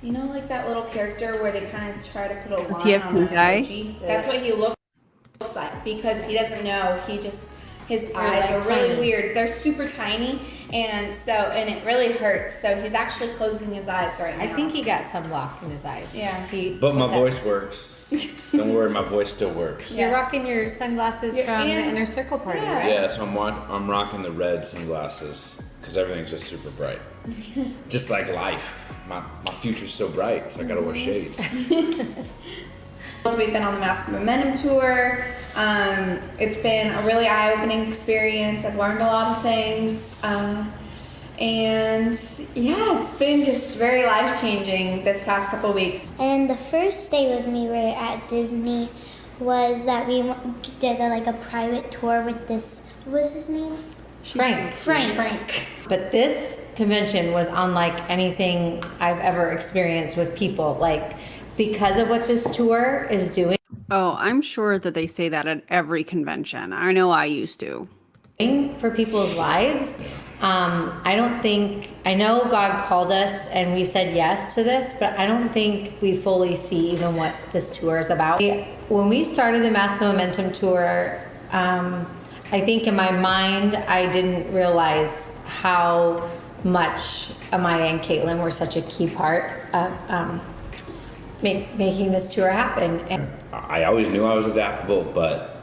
you know, like that little character where they kind of try to put a line on an emoji. That's what he looks like because he doesn't know. His eyes are really weird. They're super tiny, and it really hurts. So he's actually closing his eyes right now. I think he got sunblock in his eyes. Yeah. But my voice works. Don't worry, my voice still works. You're rocking your sunglasses from the Inner Circle party, right? Yeah, so I'm rocking the red sunglasses because everything's just super bright. Just like life. My future's so bright, so I gotta wear shades. We've been on the Massive Momentum Tour. It's been a really eye-opening experience. I've learned a lot of things. And yeah, it's been just very life-changing this past couple weeks. And the first day with me at Disney was that we did a private tour with this, what was his name? Frank. But this convention was unlike anything I've ever experienced with people. Like, because of what this tour is doing. Oh, I'm sure that they say that at every convention. I know I used to. For people's lives. I know God called us and we said yes to this, but I don't think we fully see even what this tour is about. When we started the Massive Momentum Tour, I think in my mind, I didn't realize how much Amaya and Caitlin were such a key part of making this tour happen. I always knew I was adaptable, but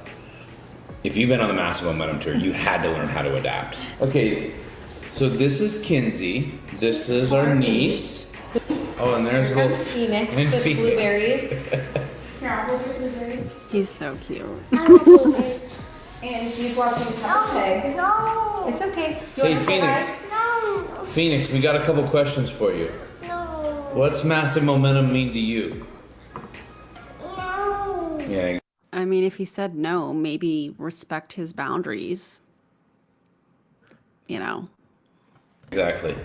if you've been on the Massive Momentum Tour, you had to learn how to adapt. Okay, so this is Kinsey. This is our niece. Oh, and there's little Phoenix with blueberries. Here, I'll hold your blueberries. He's so cute. I love blueberries. And he's watching Peppa Pig. No. It's okay. Hey, Phoenix. No. Phoenix, we got a couple questions for you. No. What's Massive Momentum mean to you? No. Yeah. I mean, if he said no, maybe respect his boundaries. You know. Exactly.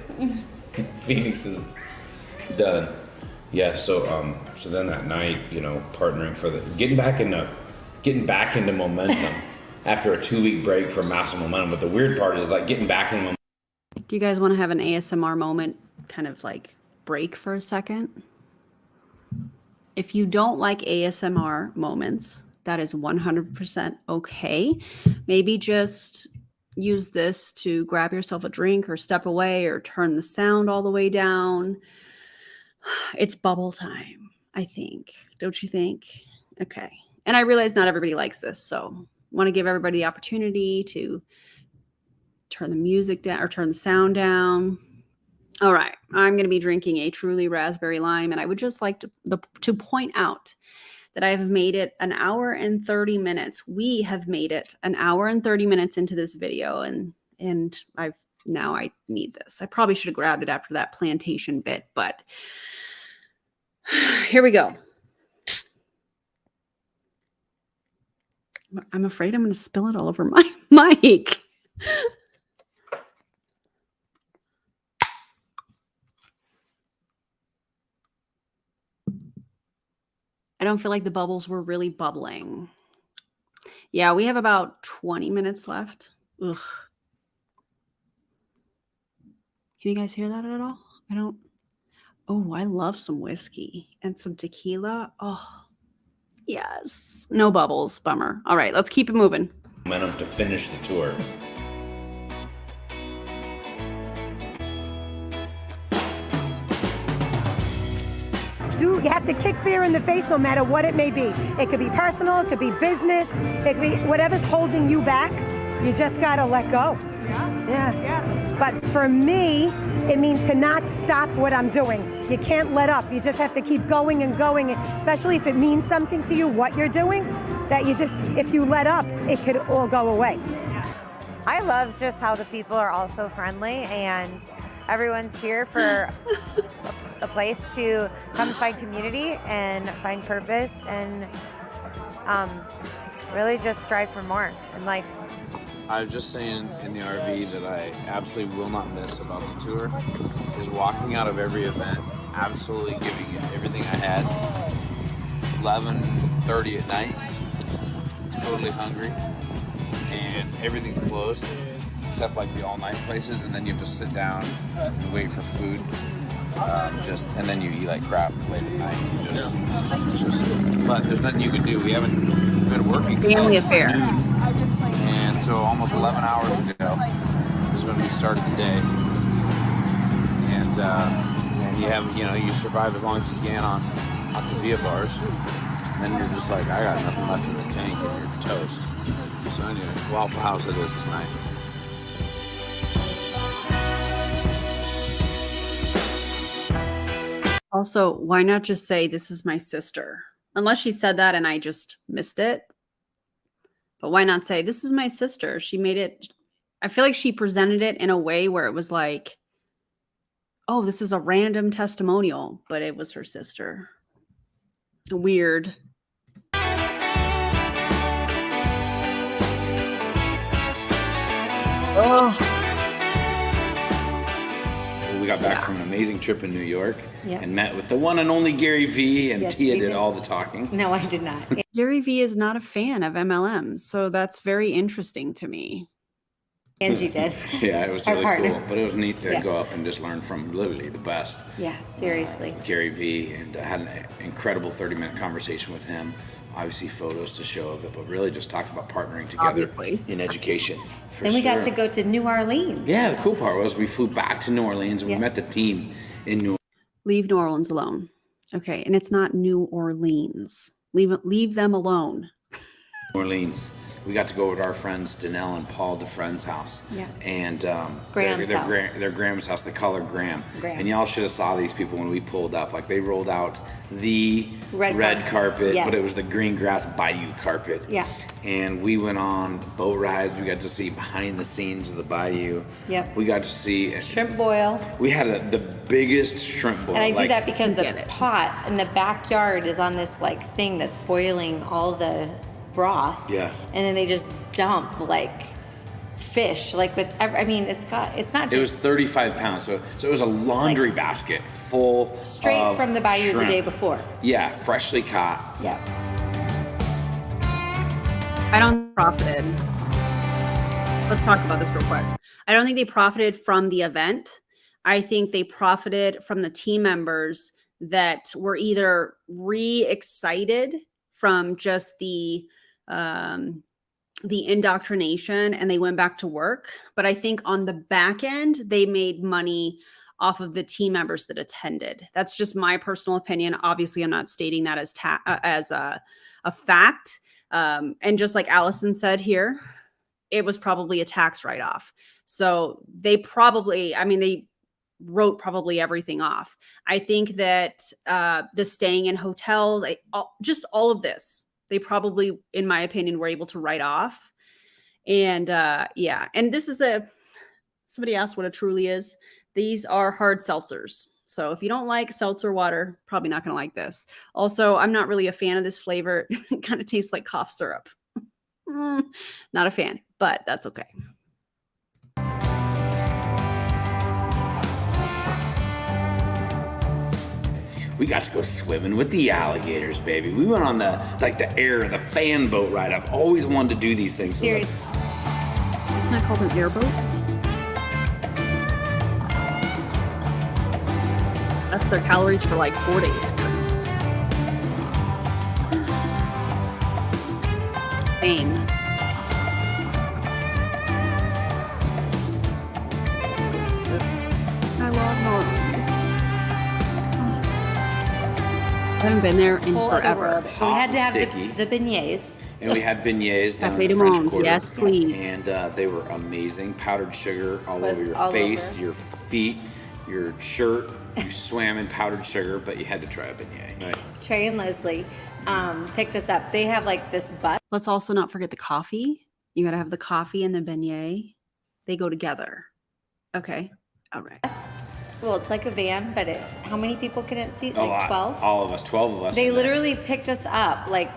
Phoenix is done. Yeah, so then that night, partnering for getting back into momentum after a 2-week break from Massive Momentum. But the weird part is getting back in momentum. Do you guys want to have an ASMR moment, kind of break for a second? If you don't like ASMR moments, that is 100% okay. Maybe just use this to grab yourself a drink or step away or turn the sound all the way down. It's bubble time, I think. Don't you think? Okay. And I realize not everybody likes this, so I want to give everybody the opportunity to turn the music down or turn the sound down. All right. I'm going to be drinking a Truly Raspberry Lime, and I would just like to point out that I have made it an hour and 30 minutes. We have made it an hour and 30 minutes into this video, and now I need this. I probably should have grabbed it after that plantation bit, but here we go. I'm afraid I'm going to spill it all over my mic. I don't feel like the bubbles were really bubbling. Yeah, we have about 20 minutes left. Ugh. Can you guys hear that at all? I don't. Oh, I love some whiskey and some tequila. Oh, yes. No bubbles. Bummer. All right, let's keep it moving. Momentum to finish the tour. You have to kick fear in the face no matter what it may be. It could be personal, it could be business, it could be whatever's holding you back. You just gotta let go. Yeah. But for me, it means to not stop what I'm doing. You can't let up. You just have to keep going and going, especially if it means something to you, what you're doing, that if you let up, it could all go away. I love just how the people are all so friendly and everyone's here for a place to come find community and find purpose and really just strive for more in life. I was just saying in the RV that I absolutely will not miss about the tour is walking out of every event, absolutely giving it everything I had. 11:30 at night, totally hungry, and everything's closed except the all-night places, and then you have to sit down and wait for food. And then you eat like crap late at night. But there's nothing you can do. We haven't been working Family since affair. noon, and so almost 11 hours ago is when we started the day. And you have, you survive as long as you can on Optavia bars. And then you're just I got nothing left in the tank, and you're toast. So anyway, Waffle House it is tonight. Also, why not just say, this is my sister? unless she said that and I just missed it. But why not say, this is my sister. She made it. I feel like she presented it in a way where it was like, oh, this is a random testimonial, but it was her sister. Weird. Oh. We got back from an amazing trip in New York and met with the one and only Gary Vee, and Yes, Tia we did did. all the talking. No, I did not. Gary Vee is not a fan of MLM, so that's very interesting to me. Angie did. Yeah, it was Our really partner. cool. But it was neat to Yeah. go up and just learn from literally the best. Yeah, seriously. Gary Vee, and had an incredible 30-minute conversation with him. Obviously photos to show of it, but really just talked about partnering together Obviously. in education. For Then we got sure. to go to New Orleans. Yeah, the cool part was we flew back to New Orleans and we met the team in New Leave New Orleans alone. Okay, and it's not New Orleans. Leave them alone. Orleans. We got to go with our friends Danelle and Paul DeFriend's house. Yeah. And Graham's house. their Graham's house. They call her Graham. Graham. And y'all should have saw these people when we pulled up. Like they rolled out the Red carpet, Yes. but it was the green grass bayou carpet. Yeah. And we went on boat rides. We got to see behind the scenes of the bayou. Yep. We got to see Shrimp boil. We had the biggest shrimp boil. And I do like, that because the pot in the backyard is on this like thing that's boiling all the broth. Yeah. And then they just dump like fish, like with I mean, it's not just It was 35 pounds, so it was a laundry basket full straight of from the bayou shrimp. the day before. Yeah, freshly caught. Yeah. I don't profited. Let's talk about this real quick. I don't think they profited from the event. I think they profited from the team members that were either re-excited from just the indoctrination and they went back to work. But I think on the back end, they made money off of the team members that attended. That's just my personal opinion. Obviously, I'm not stating that as a fact. And just like Allison said here, it was probably a tax write-off. So they wrote probably everything off. I think that the staying in hotels, just all of this, they probably, in my opinion, were able to write off. And yeah, and this is somebody asked what a Truly is. These are hard seltzers. So if you don't like seltzer water, probably not going to like this. Also, I'm not really a fan of this flavor. It kind of tastes like cough syrup. Not a fan, but that's okay. We got to go swimming with the alligators, baby. We went on the fan boat ride. I've always wanted to do these things. Seriously. Isn't that called an airboat? That's their calories for like 4 days. Pain. I love Norway. I haven't been there in Whole other forever. world. We had to have sticky. the beignets. And we had beignets down Cafe in the du French Monde. Quarter. Yes, please. And they were amazing. Powdered sugar all Was over your all face, over. your feet, your shirt. You swam in powdered sugar, but you had to try a beignet. Right. Trey and Leslie picked us up. They have like this bus. Let's also not forget the coffee. You got to have the coffee and the beignet. They go together. Okay. All right. Well, it's like a van, but it's how many people can it seat? A Like lot. 12? All of us, 12 of us. They in there. literally picked us up, like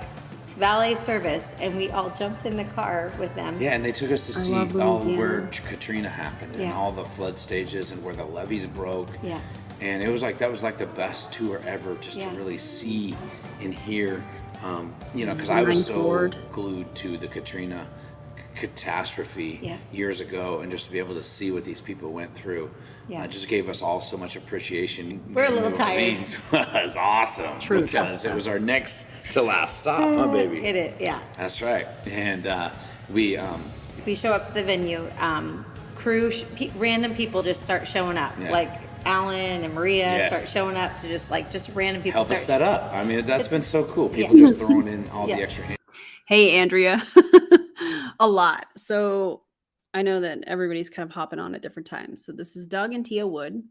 valet service, and we all jumped in the car with them. Yeah, and they took us to see love all Louisiana. where Katrina happened and Yeah. all the flood stages and where the levees broke. Yeah. And it was like, that was like the best tour ever, just to Yeah. really see and hear, because I was so Ninth glued to the Katrina catastrophe Yeah. years ago, and just to be able to see what these people went through. Yeah. Just gave us all so much appreciation. We're a little New tired. Orleans was awesome True. because it was our next to last stop, huh, baby? Yeah. That's right. And we show up to the venue. Random people just start showing up. Yeah. Like Alan and Maria Yeah. start showing up to just random people help us start set up. I mean, that's It's- been so cool. yeah. People just throwing in all Yeah. the extra hands. Hey, Andrea. A lot. So I know that everybody's kind of hopping on at different times. So this is Doug and Tia Wood.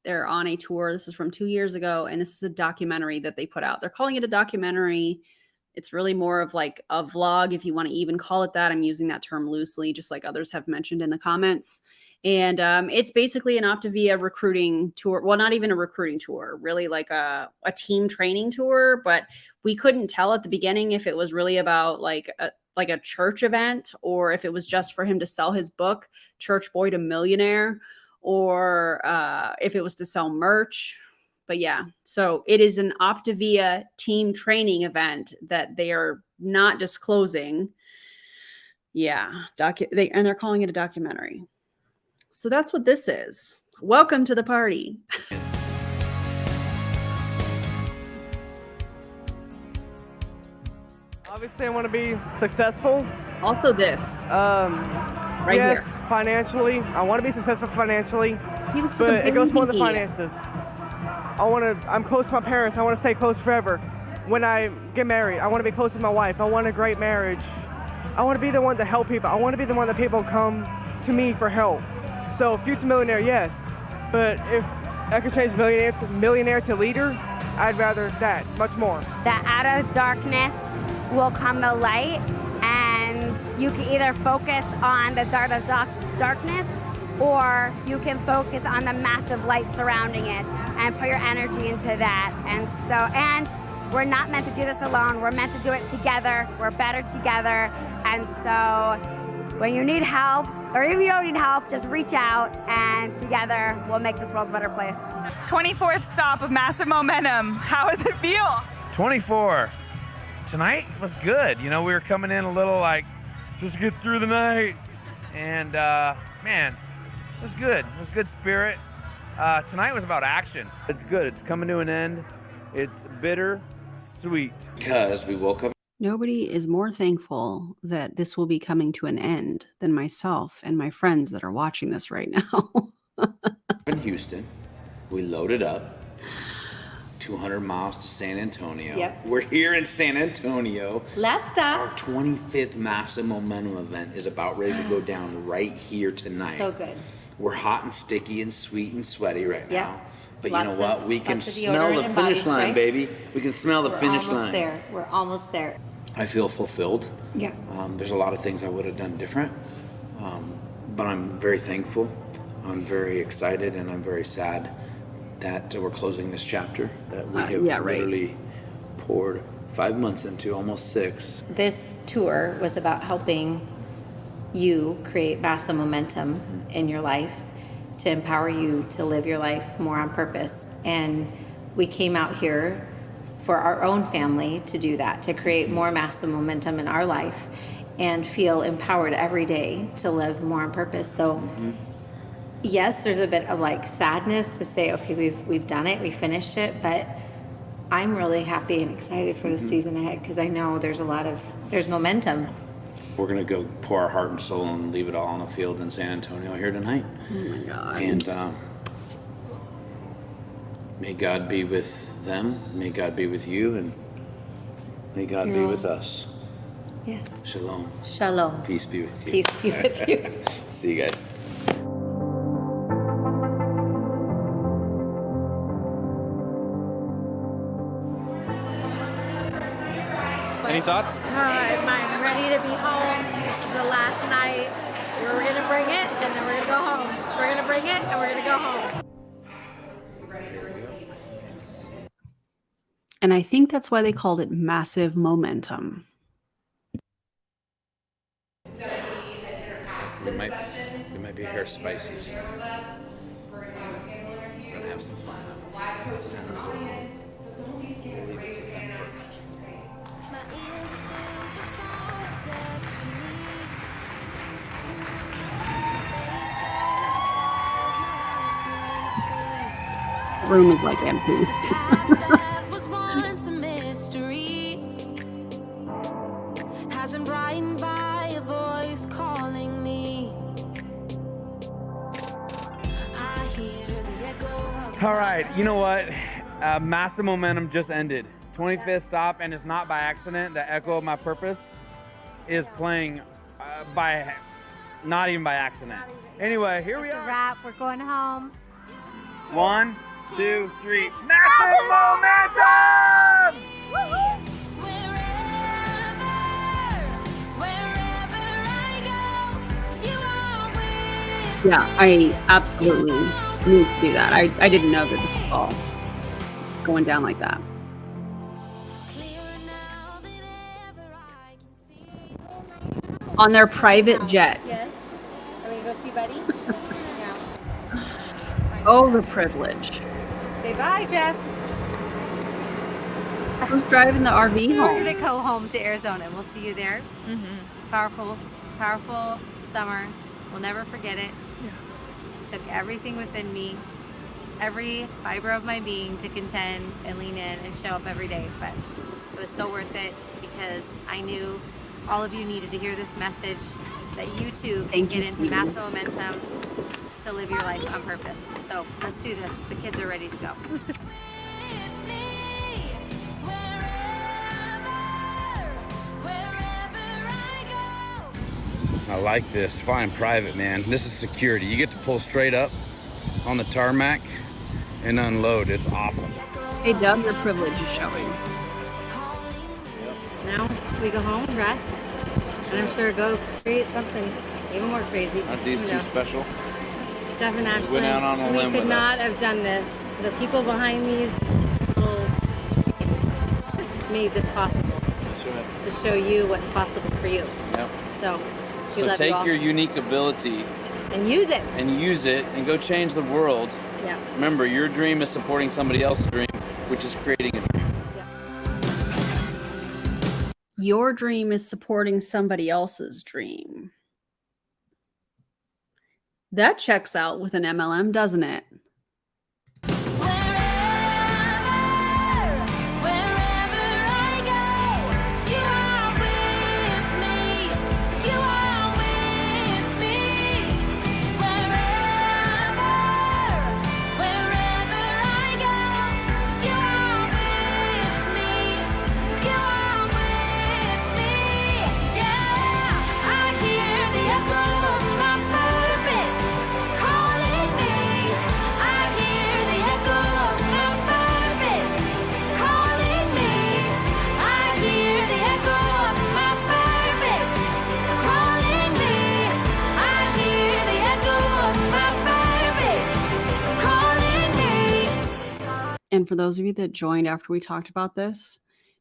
They're on a tour. This is from 2 years ago, and this is a documentary that they put out. They're calling it a documentary. It's really more of like a vlog, if you want to even call it that. I'm using that term loosely, just like others have mentioned in the comments. And it's basically an Optavia recruiting tour. Well, not even a recruiting tour, really like a team training tour. But we couldn't tell at the beginning if it was really about like a church event or if it was just for him to sell his book, Church Boy to Millionaire, or if it was to sell merch. But yeah, so it is an Optavia team training event that they are not disclosing. Yeah, and they're calling it a documentary. So that's what this is. Welcome to the party. Obviously, I want to be successful. Also this. Right yes, here. Financially. I want to be successful financially. He looks but like a it goes more than baby. finances. I'm close to my parents. I want to stay close forever. When I get married, I want to be close to my wife. I want a great marriage. I want to be the one to help people. I want to be the one that people come to me for help. So future millionaire, yes. But if I could change millionaire to leader, I'd rather that much more. That out of darkness will come the light, and you can either focus on the dart of darkness, or you can focus on the massive light surrounding it and put your energy into that. And we're not meant to do this alone. We're meant to do it together. We're better together. And so when you need help, or if you don't need help, just reach out, and together we'll make this world a better place. 24th stop of Massive Momentum. How does it feel? 24. Tonight was good. You know, we were coming in a little like, just get through the night. And man, it was good. It was good spirit. Tonight was about action. It's good. It's coming to an end. It's bitter, sweet. Because we woke up. Nobody is more thankful that this will be coming to an end than myself and my friends that are watching this right now. In Houston, we loaded up 200 miles to San Antonio. Yep. We're here in San Antonio. Last stop. Our 25th Massive Momentum event is about ready to go down right here tonight. So good. We're hot and sticky and sweet and sweaty right Yep. now. But Lots you know what? of- We can lots of smell deodorant the and finish body line, spray. baby. We can smell the finish We're almost line. there. We're almost there. I feel fulfilled. Yeah. There's a lot of things I would have done different, but I'm very thankful. I'm very excited, and I'm very sad that we're closing this chapter that we have literally poured 5 months into, almost 6. This tour was about helping you create massive momentum in your life, to empower you to live your life more on purpose. And we came out here for our own family to do that, to create more massive momentum in our life and feel empowered every day to live more on purpose. So yes, there's a bit of like sadness to say, okay, we've done it, we finished it, but I'm really happy and excited for the season ahead, because I know there's momentum. We're gonna go pour our heart and soul and leave it all on the field in San Antonio here tonight. Oh my God. And may God be with them, may God be with you, and may God be with us. Yes. Shalom. Shalom. Peace be with you. Peace be with you. See you guys. Any thoughts? I'm ready to be home. This is the last night. We're gonna bring it, and then we're gonna go home. We're gonna bring it, and we're gonna go home. And I think that's why they called it massive momentum. We might be hair spicy too. We're gonna have some fun. It's time to go. We'll leave it with them first. Room is like empty. was once a mystery has been brightened by a voice calling me. I hear the echo of All right, you know what? Massive Momentum just ended. 25th stop, and it's not by accident. The Echo of My Purpose is playing by Not even by accident. Anyway, here we It's a are. wrap. We're going home. 1, 2, 3. Massive momentum! Yeah, I absolutely need to do that. I didn't know that this was all going down like that. On their private jet. Yes. Are we going to go see Buddy? Yeah. Oh, the privilege. Say bye, Jeff. Who's driving the RV We're home? going to go home to Arizona. We'll see you there. Powerful, powerful summer. We'll never forget it. Took everything within me, every fiber of my being to contend and lean in and show up every day. But it was so worth it because I knew all of you needed to hear this message that you too can get into massive momentum to live your life on purpose. So let's do this. The kids are ready to go. I like this. Flying private, man. This is security. You get to pull straight up on the tarmac and unload. It's awesome. Hey, Doug, your privilege is showing. Now we go home, rest, and I'm sure go create something even more crazy. Aren't these two special? Jeff and Ashley, went out on a we limb could with not us. have done this. The people behind these little made this possible to show you what's possible for you. Yep. So, we So love take you all. your unique ability And use it. and go change the world. Yeah. Remember, your dream is supporting somebody else's dream, which is creating a dream. Your dream is supporting somebody else's dream. That checks out with an MLM, doesn't it? And for those of you that joined after we talked about this,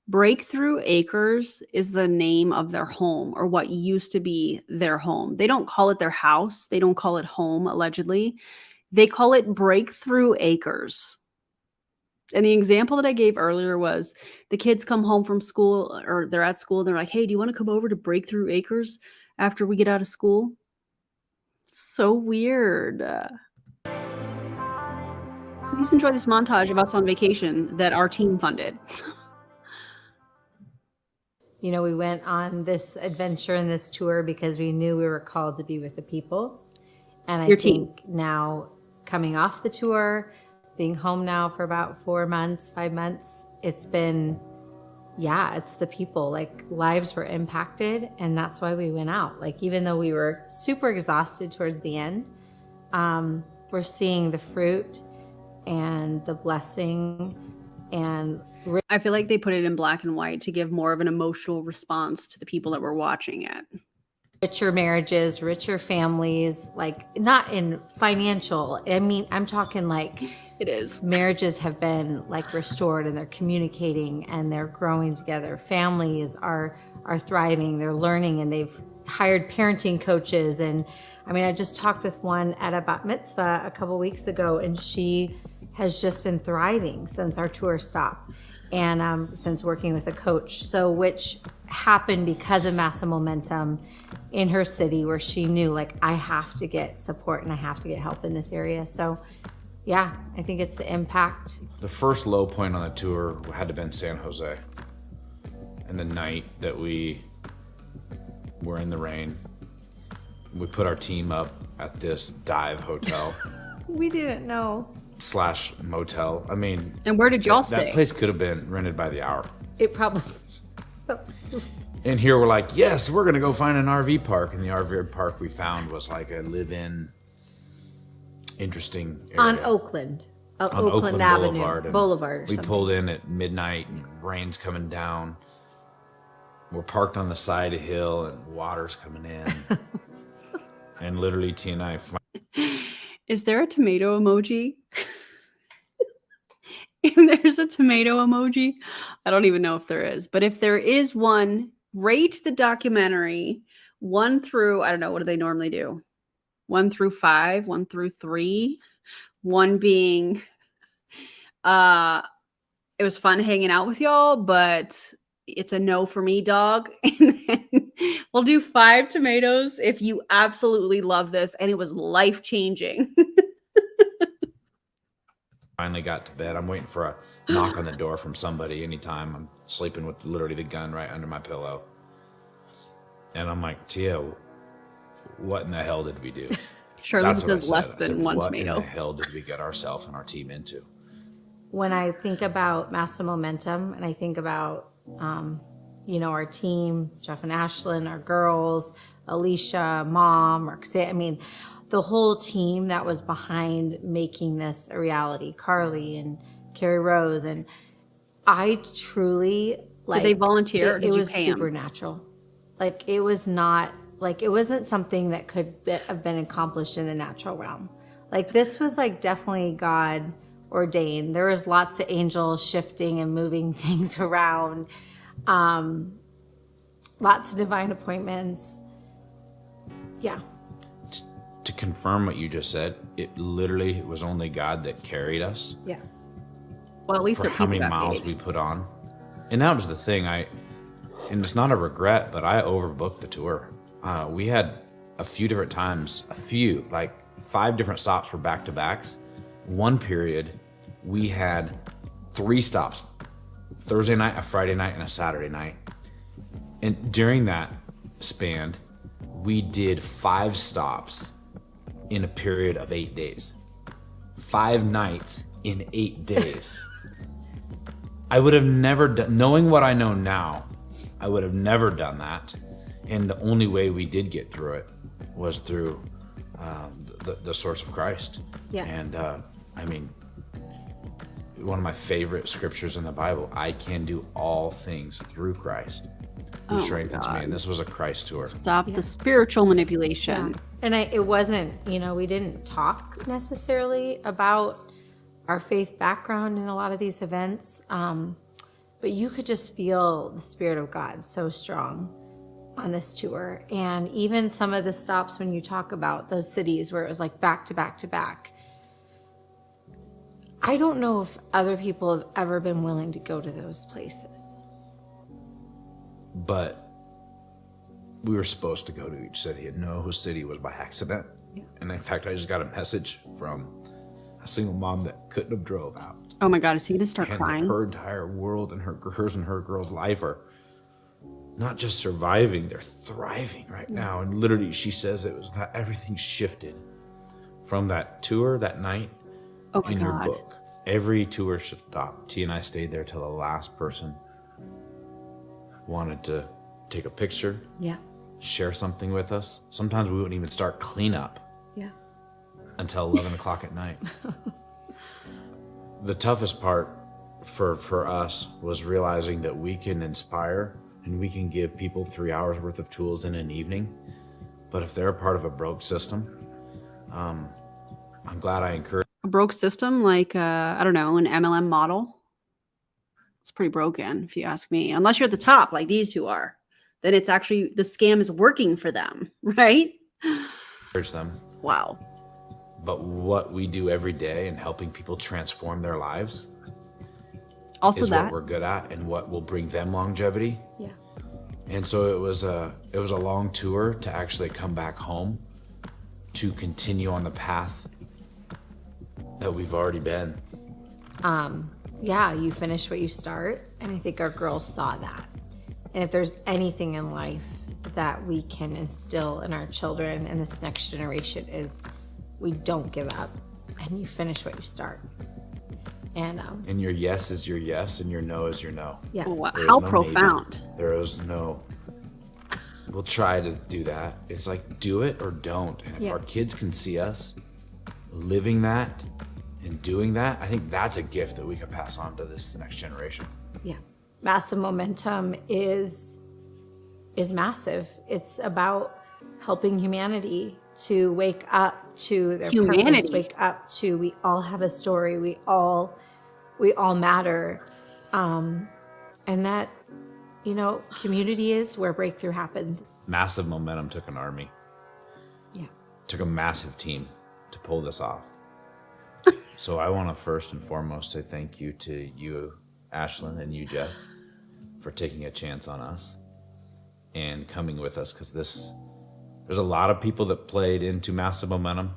Breakthrough Acres is the name of their home, or what used to be their home. They don't call it their house. They don't call it home, allegedly. They call it Breakthrough Acres. And the example that I gave earlier was the kids come home from school, or they're at school, and they're like, hey, do you want to come over to Breakthrough Acres after we get out of school? So weird. Please enjoy this montage of us on vacation that our team funded. You know, we went on this adventure and this tour because we knew we were called to be with the people. And I Your team. think now coming off the tour, being home now for about 5 months, it's been, it's the people. Like, lives were impacted, and that's why we went out. Like, even though we were super exhausted towards the end, we're seeing the fruit and the blessing. And I feel like they put it in black and white to give more of an emotional response to the people that were watching it. richer marriages, richer families, like not in financial. I mean, I'm talking like it is. Marriages have been like restored and they're communicating and they're growing together. Families are thriving, they're learning, and they've hired parenting coaches. And I mean, I just talked with one at a bat mitzvah a couple weeks ago, and she has just been thriving since our tour stopped and since working with a coach. So which happened because of Massive Momentum in her city, where she knew like, I have to get support and I have to get help in this area. So yeah, I think it's the impact. The first low point on the tour had to have been San Jose. And the night that we were in the rain, we put our team up at this dive hotel. We didn't know. / motel. I mean, and where did y'all stay? That place could have been rented by the hour. It probably And here we're like, yes, we're gonna go find an RV park. And the RV park we found was like a live-in, interesting area. On Oakland. On Oakland Avenue. Boulevard. Boulevard or we something. pulled in at midnight and rain's coming down. We're parked on the side of a hill and water's coming in. And literally T and I Is there a tomato emoji? If there's a tomato emoji, I don't even know if there is. But if there is one, rate the documentary 1 through, I don't know, what do they normally do? 1 through 5, 1 through 3. 1 being, it was fun hanging out with y'all, but it's a no for me, dog. And then we'll do 5 tomatoes if you absolutely love this and it was life-changing. finally got to bed. I'm waiting for a knock on the door from somebody anytime. I'm sleeping with literally the gun right under my pillow. And I'm like, Tia, what in the hell did we do? Surely That's what I does said. less I said, than 1 what tomato. in the hell did we get ourselves and our team into? When I think about Massive Momentum and I think about, our team, Jeff and Ashlyn, our girls, Alicia, Mom, Roxanne, I mean, the whole team that was behind making this a reality, Carly and Carrie Rose, and I truly Did they volunteer or did it you was pay 'em? supernatural. Like it was not like it wasn't something that could have been accomplished in the natural realm. Like this was like definitely God ordained. There was lots of angels shifting and moving things around. Lots of divine appointments. Yeah. To confirm what you just said, it literally was only God that carried us. Yeah. Well, at least for their how people many got miles paid. we put on. And that was the thing. And it's not a regret, but I overbooked the tour. We had a few different times, like 5 different stops were back-to-backs. One period, we had 3 stops, Thursday night, a Friday night, and a Saturday night. And during that span, we did 5 stops in a period of 8 days. 5 nights in 8 days. I would have never done, knowing what I know now, I would have never done that. And the only way we did get through it was through the source of Christ. Yeah. And I mean, one of my favorite scriptures in the Bible, I can do all things through Christ who Oh, strengthens me. God. And this was a Christ tour. Stop the spiritual manipulation. And it wasn't, we didn't talk necessarily about our faith background in a lot of these events. But you could just feel the Spirit of God so strong on this tour. And even some of the stops when you talk about those cities where it was like back to back to back. I don't know if other people have ever been willing to go to those places. But we were supposed to go to each city, and no city was by accident. Yeah. And in fact, I just got a message from a single mom that couldn't have drove out. Oh my God, is he gonna start And crying? her entire world and hers and her girl's life are not just surviving, they're thriving right now. And literally, she says it was that everything shifted from that tour that night. Oh my in your God. book. Every tour stopped. T and I stayed there till the last person wanted to take a picture, Yeah. share something with us. Sometimes we wouldn't even start cleanup Yeah. until 11 o'clock at night. The toughest part for us was realizing that we can inspire and we can give people 3 hours worth of tools in an evening. But if they're a part of a broke system, I'm glad I encourage. A broke system like, I don't know, an MLM model. It's pretty broken if you ask me. Unless you're at the top like these two are, then it's actually, the scam is working for them, right? them. Wow. But what we do every day in helping people transform their lives Also is that. what we're good at and what will bring them longevity. Yeah. And so it was a long tour to actually come back home to continue on the path that we've already been. Yeah, you finish what you start, and I think our girls saw that. And if there's anything in life that we can instill in our children and this next generation is we don't give up, and you finish what you start. And And your yes is your yes and your no is your no. Yeah. Wow. There is How no profound. maybe. There is no we'll try to do that. It's like, do it or don't. And if Yeah. our kids can see us living that and doing that, I think that's a gift that we can pass on to this next generation. Yeah. Massive momentum is massive. It's about helping humanity to wake up to their purpose, Humanity. wake up to we all have a story, we all matter. And that, you know, community is where breakthrough happens. Massive momentum took an army. Yeah. Took a massive team to pull this off. So I want to first and foremost say thank you to you, Ashlyn, and you, Jeff, for taking a chance on us and coming with us, because there's a lot of people that played into Massive Momentum.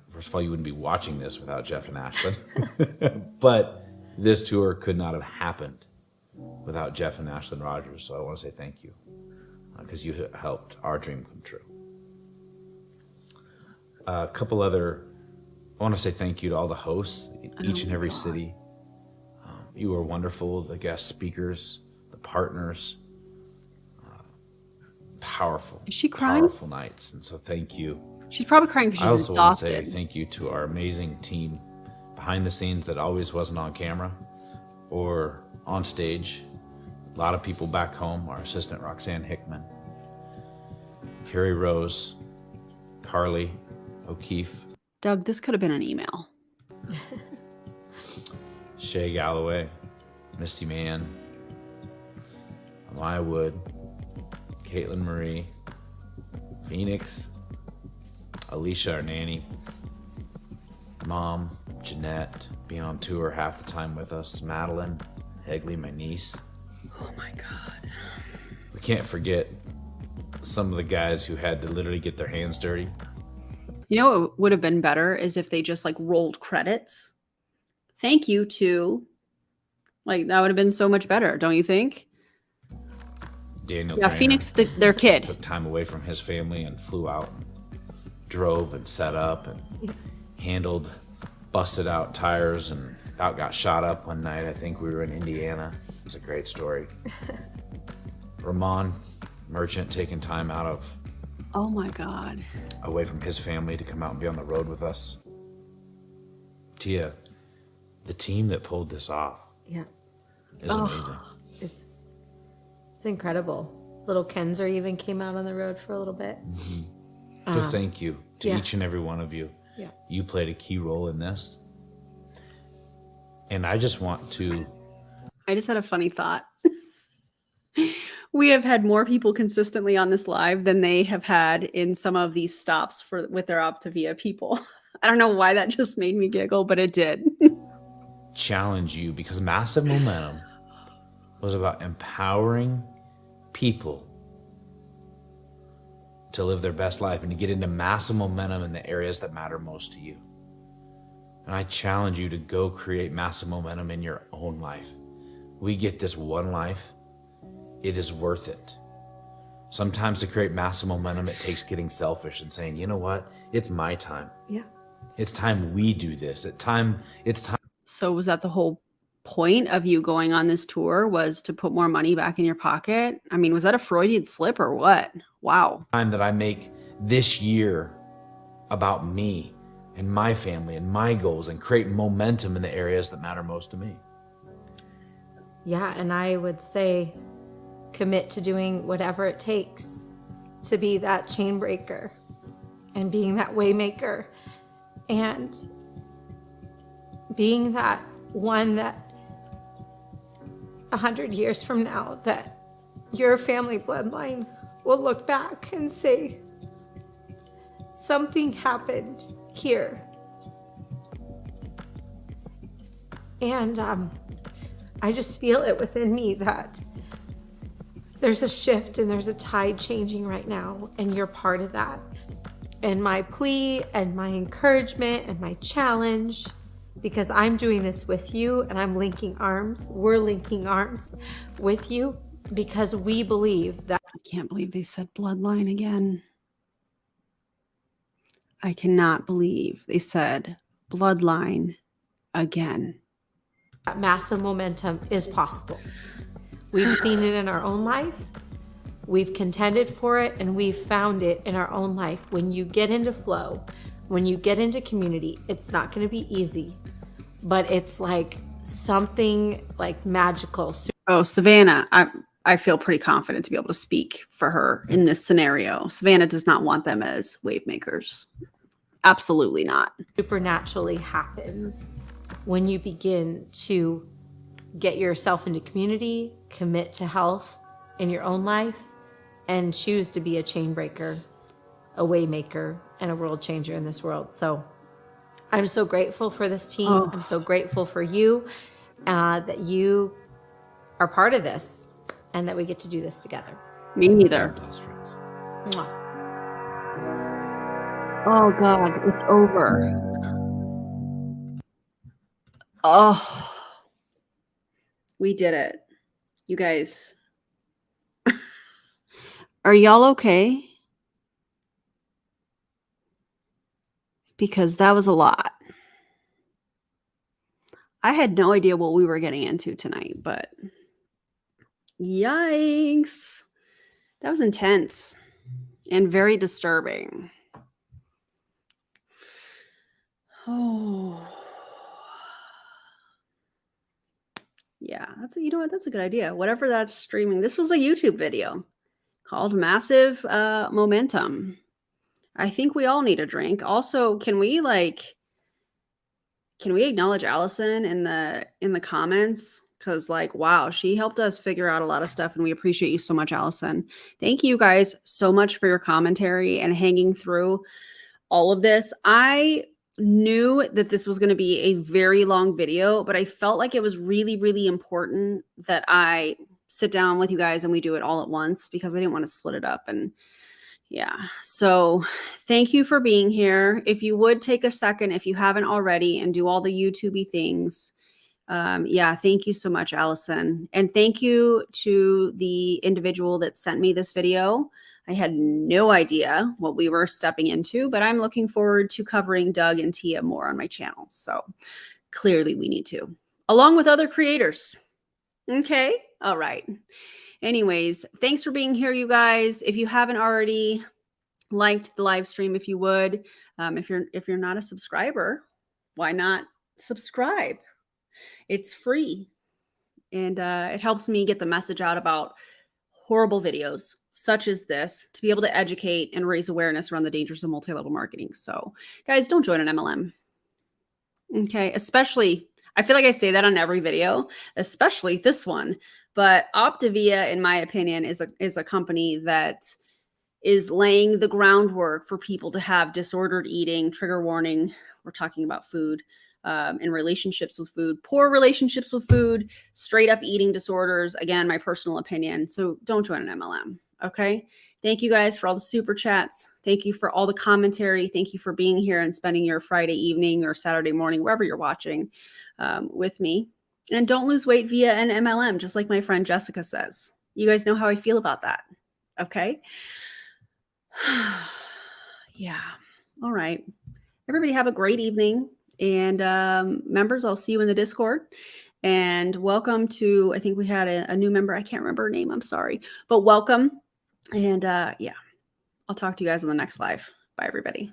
First of all, you wouldn't be watching this without Jeff and Ashlyn. But this tour could not have happened without Jeff and Ashlyn Rogers. So I want to say thank you, because you helped our dream come true. A couple other, I want to say thank you to all the hosts in each and every city. You were wonderful, the guest speakers, the partners. Powerful. Is she crying? Powerful nights. And so thank you. She's probably crying because I she's also want to exhausted. say thank you to our amazing team behind the scenes that always wasn't on camera or on stage. A lot of people back home, our assistant Roxanne Hickman, Carrie Rose, Carly O'Keefe, Doug, this could have been an email. Shay Galloway, Misty Mann, Amaya Wood, Caitlin Marie, Phoenix, Alicia, our nanny, Mom, Jeanette, being on tour half the time with us, Madeline, Hegley, my niece. Oh my God. We can't forget some of the guys who had to literally get their hands dirty. You know what would have been better is if they just like rolled credits. Thank you to, like, that would have been so much better, don't you think? Daniel Yeah, Grainer Phoenix, their kid. took time away from his family and flew out and drove and set up and handled busted out tires and about got shot up one night. I think we were in Indiana. It's a great story. Ramon Merchant taking time out of Oh my God. away from his family to come out and be on the road with us. Tia, the team that pulled this off Yeah. is amazing. It's incredible. Little Kenzer even came out on the road for a little bit. So thank you to yeah. each and every one of you. Yeah. You played a key role in this. And I just want to, I just had a funny thought. We have had more people consistently on this live than they have had in some of these stops with their Optavia people. I don't know why that just made me giggle, but it did. challenge you, because Massive Momentum was about empowering people to live their best life and to get into massive momentum in the areas that matter most to you. And I challenge you to go create massive momentum in your own life. We get this one life. It is worth it. Sometimes to create massive momentum, it takes getting selfish and saying, you know what? It's my time. Yeah. It's time we do this. It's time. So was that the whole point of you going on this tour, was to put more money back in your pocket? I mean, was that a Freudian slip or what? Wow. Time that I make this year about me and my family and my goals and create momentum in the areas that matter most to me. Yeah, and I would say commit to doing whatever it takes to be that chain breaker and being that way maker and being that one that 100 years from now that your family bloodline will look back and say, something happened here. And I just feel it within me that there's a shift and there's a tide changing right now, and you're part of that. And my plea and my encouragement and my challenge, because I'm doing this with you and I'm linking arms, we're linking arms with you because we believe that. I can't believe they said bloodline again. I cannot believe they said bloodline again. Massive momentum is possible. We've seen it in our own life. We've contended for it and we've found it in our own life. When you get into flow, when you get into community, it's not going to be easy, but it's like something like magical. Oh, Savannah, I feel pretty confident to be able to speak for her in this scenario. Savannah does not want them as wave makers. Absolutely not. Supernaturally happens when you begin to get yourself into community, commit to health in your own life, and choose to be a chain breaker, a way maker, and a world changer in this world. So I'm so grateful for this team. Oh. I'm so grateful for you, that you are part of this and that we get to do this together. Me neither. God bless, friends. Mwah. Oh God, it's over. Oh, we did it. You guys, are y'all okay? Because that was a lot. I had no idea what we were getting into tonight, but yikes. That was intense and very disturbing. Oh. Yeah, you know what? That's a good idea. Whatever that's streaming. This was a YouTube video called Massive Momentum. I think we all need a drink. Also, can we acknowledge Allison in the comments? Because wow, she helped us figure out a lot of stuff, and we appreciate you so much, Allison. Thank you guys so much for your commentary and hanging through all of this. I knew that this was going to be a very long video, but I felt like it was really, really important that I sit down with you guys and we do it all at once, because I didn't want to split it up. And yeah, so thank you for being here. If you would take a second, if you haven't already, and do all the YouTube-y things. Yeah, thank you so much, Allison. And thank you to the individual that sent me this video. I had no idea what we were stepping into, but I'm looking forward to covering Doug and Tia more on my channel. So clearly we need to, along with other creators. Okay. All right. Anyways, thanks for being here, you guys. If you haven't already liked the live stream, if you would, if you're not a subscriber, why not subscribe? It's free, and it helps me get the message out about horrible videos such as this, to be able to educate and raise awareness around the dangers of multi-level marketing. So guys, don't join an MLM. Okay. Especially, I feel like I say that on every video, especially this one, but Optavia, in my opinion, is a company that is laying the groundwork for people to have disordered eating, trigger warning. We're talking about food, and relationships with food, poor relationships with food, straight up eating disorders. Again, my personal opinion. So don't join an MLM. Okay. Thank you guys for all the super chats. Thank you for all the commentary. Thank you for being here and spending your Friday evening or Saturday morning, wherever you're watching, with me. And don't lose weight via an MLM, just like my friend Jessica says. You guys know how I feel about that. Okay. Yeah. All right. Everybody have a great evening. And members, I'll see you in the Discord. And welcome to, I think we had a new member. I can't remember her name. I'm sorry. But welcome. And yeah, I'll talk to you guys on the next live. Bye, everybody.